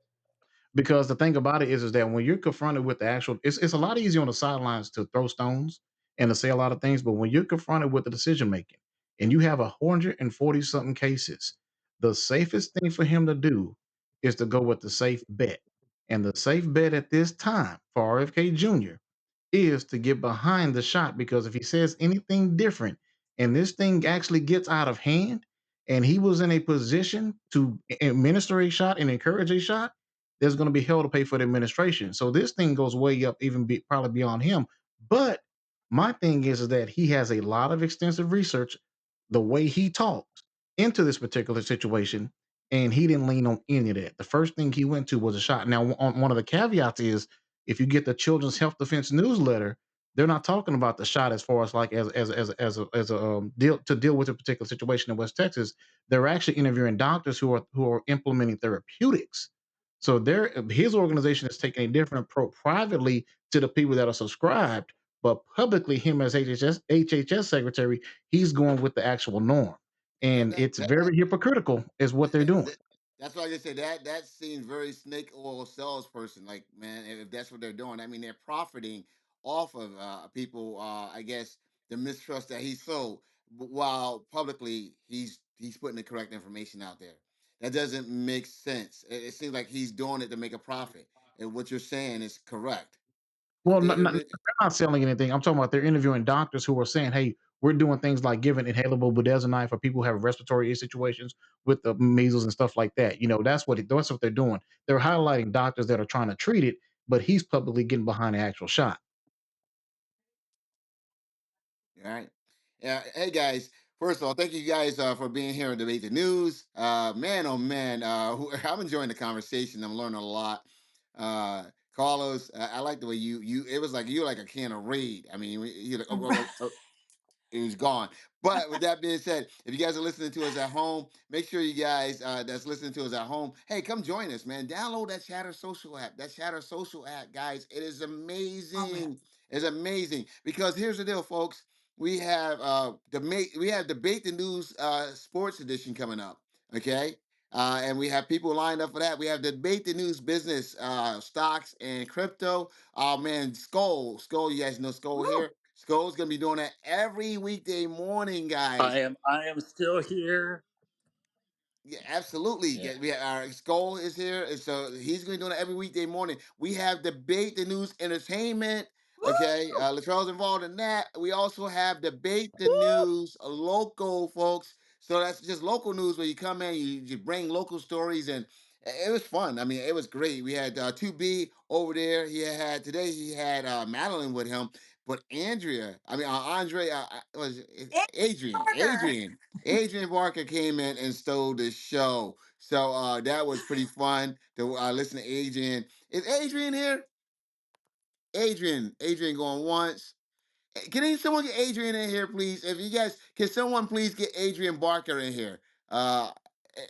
Because the thing about it is that when you're confronted with the actual, it's a lot easier on the sidelines to throw stones and to say a lot of things, but when you're confronted with the decision making and you have 140 something cases, the safest thing for him to do is to go with the safe bet. And the safe bet at this time for RFK Jr. is to get behind the shot because if he says anything different and this thing actually gets out of hand, and he was in a position to administer a shot and encourage a shot, there's going to be hell to pay for the administration. So this thing goes way up, even probably beyond him. But my thing is that he has a lot of extensive research, the way he talks into this particular situation, and he didn't lean on any of that. The first thing he went to was a shot. Now, on one of the caveats is if you get the Children's Health Defense newsletter, they're not talking about the shot as far as like as a deal to deal with a particular situation in West Texas. They're actually interviewing doctors who are implementing therapeutics. So his organization is taking a different approach privately to the people that are subscribed, but publicly, him as HHS secretary, he's going with the actual norm, That and that it's that, that, very hypocritical, is what they're doing. that's why I just say that seems very snake oil salesperson. Like, man, if that's what they're doing, I mean, they're profiting off of people. I guess the mistrust that he sowed, while publicly he's putting the correct information out there. That doesn't make sense. It seems like he's doing it to make a profit. And what you're saying is correct. Well, It- it- they're not selling anything. I'm talking about they're interviewing doctors who are saying, "Hey, we're doing things like giving inhalable budesonide for people who have respiratory situations with the measles and stuff like that." That's what they're doing. They're highlighting doctors that are trying to treat it, but he's publicly getting behind the actual shot. All right. Yeah. Hey guys. First of all, thank you guys for being here and debate the news. Man, oh man, I'm enjoying the conversation. I'm learning a lot. Carlos, I like the way you. It was like you were like a can of Raid. I mean, you like, it was gone. But with that being said, if you guys are listening to us at home, make sure you guys that's listening to us at home, hey, come join us, man. Download that Chatter Social app. That Chatter Social app, guys. It is Oh yeah. amazing. It's amazing because here's the deal, folks. We have debate the news sports edition coming up. Okay. And we have people lined up for that. We have debate the news business, stocks and crypto. Oh man, Skull, you guys know Skull Woo! here. Skull's gonna be doing that every weekday morning, guys. I am still here. Yeah, absolutely. Yeah. Yeah, our Skull is here, and so he's going to be doing it every weekday morning. We have debate the news entertainment. Okay, Woo! Latrell's involved in that. We also have debate the news local, folks. So that's just local news where you come in, you bring local stories, and it was fun. I mean, it was great. We had 2B over there. He had Madeline with him, but Andrea, I mean Andre, was It's Adrian, Parker. Adrian Barker came in and stole the show. So that was pretty fun to listen to Adrian. Is Adrian here? Adrian going once. Can someone get Adrian in here, please? If you guys, can someone please get Adrian Barker in here?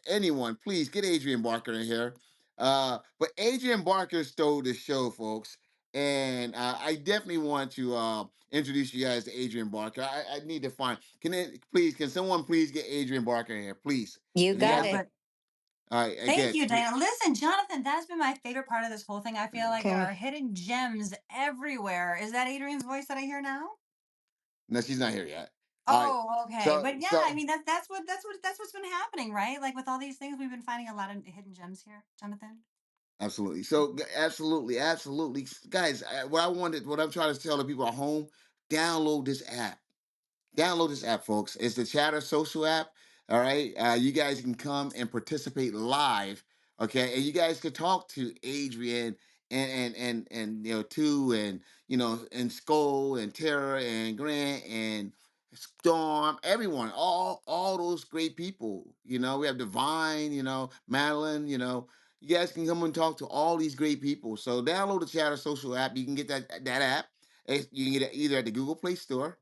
Anyone, please get Adrian Barker in here. But Adrian Barker stole the show, folks. And I definitely want to introduce you guys to Adrian Barker. I need to find. Can someone please get Adrian Barker in here, please? You If you got Yeah, guys, it. but all right, thank again. you, Dana. Listen, Jonathan, that's been my favorite part of this whole thing. I feel like there are Okay. hidden gems everywhere. Is that Adrian's voice that I hear now? No, she's not here yet. All right. Oh, okay. So But yeah, I so mean that's what's been happening, right? Like with all these things, we've been finding a lot of hidden gems here, Jonathan. absolutely. So absolutely, guys. What I'm trying to tell the people at home: download this app. Download this app, folks. It's the Chatter Social app. All right, you guys can come and participate live. Okay, and you guys can talk to Adrian and Tu and and Skull and Tara and Grant and Storm, everyone, all those great people. We have Divine, Madeline, you guys can come and talk to all these great people. So download the Chatter Social app. You can get that app. You can get it either at the Google Play Store,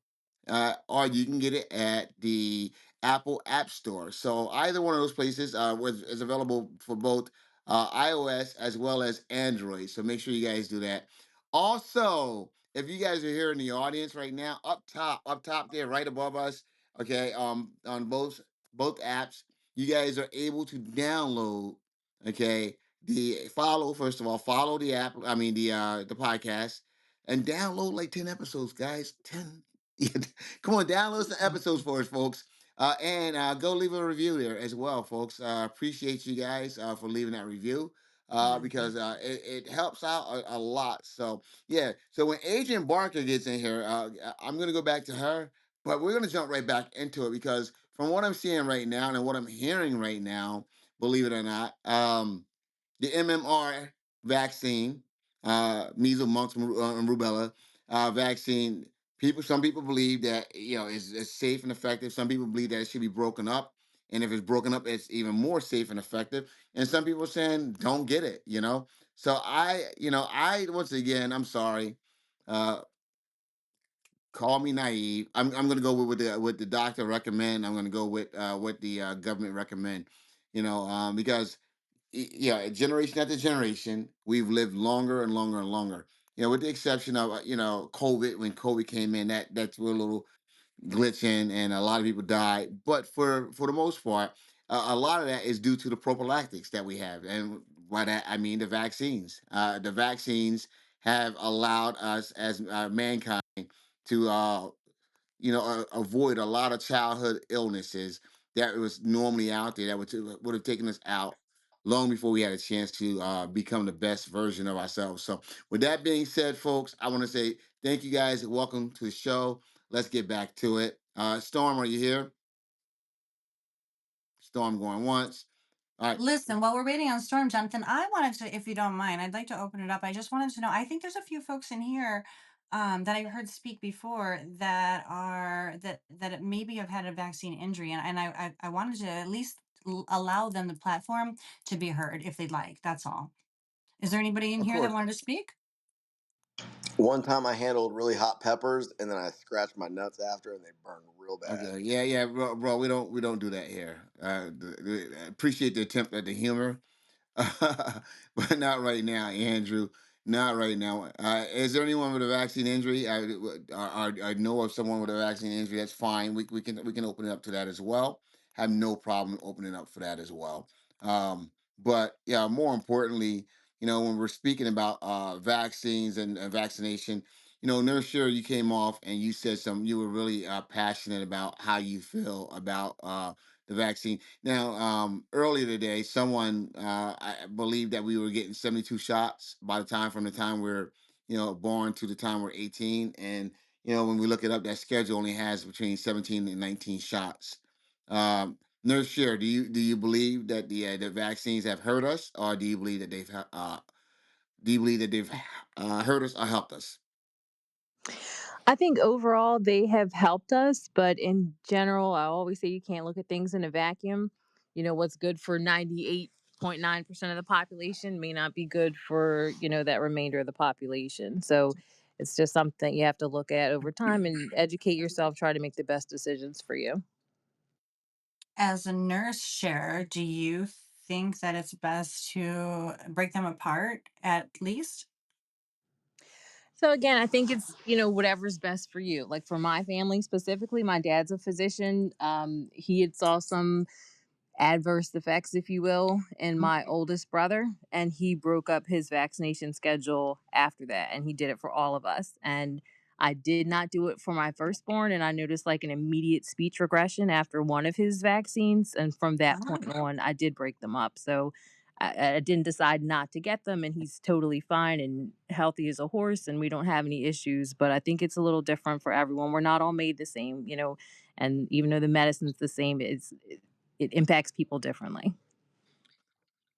or you can get it at the Apple App Store. So either one of those places is available for both iOS as well as Android. So make sure you guys do that. Also, if you guys are here in the audience right now, up top there, right above us, okay, on both apps, you guys are able to download, okay, the follow first of all, follow the app. I mean the podcast, and download like 10 episodes, guys. 10. Come on, download some episodes for us, folks. And go leave a review there as well, folks. Appreciate you guys for leaving that review Mhm. because it helps out a lot. So, yeah. So, when Adrian Barker gets in here, I'm going to go back to her, but we're going to jump right back into it because from what I'm seeing right now and what I'm hearing right now, believe it or not, the MMR vaccine, measles, mumps, and rubella vaccine. Some people believe that is safe and effective. Some people believe that it should be broken up, and if it's broken up, it's even more safe and effective. And some people are saying don't get it. So I once again, I'm sorry. Uh, Call me naive. I'm going to go with the doctor recommend. I'm going to go with what the government recommend. Because yeah, generation after generation, we've lived longer and longer and longer. With the exception of COVID, when COVID came in, that's a little glitch in, and a lot of people died. But for the most part, a lot of that is due to the prophylactics that we have, and by that I mean the vaccines. The vaccines have allowed us as mankind to avoid a lot of childhood illnesses that was normally out there that would have taken us out long before we had a chance to become the best version of ourselves. So, with that being said, folks, I want to say thank you guys and welcome to the show. Let's get back to it. Storm, are you here? Storm going once. All right. Listen, while we're waiting on Storm, Jonathan, I wanted to, if you don't mind, I'd like to open it up. I just wanted to know, I think there's a few folks in here that I heard speak before that are that maybe have had a vaccine injury, and I wanted to at least allow them the platform to be heard if they'd like. That's all. Is there anybody in Of here that course. wanted to speak? One time I handled really hot peppers and then I scratched my nuts after and they burned real bad. Okay. Yeah, yeah, bro. We don't do that here. Appreciate the attempt at the humor. But not right now, Andrew. Not right now. Is there anyone with a vaccine injury? I know of someone with a vaccine injury. That's fine. We can open it up to that as well. Have no problem opening up for that as well. But yeah, more importantly, when we're speaking about vaccines and vaccination, Nurse Sure, you came off and you said something. You were really passionate about how you feel about the vaccine. Now, earlier today, someone I believe that we were getting 72 shots by the time from the time we're born to the time we're 18, and when we look it up, that schedule only has between 17 and 19 shots. Nurse Share, do you believe that the vaccines have hurt us, or do you believe that they've hurt us or helped us? I think overall they have helped us, but in general, I always say you can't look at things in a vacuum. What's good for 98.9% of the population may not be good for, that remainder of the population. So it's just something you have to look at over time and educate yourself, try to make the best decisions for you. As a nurse share, do you think that it's best to break them apart at least? So again, I think it's, whatever's best for you. Like for my family specifically, my dad's a physician. He had saw some adverse effects, if you will, in my oldest brother. And he broke up his vaccination schedule after that. And he did it for all of us. And I did not do it for my firstborn. And I noticed like an immediate speech regression after one of his vaccines. And from that point on, I did break them up. So I didn't decide not to get them. And he's totally fine and healthy as a horse. And we don't have any issues. But I think it's a little different for everyone. We're not all made the same, and even though the medicine's the same, it impacts people differently.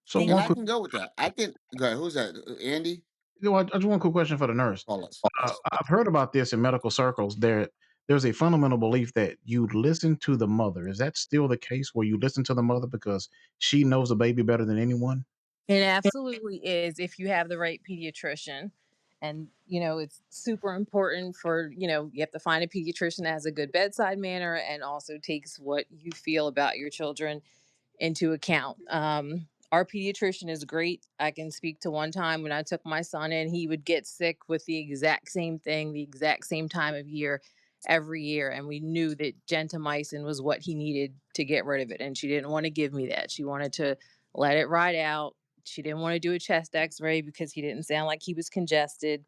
So And one I quick, can go with that. I can go ahead. Who's that? Andy? just one quick question for the nurse. Paulus. I've heard about this in medical circles. There's a fundamental belief that you listen to the mother. Is that still the case, where you listen to the mother because she knows the baby better than anyone? It absolutely is if you have the right pediatrician. And, it's super important for, you have to find a pediatrician that has a good bedside manner and also takes what you feel about your children into account. Our pediatrician is great. I can speak to one time when I took my son in, he would get sick with the exact same thing, the exact same time of year every year. And we knew that gentamicin was what he needed to get rid of it. And she didn't want to give me that. She wanted to let it ride out. She didn't want to do a chest x-ray because he didn't sound like he was congested.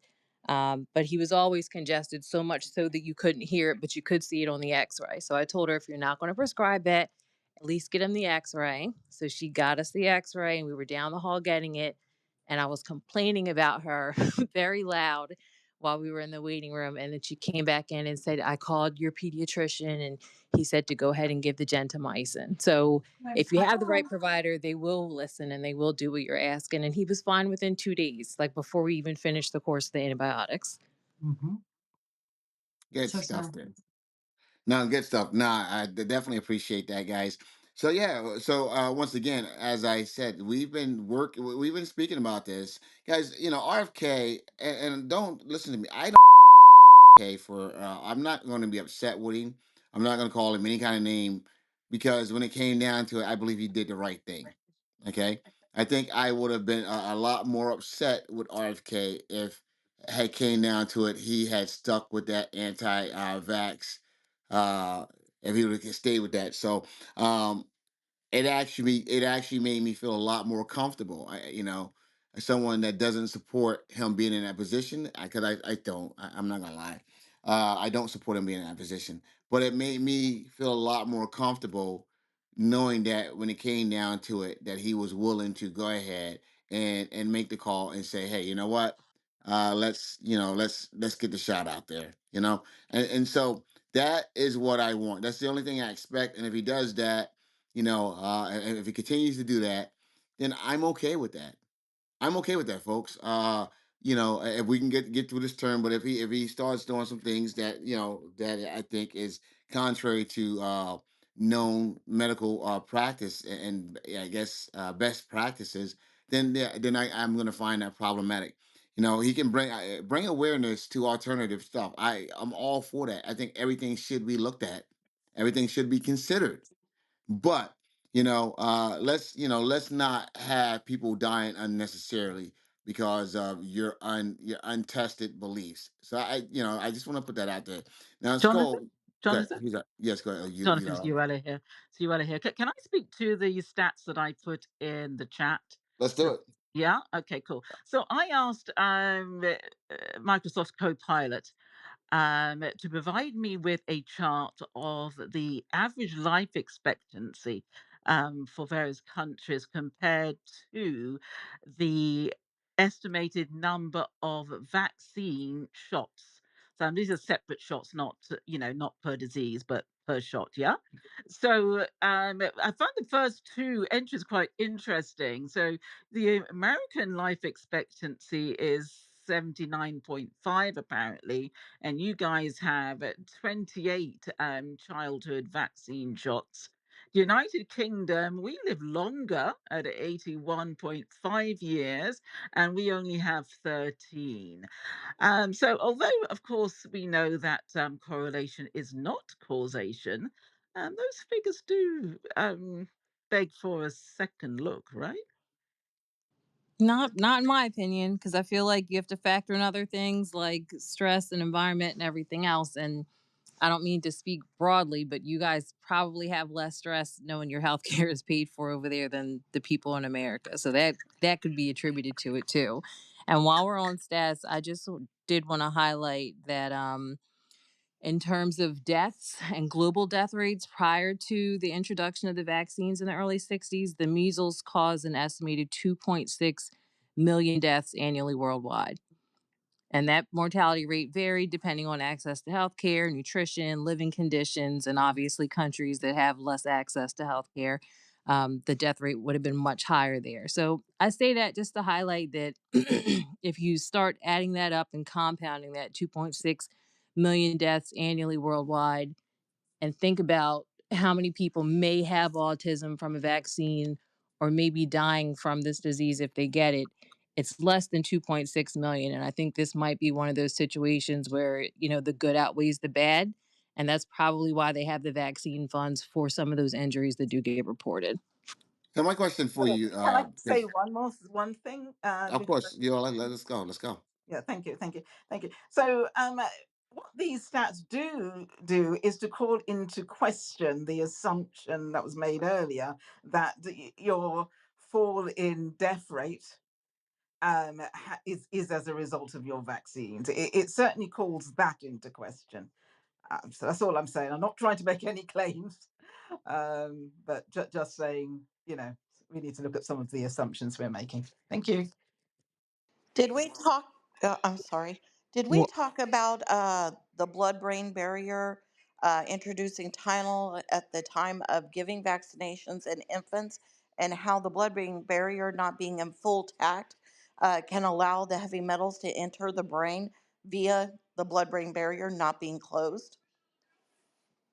But he was always congested, so much so that you couldn't hear it, but you could see it on the x-ray. So I told her, if you're not going to prescribe that, at least get him the x-ray. So she got us the x-ray and we were down the hall getting it. And I was complaining about her very loud while we were in the waiting room. And then she came back in and said, I called your pediatrician and he said to go ahead and give the gentamicin. So if you have the right provider, they will listen and they will do what you're asking. And he was fine within 2 days, like before we even finished the course of the antibiotics. Mm-hmm. Good So stuff sorry. there. No, good stuff. Nah, I definitely appreciate that, guys. So yeah, so once again, as I said, we've been speaking about this, guys. You know, RFK, and don't listen to me. I don't okay for. I'm not going to be upset with him. I'm not going to call him any kind of name because when it came down to it, I believe he did the right thing. Okay, I think I would have been a lot more upset with RFK if had came down to it. He had stuck with that anti-vax. Uh, if he would have stayed with that, so um, it actually made me feel a lot more comfortable. As someone that doesn't support him being in that position, because I don't. I'm not gonna lie. I don't support him being in that position, but it made me feel a lot more comfortable knowing that when it came down to it, that he was willing to go ahead and make the call and say, hey, you know what? Let's get the shot out there. And so that is what I want. That's the only thing I expect. And if he does that, and if he continues to do that, then I'm okay with that. I'm okay with that, folks. If we can get through this term, but if he starts doing some things that that I think is contrary to known medical practice and I guess best practices, then I'm going to find that problematic. He can bring awareness to alternative stuff. I'm all for that. I think everything should be looked at. Everything should be considered, but let's not have people dying unnecessarily because of your untested beliefs. So I just want to put that out there. Now let's Jonathan, go. Good. Jonathan, Who's that? Yes, go ahead. Jonathan, it's Yella here. So Yella here. Can I speak to the stats that I put in the chat? Let's do So, it. yeah. Okay. Cool. So I asked Microsoft Copilot to provide me with a chart of the average life expectancy for various countries compared to the estimated number of vaccine shots. So these are separate shots, not per disease, but per shot. Yeah. So I found the first two entries quite interesting. So the American life expectancy is 79.5 apparently, and you guys have 28 childhood vaccine shots. United Kingdom, we live longer at 81.5 years, and we only have 13. So, although, of course, we know that correlation is not causation, those figures do beg for a second look, right? Not in my opinion, because I feel like you have to factor in other things like stress and environment and everything else. And I don't mean to speak broadly, but you guys probably have less stress knowing your health care is paid for over there than the people in America. So that could be attributed to it too. And while we're on stats, I just did want to highlight that in terms of deaths and global death rates prior to the introduction of the vaccines in the early 60s, the measles caused an estimated 2.6 million deaths annually worldwide. And that mortality rate varied depending on access to healthcare, nutrition, living conditions, and obviously countries that have less access to healthcare. The death rate would have been much higher there. So I say that just to highlight that if you start adding that up and compounding that 2.6 million deaths annually worldwide, and think about how many people may have autism from a vaccine or may be dying from this disease if they get it, it's less than 2.6 million. And I think this might be one of those situations where, the good outweighs the bad. And that's probably why they have the vaccine funds for some of those injuries that do get reported. So my question for you, Can I say because one thing? of course, let's go. Let's go. Yeah, thank you. So, what these stats do is to call into question the assumption that was made earlier that your fall in death rate is as a result of your vaccines. It certainly calls that into question. So that's all I'm saying. I'm not trying to make any claims, but just saying, we need to look at some of the assumptions we're making. Thank you. Did we talk? I'm sorry. Did we Well, talk about the blood-brain barrier, introducing Tylenol at the time of giving vaccinations in infants, and how the blood-brain barrier not being in full tact can allow the heavy metals to enter the brain via the blood-brain barrier not being closed?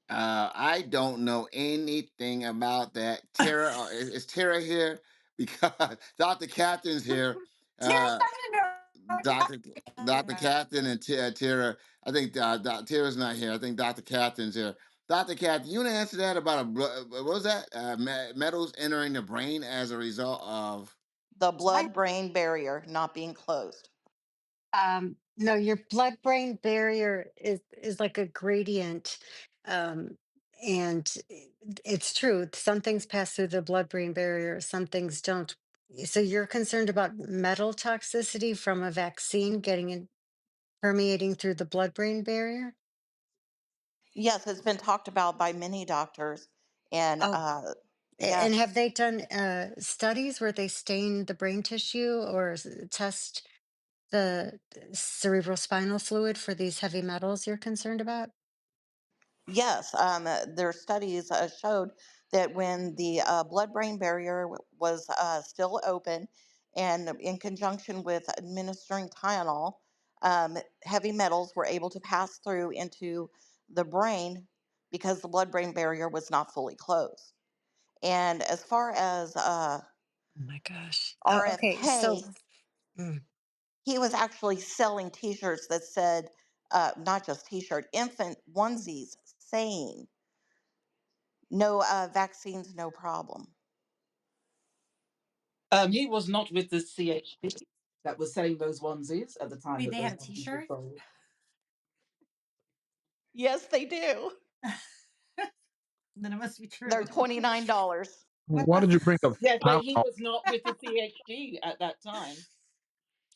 I don't know anything about that. Tara, is Tara here? Because Dr. Captain's here. Tara's Uh, not gonna Dr. Dr. know. Captain and Tara. I think Tara's not here. I think Dr. Captain's here. Dr. Captain, you want to answer that about what was that? Metals entering the brain as a result of. The I blood-brain barrier not being closed. No, your blood-brain barrier is like a gradient, and it's true. Some things pass through the blood-brain barrier, some things don't. So you're concerned about metal toxicity from a vaccine getting in, permeating through the blood-brain barrier? Yes, it's been talked about by many doctors, and Oh, and yes. have they done studies where they stain the brain tissue or test the cerebral spinal fluid for these heavy metals you're concerned about? Yes, their studies showed that when the blood-brain barrier was still open, and in conjunction with administering Tylenol, heavy metals were able to pass through into the brain because the blood-brain barrier was not fully closed. And as far as Oh my gosh. Oh, okay. So, RFK, mm, he was actually selling T-shirts that said, not just T-shirt, infant onesies saying, no vaccines, no problem. He was not with the CHP that was selling those onesies at the time Wait, that they had those a onesies were T-shirt. sold. Yes, they do. Then it must be true. They're $29. What why the? did you bring up Yeah, but he Tylenol? was not with the CHP at that time.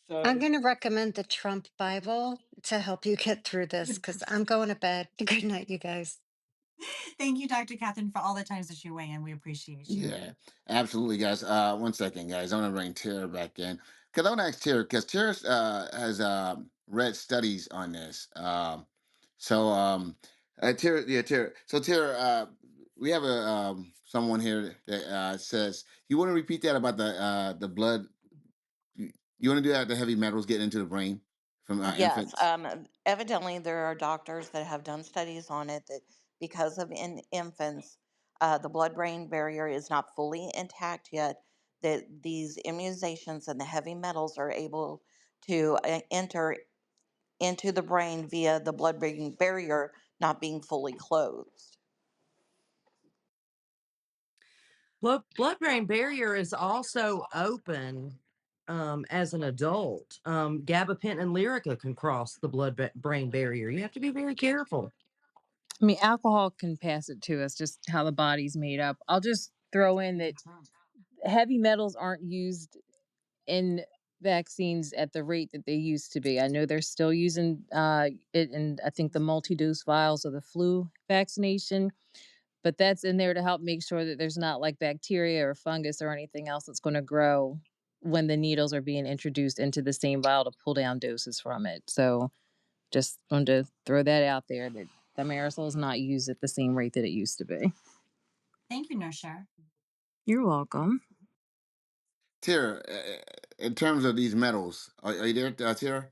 I'm So going to recommend the Trump Bible to help you get through this because I'm going to bed. Good night, you guys. Thank you, Dr. Catherine, for all the times that you weigh in. We appreciate you. Yeah, absolutely, guys. One second, guys. I want to bring Tara back in because I want to ask Tara because Tara has read studies on this. Tara, yeah, Tara. So, Tara, we have a someone here that says you want to repeat that about the blood. You want to do that? The heavy metals getting into the brain from Yes, infants. evidently there are doctors that have done studies on it that because of in infants, the blood-brain barrier is not fully intact yet. That these immunizations and the heavy metals are able to enter into the brain via the blood-brain barrier not being fully closed. Blood-brain barrier is also open as an adult. Gabapentin and Lyrica can cross the blood-brain barrier. You have to be very careful. I mean, alcohol can pass it to us, just how the body's made up. I'll just throw in that heavy metals aren't used in vaccines at the rate that they used to be. I know they're still using it in, I think, the multi-dose vials of the flu vaccination, but that's in there to help make sure that there's not like bacteria or fungus or anything else that's going to grow when the needles are being introduced into the same vial to pull down doses from it. So just wanted to throw that out there that the Marisol is not used at the same rate that it used to be. Thank you, Nurse Cher. You're welcome. Tara, in terms of these metals, are you there, Tara?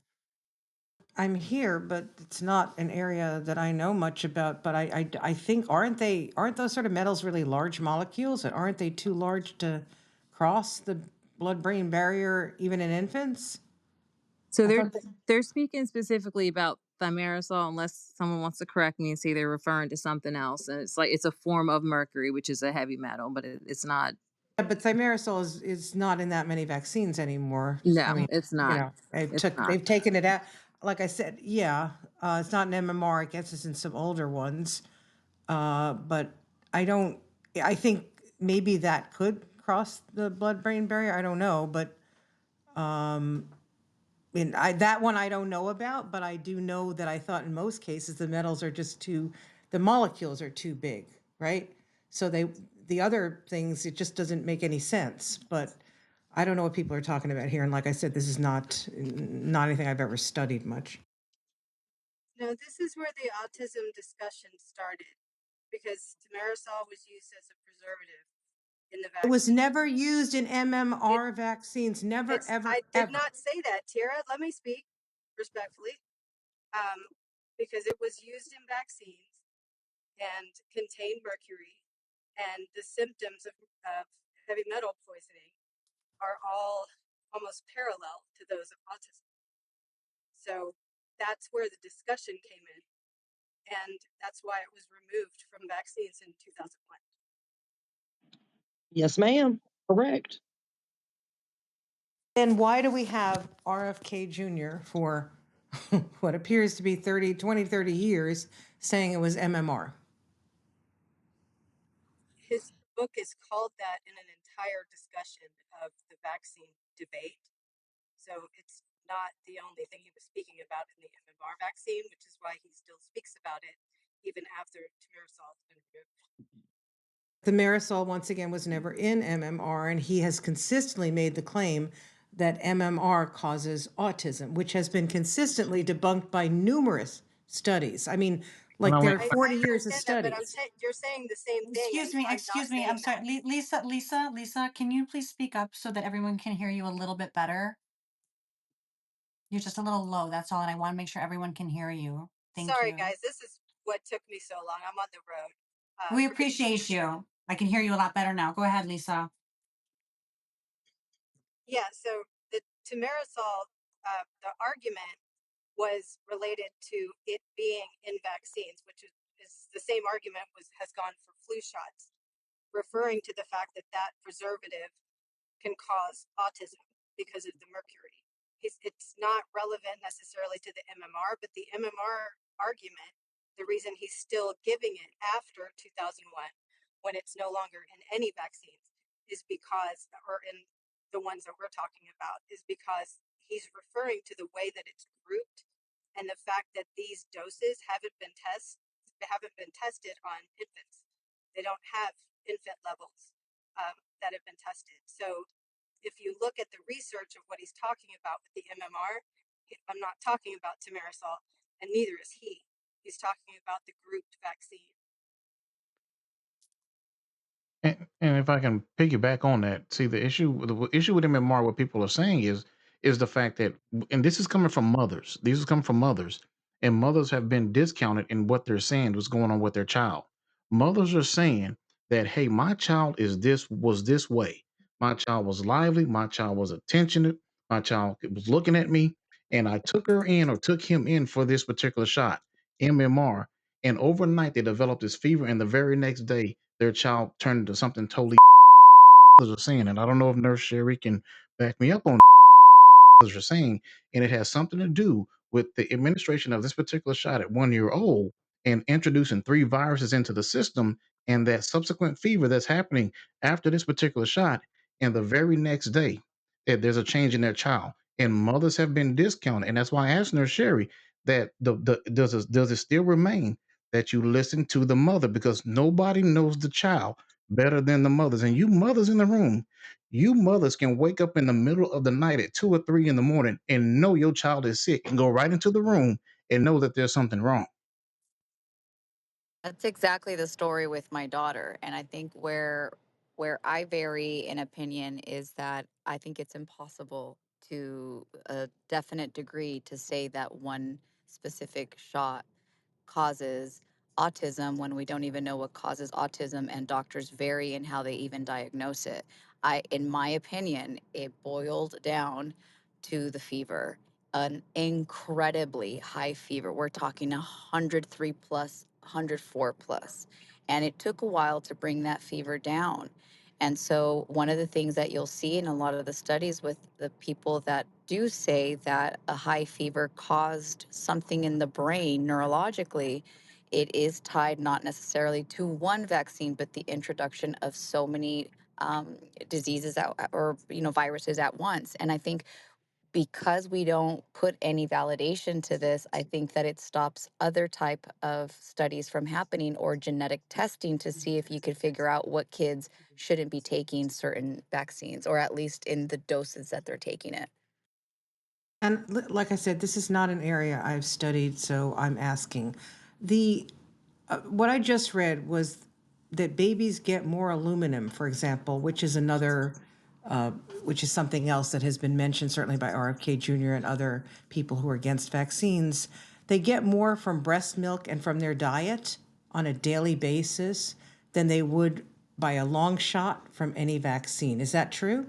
I'm here, but it's not an area that I know much about. But I think aren't those sort of metals really large molecules? And aren't they too large to cross the blood-brain barrier even in infants? So I they're thought that, they're speaking specifically about thimerosal, unless someone wants to correct me and say they're referring to something else. And it's like it's a form of mercury, which is a heavy metal, but it's not. yeah, but thimerosal is not in that many vaccines anymore. I No, mean, it's not. It's not. they've taken it out. Like I said, yeah, it's not an MMR. I guess it's in some older ones. But I don't, I think maybe that could cross the blood-brain barrier. I don't know, but that one I don't know about, but I do know that I thought in most cases the metals are just the molecules are too big, right? So the other things, it just doesn't make any sense. But I don't know what people are talking about here. And like I said, this is not anything I've ever studied much. No, this is where the autism discussion started because Tamarisol was used as a preservative in the It was vaccine. never used in It, MMR vaccines. Never, ever, I did ever. not say that, Tara. Let me speak respectfully. Because it was used in vaccines and contained mercury, and the symptoms of heavy metal poisoning are all almost parallel to those of autism. So that's where the discussion came in, and that's why it was removed from vaccines in 2001. Yes, ma'am. Correct. And why do we have RFK Jr. for what appears to be 20, 30 years saying it was MMR? His book is called that in an entire discussion of the vaccine debate. So it's not the only thing he was speaking about in the MMR vaccine, which is why he still speaks about it even after Tamarisol has been removed. The Marisol, once again, was never in MMR, and he has consistently made the claim that MMR causes autism, which has been consistently debunked by numerous studies. I mean, And like I there went, are I 40 years of understand that, but studies. you're saying the same thing, and I'm not Excuse me. I'm saying that. sorry. Lisa, can you please speak up so that everyone can hear you a little bit better? You're just a little low, that's all, and I want to make sure everyone can hear you. Thank Sorry, you. guys, this is what took me so long. I'm on the road. We appreciate you. I can hear you a lot better now. Go ahead, Lisa. Yeah, so the Tamarisol, the argument was related to it being in vaccines, which is the same argument has gone for flu shots, referring to the fact that that preservative can cause autism because of the mercury. It's not relevant necessarily to the MMR, but the MMR argument, the reason he's still giving it after 2001, when it's no longer in any vaccines, is because, or in the ones that we're talking about, is because he's referring to the way that it's grouped and the fact that these doses haven't been tested on infants. They don't have infant levels that have been tested. So if you look at the research of what he's talking about with the MMR, I'm not talking about Tamarisol, and neither is he. He's talking about the grouped vaccine. and if I can piggyback on that, see the issue with MMR, what people are saying is the fact that, and this is coming from mothers. These is coming from mothers, and mothers have been discounted in what they're saying was going on with their child. Mothers are saying that, hey, my child was this way. My child was lively. My child was attentionate. My child was looking at me, and I took her in or took him in for this particular shot, MMR, and overnight they developed this fever, and the very next day their child turned into something totally others are saying. And I don't know if Nurse Sherry can back me up on others are saying, and it has something to do with the administration of this particular shot at 1 year old and introducing 3 viruses into the system and that subsequent fever that's happening after this particular shot. And the very next day, there's a change in their child. And mothers have been discounted. And that's why I asked Nurse Sherry that does it still remain that you listen to the mother because nobody knows the child better than the mothers. And you mothers in the room, you mothers can wake up in the middle of the night at 2 or 3 in the morning and know your child is sick and go right into the room and know that there's something wrong. That's exactly the story with my daughter. And I think where I vary in opinion is that I think it's impossible to a definite degree to say that one specific shot causes autism when we don't even know what causes autism and doctors vary in how they even diagnose it. In my opinion, it boiled down to the fever, an incredibly high fever. We're talking 103 plus, 104 plus. And it took a while to bring that fever down. And so, one of the things that you'll see in a lot of the studies with the people that do say that a high fever caused something in the brain neurologically, it is tied not necessarily to one vaccine, but the introduction of so many diseases or viruses at once. And I think because we don't put any validation to this, I think that it stops other type of studies from happening or genetic testing to see if you could figure out what kids shouldn't be taking certain vaccines, or at least in the doses that they're taking it. And like I said, this is not an area I've studied, so I'm asking. The what I just read was that babies get more aluminum, for example, which is another, which is something else that has been mentioned certainly by RFK Jr. and other people who are against vaccines. They get more from breast milk and from their diet on a daily basis than they would by a long shot from any vaccine. Is that true?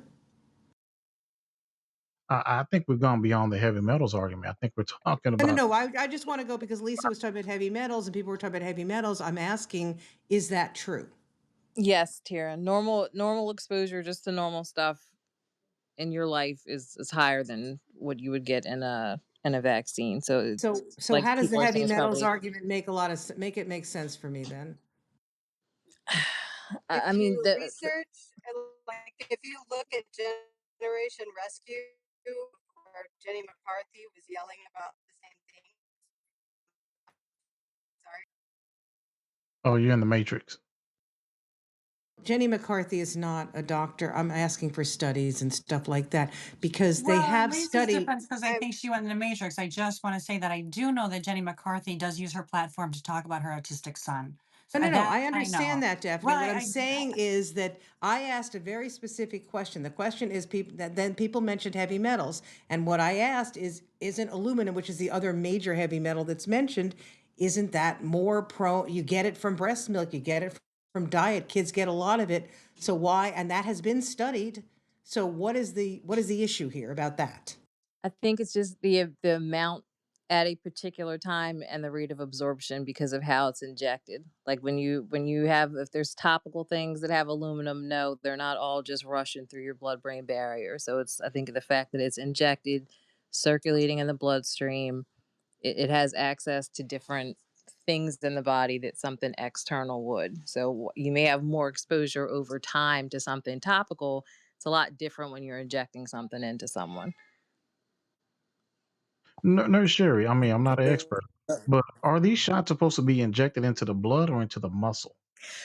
I think we've gone beyond the heavy metals argument. I think we're talking No, no, about no. I just want to go because Lisa was talking about heavy metals and people were talking about heavy metals. I'm asking, is that true? Yes, Tara. Normal exposure just to normal stuff in your life is higher than what you would get in a vaccine. So it's So like how does the people are saying heavy it's metals probably argument make a lot of make it make sense for me then? I If mean you research, like if you look at Generation Rescue, where Jenny McCarthy was yelling about the same thing. Sorry. oh, you're in the matrix. Jenny McCarthy is not a doctor. I'm asking for studies and stuff like that because they Well, and have Lisa's studied. different because I think she went in the matrix. I just want to say that I do know that Jenny McCarthy does use her platform to talk about her autistic son. So No, no, no. that I I understand know. that, Daphne. Well, What I'm saying is that I asked a very specific question. The question is people that then people mentioned heavy metals. And what I asked is, isn't aluminum, which is the other major heavy metal that's mentioned, isn't that more prone? You get it from breast milk, you get it from diet. Kids get a lot of it. So why? And that has been studied. So what is the issue here about that? I think it's just the amount at a particular time and the rate of absorption because of how it's injected. Like when you have if there's topical things that have aluminum, no, they're not all just rushing through your blood brain barrier. So it's I think the fact that it's injected, circulating in the bloodstream, it has access to different things in the body that something external would. So you may have more exposure over time to something topical. It's a lot different when you're injecting something into someone. No, Sherry. I mean, I'm not an expert, but are these shots supposed to be injected into the blood or into the muscle?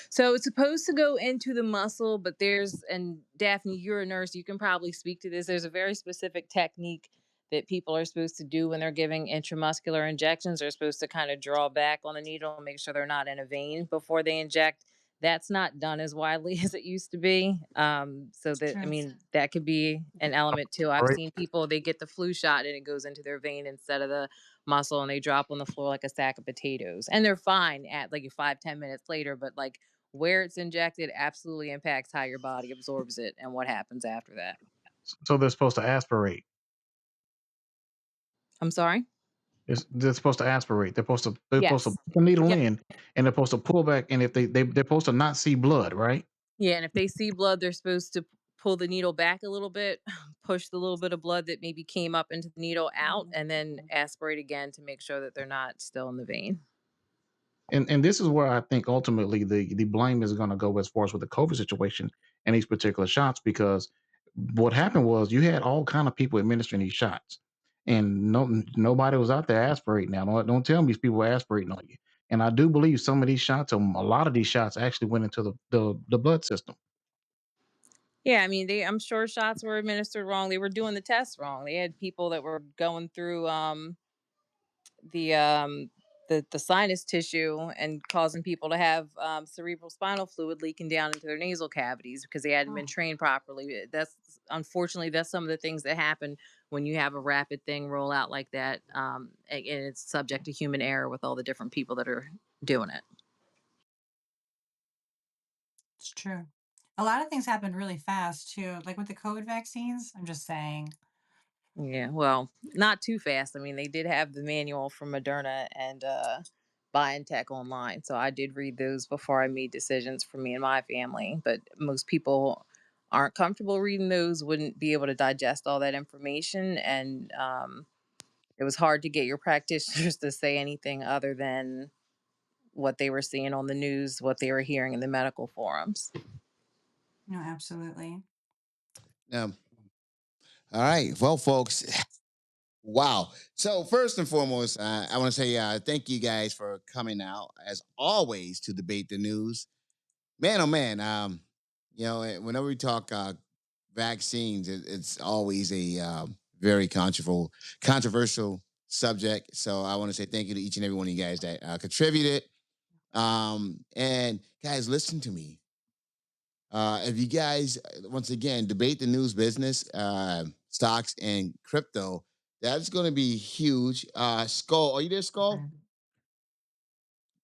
So it's supposed to go into the muscle, but there's, and Daphne, you're a nurse, you can probably speak to this. There's a very specific technique that people are supposed to do when they're giving intramuscular injections. They're supposed to kind of draw back on the needle and make sure they're not in a vein before they inject. That's not done as widely as it used to be. So that, I true. mean, that could be an element too. I've Right. seen people, they get the flu shot and it goes into their vein instead of the muscle and they drop on the floor like a sack of potatoes and they're fine at like 5-10 minutes later, but like where it's injected absolutely impacts how your body absorbs it and what happens after that. So they're supposed to aspirate. I'm sorry? They're supposed to aspirate. They're supposed to Yes. put the needle Yep. in, and they're supposed to pull back. And if they're supposed to not see blood, right? Yeah. And if they see blood, they're supposed to pull the needle back a little bit, push the little bit of blood that maybe came up into the needle out, and then aspirate again to make sure that they're not still in the vein. And this is where I think ultimately the blame is going to go as far as with the COVID situation and these particular shots, because what happened was you had all kind of people administering these shots, and nobody was out there aspirating. Now, don't tell me these people were aspirating on you. And I do believe some of these shots, a lot of these shots, actually went into the blood system. Yeah, I mean, I'm sure shots were administered wrong. They were doing the tests wrong. They had people that were going through the um the sinus tissue and causing people to have cerebral spinal fluid leaking down into their nasal cavities because they hadn't been Oh, trained properly. That's unfortunately that's some of the things that happen when you have a rapid thing roll out like that, and it's subject to human error with all the different people that are doing it. it's true. A lot of things happened really fast too, like with the COVID vaccines. I'm just saying. Yeah, well, not too fast. I mean, they did have the manual from Moderna and BioNTech online, so I did read those before I made decisions for me and my family. But most people aren't comfortable reading those, wouldn't be able to digest all that information, and it was hard to get your practitioners to say anything other than what they were seeing on the news, what they were hearing in the medical forums. No, absolutely. Now, all right. Well, folks, wow. So first and foremost, I want to say thank you guys for coming out as always to debate the news. Man, oh man, whenever we talk vaccines, it's always a very controversial subject. So I want to say thank you to each and every one of you guys that contributed. And guys, listen to me. If you guys, once again, debate the news business, stocks and crypto, that's going to be huge. Skull, are you there, Skull?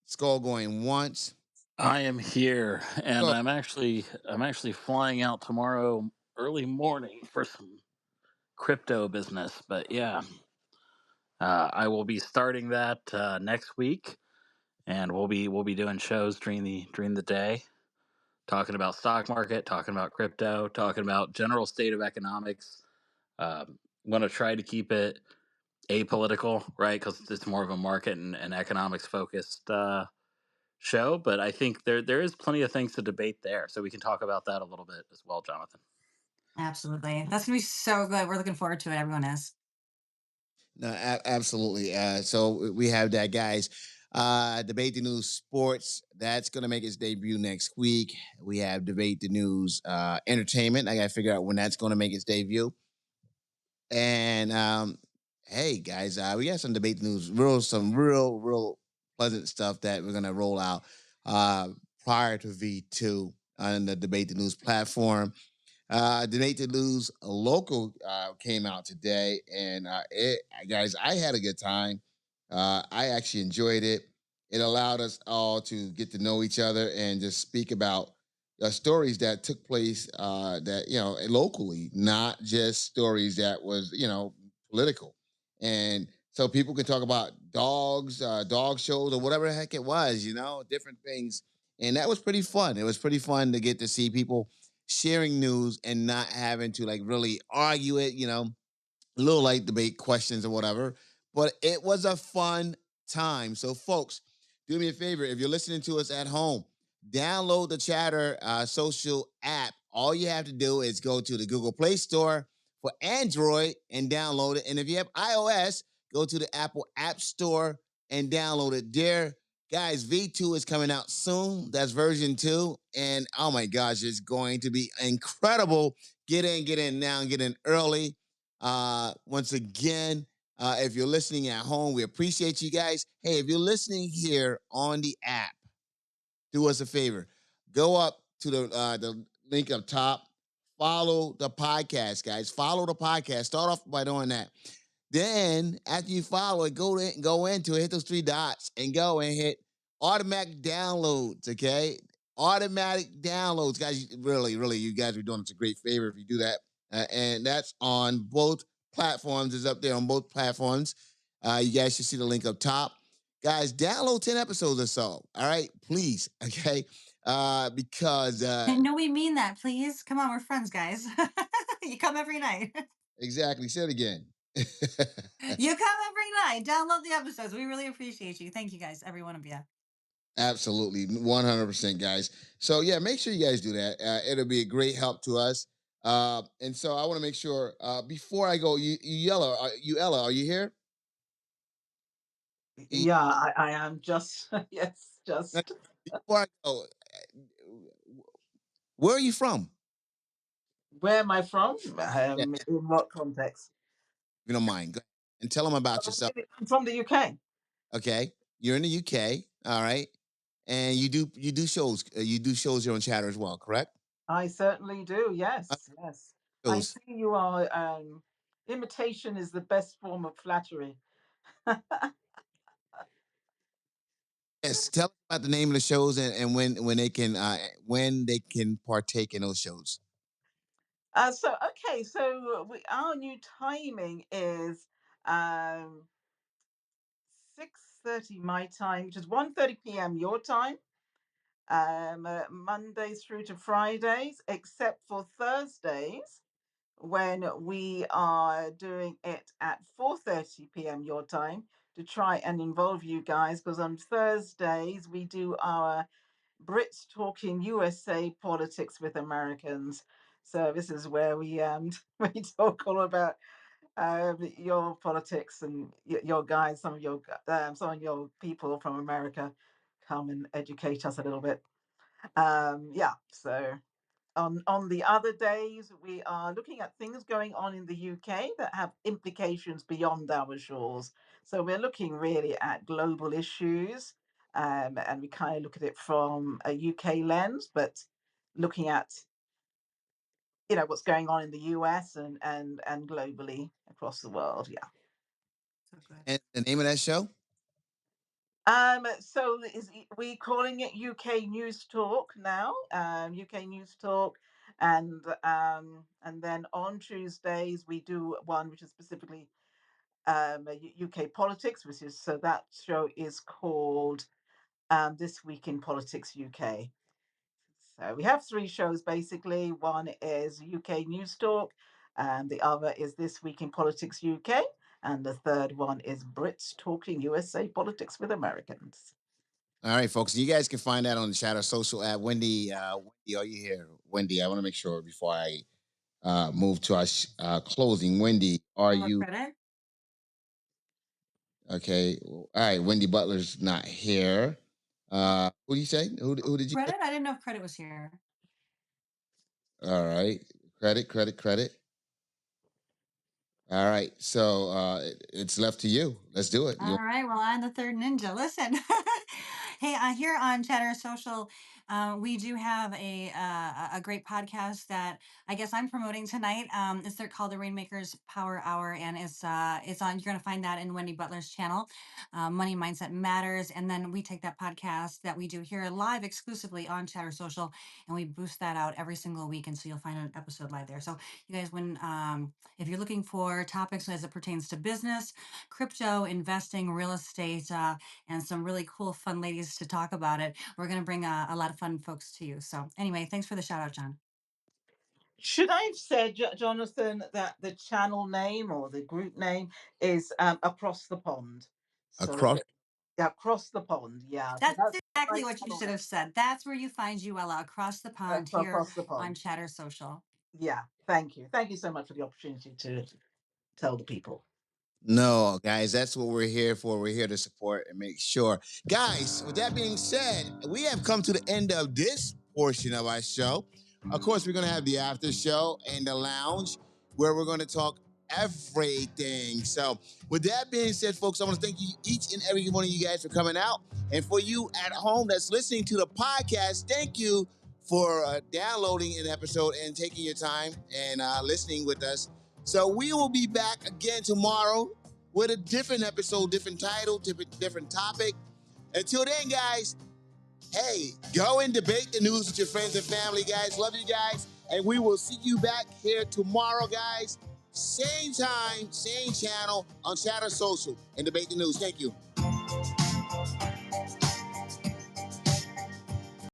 Skull going once. I am here, and Skull, I'm actually flying out tomorrow early morning for some crypto business. But yeah, I will be starting that next week, and we'll be doing shows during the day, talking about stock market, talking about crypto, talking about general state of economics. Want to try to keep it apolitical, right? Because it's more of a market and economics focused show. But I think there is plenty of things to debate there, so we can talk about that a little bit as well, Jonathan. Absolutely. That's going to be so good. We're looking forward to it. Everyone is. no, absolutely. So we have that, guys. Debate the News Sports. That's going to make its debut next week. We have Debate the News Entertainment. I got to figure out when that's going to make its debut. And hey, guys, we got some Debate the News, some real pleasant stuff that we're going to roll out prior to V2 on the Debate the News platform. Donate to Lose Local came out today, and guys, I had a good time. I actually enjoyed it. It allowed us all to get to know each other and just speak about stories that took place that locally, not just stories that was political. And so people can talk about dogs, dog shows, or whatever the heck it was, different things. And that was pretty fun. It was pretty fun to get to see people sharing news and not having to like really argue it, a little like debate questions or whatever. But it was a fun time. So, folks, do me a favor. If you're listening to us at home, download the Chatter social app. All you have to do is go to the Google Play Store for Android and download it. And if you have iOS, go to the Apple App Store and download it there. Guys, V2 is coming out soon. That's version 2. And oh my gosh, it's going to be incredible. Get in now, get in early. Once again, if you're listening at home, we appreciate you guys. Hey, if you're listening here on the app, do us a favor. Go up to the link up top. Follow the podcast, guys. Follow the podcast. Start off by doing that. Then after you follow it, go into it, hit those 3 dots and go and hit automatic downloads. Okay. Automatic downloads. Guys, really, you guys are doing us a great favor if you do that. And that's on both platforms. It's up there on both platforms. You guys should see the link up top. Guys, download 10 episodes or so. All right, please. Okay. Because No, we mean that. Please come on. We're friends, guys. You come every night. exactly. Say it again. You come every night. Download the episodes. We really appreciate you. Thank you, guys. Every one of you. Absolutely, 100%, guys. So yeah, make sure you guys do that. It'll be a great help to us. And so I want to make sure before I go, Yella, are you here? Yeah, I am just yes, Now, just before I go, where are you from? where am I from? Yeah, In what context? if you don't mind, go ahead and tell them about yourself. I'm from the UK. Okay, you're in the UK, all right, and you do shows. You do shows here on Chatter as well, correct? I certainly do. Uh, Yes, yes. I Shows. see you are. Imitation is the best form of flattery. Yes, tell us about the name of the shows and when they can partake in those shows. So okay, so our new timing is um 6:30 my time, which is 1:30 p.m. your time. Mondays through to Fridays, except for Thursdays when we are doing it at 4:30 p.m. your time to try and involve you guys, because on Thursdays we do our Brits talking USA politics with Americans. So this is where we we talk all about your politics and your guys, some of your people from America come and educate us a little bit. Yeah, so On the other days, we are looking at things going on in the UK that have implications beyond our shores. So we're looking really at global issues, and we kind of look at it from a UK lens, but looking at what's going on in the US and globally across the world. Yeah. So good. And the name of that show? So we calling it UK News Talk now? UK News Talk, and then on Tuesdays we do one which is specifically UK politics, which is so that show is called This Week in Politics UK. So we have three shows basically. One is UK News Talk, and the other is This Week in Politics UK, and the third one is Brits Talking USA Politics with Americans. All right, folks. You guys can find that on the Chatter Social app. Wendy, Wendy, are you here? Wendy, I want to make sure before I move to our closing. Wendy, are you Credit? okay? All right, Wendy Butler's not here. Who do you say? Who did you say? Credit? I didn't know if Credit was here. All right, credit. All right, so it's left to you. Let's do it. All right. Well, I'm the third ninja. Listen, hey, here on Chatter Social, we do have a great podcast that I guess I'm promoting tonight. It's they're called the Rainmakers Power Hour, and it's on. You're gonna find that in Wendy Butler's channel, Money Mindset Matters, and then we take that podcast that we do here live exclusively on Chatter Social, and we boost that out every single week, and so you'll find an episode live there. So you guys, when if you're looking for topics as it pertains to business, crypto, investing, real estate, and some really cool, fun ladies to talk about it. We're going to bring a lot of fun folks to you. So, anyway, thanks for the shout out, John. Should I have said, Jonathan, that the channel name or the group name is Across the Pond? So, Across. Across the Pond, yeah. That's exactly what you should have said. That's where you find Yella, Across the Pond here across the pond on Chatter Social. Yeah, thank you. Thank you so much for the opportunity to tell the people. No, guys, that's what we're here for. We're here to support and make sure. Guys, with that being said, we have come to the end of this portion of our show. Of course, we're going to have the after show and the lounge where we're going to talk everything. So, with that being said, folks, I want to thank you, each and every one of you guys, for coming out. And for you at home that's listening to the podcast, thank you for downloading an episode and taking your time and listening with us. So we will be back again tomorrow with a different episode, different title, different topic. Until then, guys, hey, go and debate the news with your friends and family, guys. Love you guys. And we will see you back here tomorrow, guys. Same time, same channel on Chatter Social and Debate the News. Thank you.